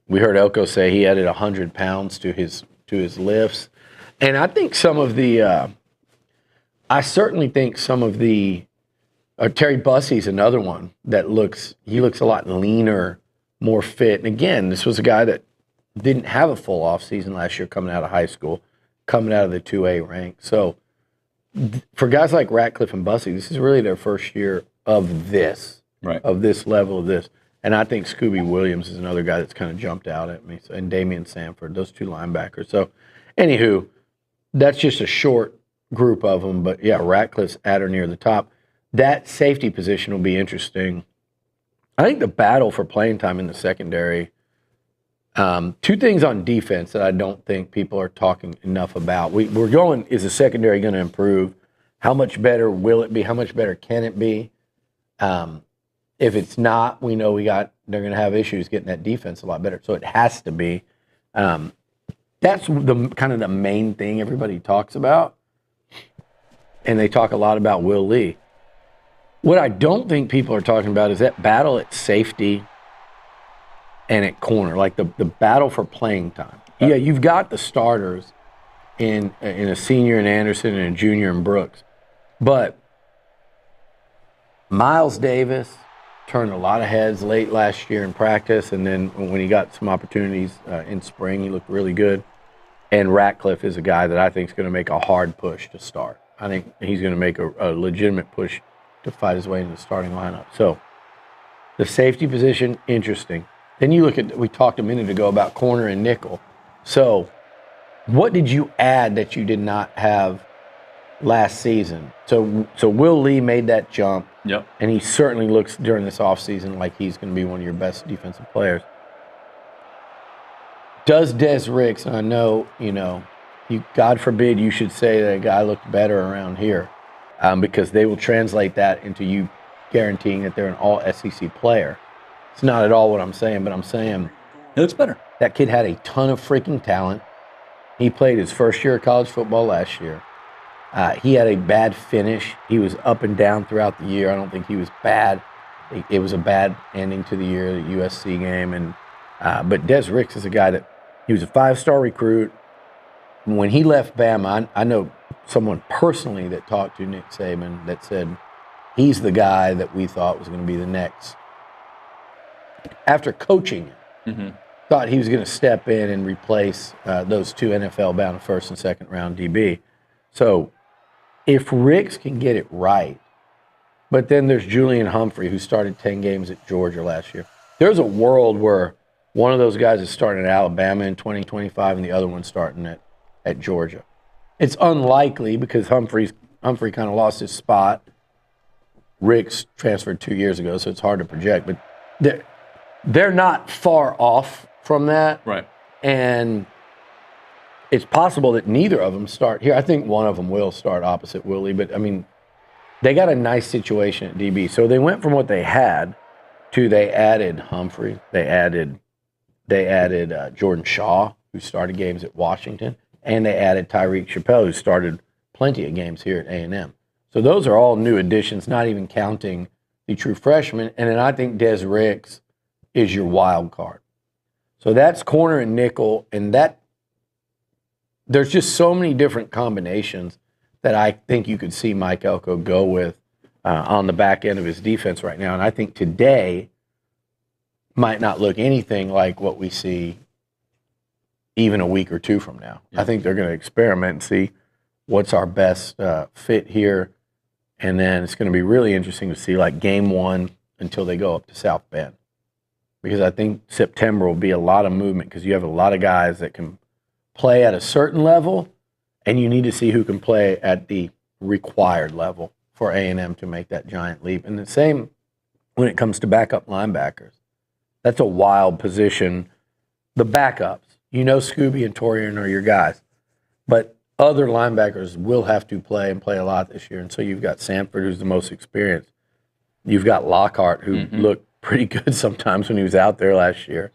We heard Elko say he added 100 pounds to his lifts. And I think some of the Terry Bussey's another one that looks a lot leaner, more fit. And again, this was a guy that didn't have a full off season last year coming out of high school, coming out of the 2A rank. So for guys like Ratcliffe and Bussey, this is really their first year of this, of this level of this. And I think Scooby Williams is another guy that's kind of jumped out at me, and Damian Sanford, those two linebackers. So, anywho, that's just a short group of them. But, yeah, Ratcliffe's at or near the top. That safety position will be interesting. I think the battle for playing time in the secondary, two things on defense that I don't think people are talking enough about. We're going, is the secondary going to improve? How much better will it be? How much better can it be? If it's not, we know they're going to have issues getting that defense a lot better. So it has to be. That's the kind of the main thing everybody talks about. And they talk a lot about Will Lee. What I don't think people are talking about is that battle at safety and at corner, like the battle for playing time. Yeah, you've got the starters in a senior in Anderson and a junior in Brooks. But Miles Davis turned a lot of heads late last year in practice, and then when he got some opportunities in spring, he looked really good. And Ratcliffe is a guy that I think is going to make a hard push to start. I think he's going to make a legitimate push to fight his way into the starting lineup. So the safety position, interesting. Then you look at, we talked a minute ago about corner and nickel. So what did you add that you did not have last season? So Will Lee made that jump. Yep. And he certainly looks during this offseason like he's going to be one of your best defensive players. Does Des Ricks, and I know, God forbid you should say that a guy looked better around here, because they will translate that into you guaranteeing that they're an all SEC player. It's not at all what I'm saying, but I'm saying it looks better. That kid had a ton of freaking talent. He played his first year of college football last year. He had a bad finish. He was up and down throughout the year. I don't think he was bad. It was a bad ending to the year, the USC game, and But Des Ricks is a guy that he was a 5-star recruit. When he left Bama, I know someone personally that talked to Nick Saban that said he's the guy that we thought was going to be the next. After coaching him, thought he was going to step in and replace those two NFL-bound first and second round DB. So if Ricks can get it right, but then there's Julian Humphrey, who started 10 games at Georgia last year. There's a world where one of those guys is starting at Alabama in 2025 and the other one's starting at Georgia. It's unlikely because Humphrey kind of lost his spot. Ricks transferred 2 years ago, so it's hard to project. But they're not far off from that. Right. And it's possible that neither of them start here. I think one of them will start opposite Willie, but I mean, they got a nice situation at DB. So they went from what they had to they added Humphrey. They added Jordan Shaw, who started games at Washington, and they added Tyreek Chappelle, who started plenty of games here at A&M. So those are all new additions, not even counting the true freshman. And then I think Des Ricks is your wild card. So that's corner and nickel, and that there's just so many different combinations that I think you could see Mike Elko go with on the back end of his defense right now. And I think today might not look anything like what we see even a week or two from now. Yeah. I think they're going to experiment and see what's our best fit here. And then it's going to be really interesting to see like game one until they go up to South Bend. Because I think September will be a lot of movement because you have a lot of guys that can play at a certain level, and you need to see who can play at the required level for A&M to make that giant leap. And the same when it comes to backup linebackers. That's a wild position. The backups, Scooby and Torian are your guys. But other linebackers will have to play and play a lot this year. And so you've got Sanford, who's the most experienced. You've got Lockhart, who looked pretty good sometimes when he was out there last year.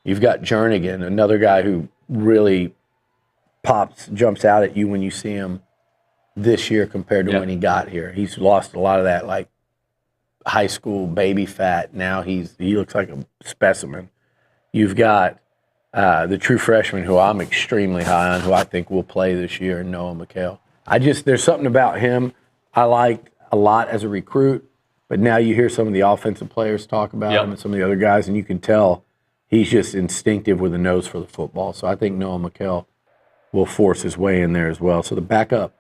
You've got Jernigan, another guy who really jumps out at you when you see him this year compared to when he got here. He's lost a lot of that like high school baby fat. Now he looks like a specimen. You've got the true freshman who I'm extremely high on, who I think will play this year, Noah McHale. There's something about him I liked a lot as a recruit, but now you hear some of the offensive players talk about him and some of the other guys, and you can tell he's just instinctive with a nose for the football. So I think Noah McHale will force his way in there as well. So the backup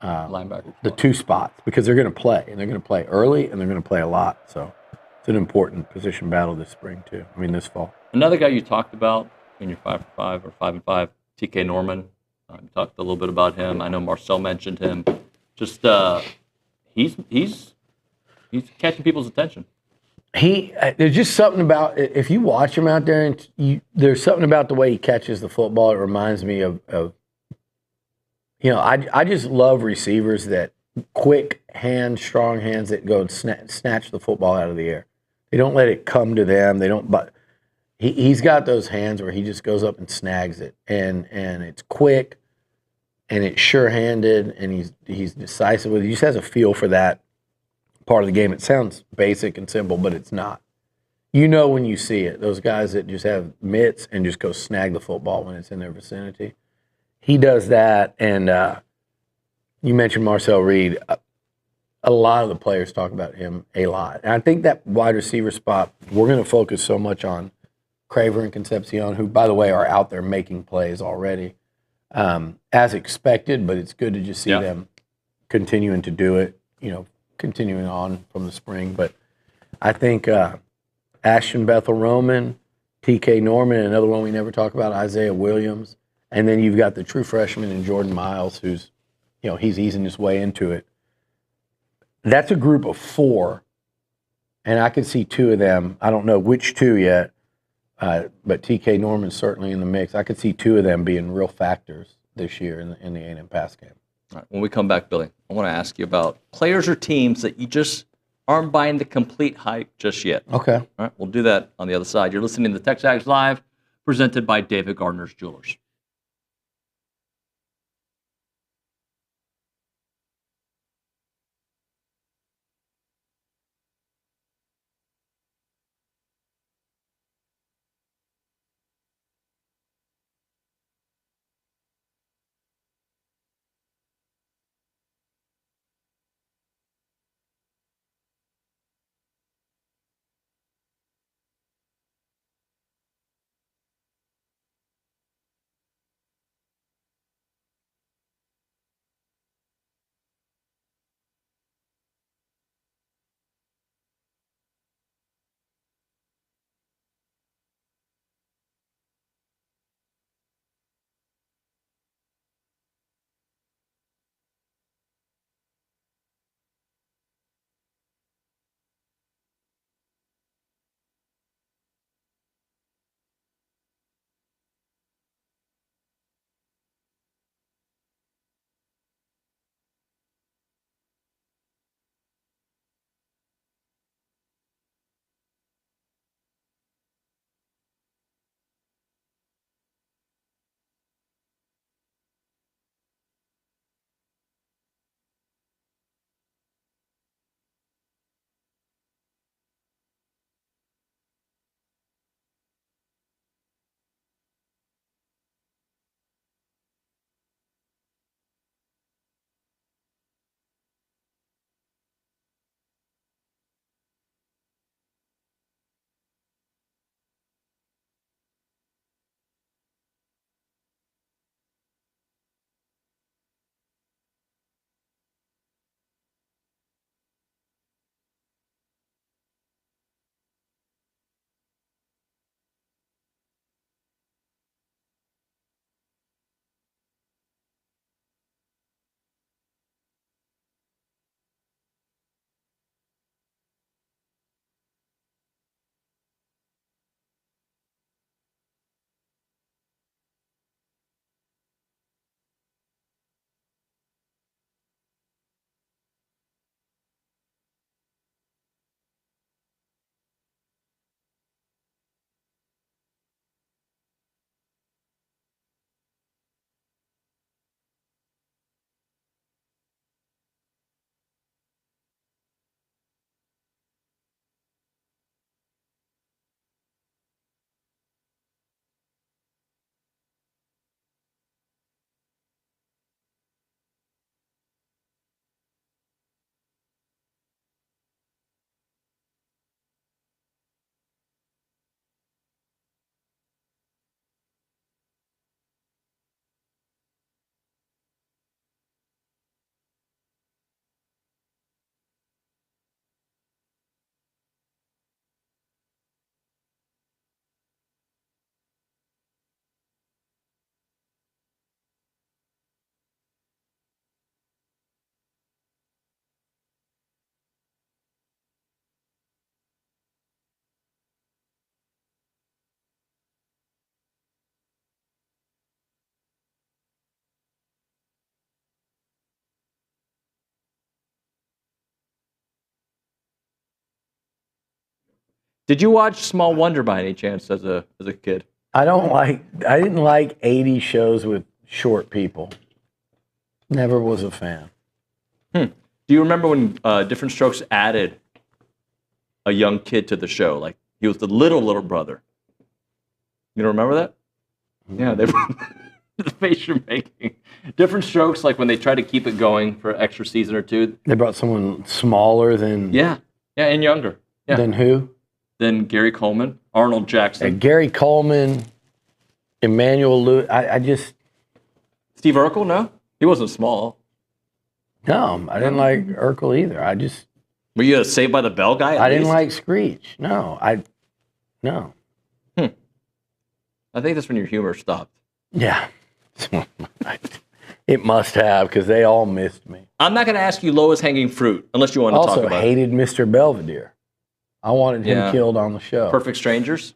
linebacker, the two spots, because they're going to play, and they're going to play early, and they're going to play a lot. So it's an important position battle this spring too. This fall. Another guy you talked about in your 5-for-5 or 5-and-5, TK Norman. You talked a little bit about him. I know Marcel mentioned him. Just he's catching people's attention. There's just something about, if you watch him out there, and there's something about the way he catches the football. It reminds me of I just love receivers that quick hands, strong hands that go and snatch the football out of the air. They don't let it come to them. They don't. But he's got those hands where he just goes up and snags it, and it's quick, and it's sure-handed, and he's decisive with it. He just has a feel for that part of the game. It sounds basic and simple, but it's not. When you see it, those guys that just have mitts and just go snag the football when it's in their vicinity. He does that, and you mentioned Marcel Reed. A lot of the players talk about him a lot. And I think that wide receiver spot, we're going to focus so much on Craver and Concepcion, who, by the way, are out there making plays already, as expected, but it's good to just see them continuing to do it, continuing on from the spring. But I think Ashton Bethel-Roman, TK Norman, another one we never talk about, Isaiah Williams. And then you've got the true freshman in Jordan Miles, who's, he's easing his way into it. That's a group of 4, and I could see 2 of them. I don't know which 2 yet, but TK Norman's certainly in the mix. I could see 2 of them being real factors this year in the A&M pass game. All right, when we come back, Billy, I want to ask you about players or teams that you just aren't buying the complete hype just yet. Okay. All right, we'll do that on the other side. You're listening to TexAgs Live, presented by David Gardner's Jewelers. Did you watch Small Wonder by any chance as a kid? I didn't like 80s shows with short people. Never was a fan. Do you remember when Different Strokes added a young kid to the show? Like he was the little brother. You don't remember that? Yeah, they the face you're making. Different Strokes, like when they tried to keep it going for an extra season or two. They brought someone smaller than... Yeah, and younger. Yeah. Than who? Than Gary Coleman, Arnold Jackson. Gary Coleman, Emmanuel Lewis. I just... Steve Urkel, no? He wasn't small. No, I didn't like Urkel either. I just... Were you a Saved by the Bell guy? I didn't like Screech. No, no. I think that's when your humor stopped. Yeah. It must have, because they all missed me. I'm not going to ask you lowest hanging fruit unless you want to talk about it. Also hated Mr. Belvedere. I wanted him killed on the show. Perfect Strangers?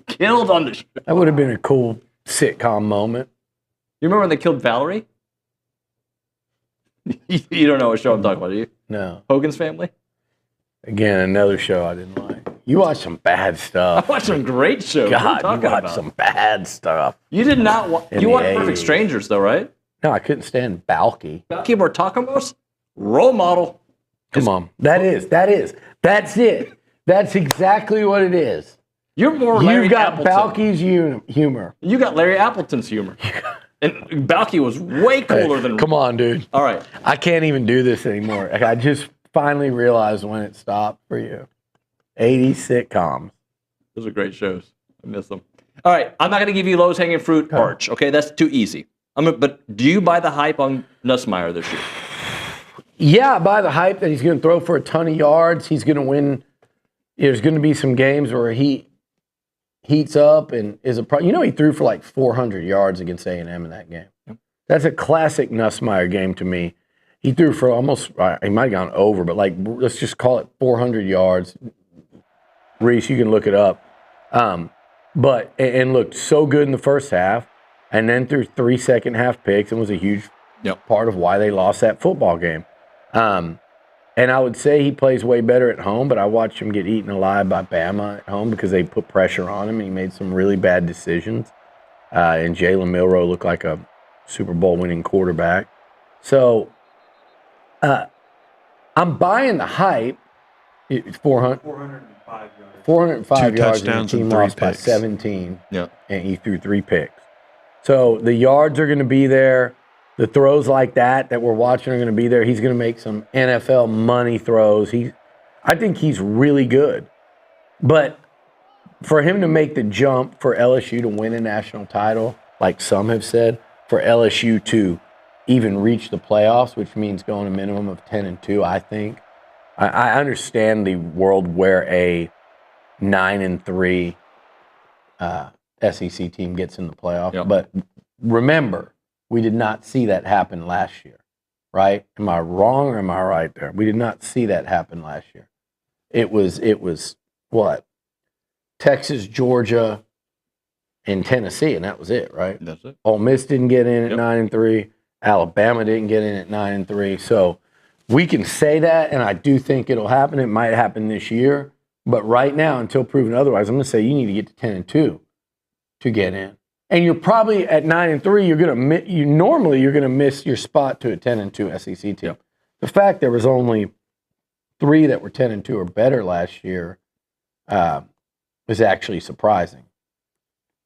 Killed on the show. That would have been a cool sitcom moment. You remember when they killed Valerie? You don't know what show I'm talking about, do you? No. Hogan's Family? Again, another show I didn't like. You watched some bad stuff. I watched some great shows. God, you watched some bad stuff. You did not watch... You watched Perfect Strangers, though, right? No, I couldn't stand Balky. Balky Bartakamos? Role model. Come on. That's it. That's exactly what it is. You're more Larry You've got Appleton. Balky's humor. You got Larry Appleton's humor. And Balky was way cooler than... Come on, dude. All right. I can't even do this anymore. I just finally realized when it stopped for you. 80s sitcoms. Those are great shows. I miss them. All right. I'm not going to give you lowest hanging fruit, Arch. Okay, that's too easy. But do you buy the hype on Nussmeier this year? Yeah, I buy the hype that he's going to throw for a ton of yards. He's going to win. There's going to be some games where he heats up and is a pro. You know, he threw for like 400 yards against A&M in that game. Yep. That's a classic Nussmeier game to me. He threw for almost, he might have gone over, but like, let's just call it 400 yards. Reese, you can look it up. But looked so good in the first half, and then threw 3 second half picks and was a huge part of why they lost that football game. And I would say he plays way better at home, but I watched him get eaten alive by Bama at home because they put pressure on him, and he made some really bad decisions. And Jalen Milroe looked like a Super Bowl winning quarterback. So I'm buying the hype. 405 yards, and the team lost by 17. Yeah. And he threw 3 picks. So the yards are going to be there. The throws like that we're watching are going to be there. He's going to make some NFL money throws. I think he's really good. But for him to make the jump for LSU to win a national title, like some have said, for LSU to even reach the playoffs, which means going a minimum of 10-2, I think. I understand the world where a 9-3 SEC team gets in the playoff, but remember, we did not see that happen last year, right? Am I wrong or am I right there? We did not see that happen last year. It was what? Texas, Georgia, and Tennessee, and that was it, right? That's it. Ole Miss didn't get in at 9-3. Alabama didn't get in at 9-3. So we can say that, and I do think it'll happen. It might happen this year, but right now, until proven otherwise, I'm going to say you need to get to 10-2 to get in. And you're probably at 9-3. You're going to miss your spot to a 10-2 SEC team. Yep. The fact there was only 3 that were 10-2 or better last year is actually surprising.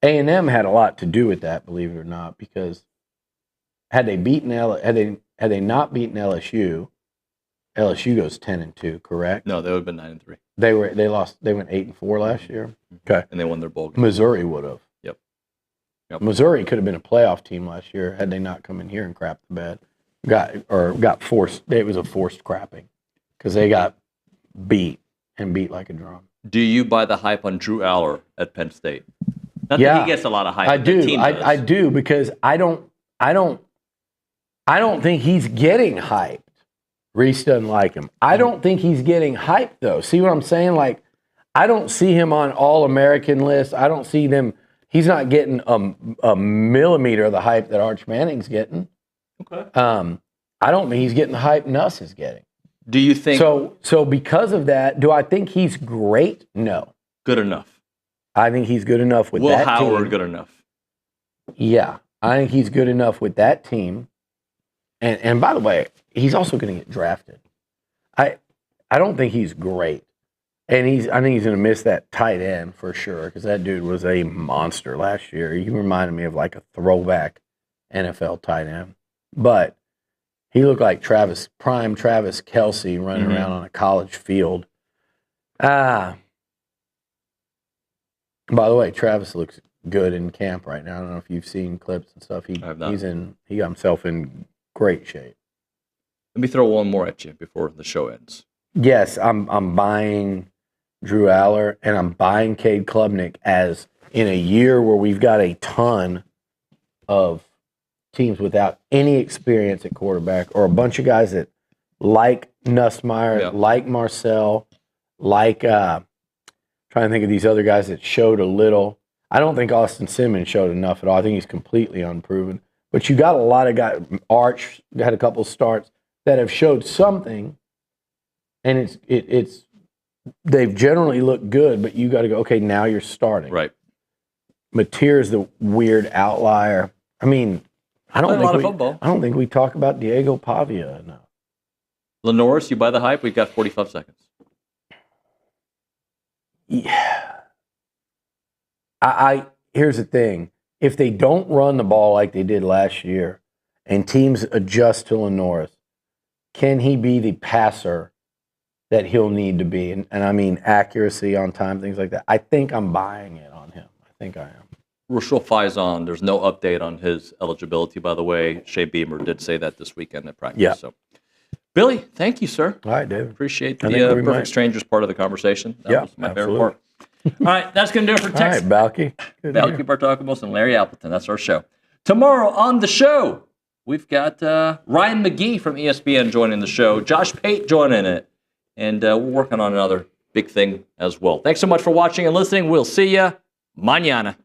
A&M had a lot to do with that, believe it or not, because had they not beaten LSU, LSU goes 10-2, correct? No, they would have been 9-3. They went 8-4 last year. Okay, and they won their bowl game. Missouri would have. Yep. Missouri could have been a playoff team last year had they not come in here and crapped the bed. Got forced. It was a forced crapping because they got beat like a drum. Do you buy the hype on Drew Aller at Penn State? Not that he gets a lot of hype. I do. The team does. I do because I don't think he's getting hyped. Reese doesn't like him. I don't think he's getting hyped though. See what I'm saying? Like, I don't see him on All-American lists. I don't see them. He's not getting a millimeter of the hype that Arch Manning's getting. Okay. I don't think he's getting the hype Nuss is getting. Do you think so? Because of that, do I think he's great? No. Good enough. I think he's good enough with Will that Howard team. good enough? Yeah, I think he's good enough with that team. And by the way, he's also going to get drafted. I don't think he's great, and I think he's going to miss that tight end for sure because that dude was a monster last year. He reminded me of like a throwback NFL tight end, but he looked like prime Travis Kelce running around on a college field. By the way, Travis looks good in camp right now. I don't know if you've seen clips and stuff. He got himself in great shape. Let me throw one more at you before the show ends. Yes, I'm buying Drew Aller and I'm buying Cade Klubnik as in a year where we've got a ton of teams without any experience at quarterback or a bunch of guys that like Nussmeier, like Marcel, like trying to think of these other guys that showed a little. I don't think Austin Simmons showed enough at all. I think he's completely unproven. But you got a lot of guys. Arch had a couple starts that have showed something, and it's they've generally looked good. But you got to go. Okay, now you're starting. Right. Mateer's the weird outlier. I mean, I don't think we talk about Diego Pavia enough. Lenoris, you buy the hype? We've got 45 seconds. Yeah. Here's the thing. If they don't run the ball like they did last year and teams adjust to Lenoris, can he be the passer that he'll need to be? And I mean accuracy on time, things like that. I think I'm buying it on him. I think I am. Rashul Faison, there's no update on his eligibility, by the way. Shea Beamer did say that this weekend at practice. Yeah. So, Billy, thank you, sir. All right, David. Appreciate the Perfect Strangers part of the conversation. That was my favorite part. All right, that's going to do it for Texas. All right, Balky. Balky Bartakamos and Larry Appleton. That's our show. Tomorrow on the show, we've got Ryan McGee from ESPN joining the show, Josh Pate joining it, and we're working on another big thing as well. Thanks so much for watching and listening. We'll see you mañana.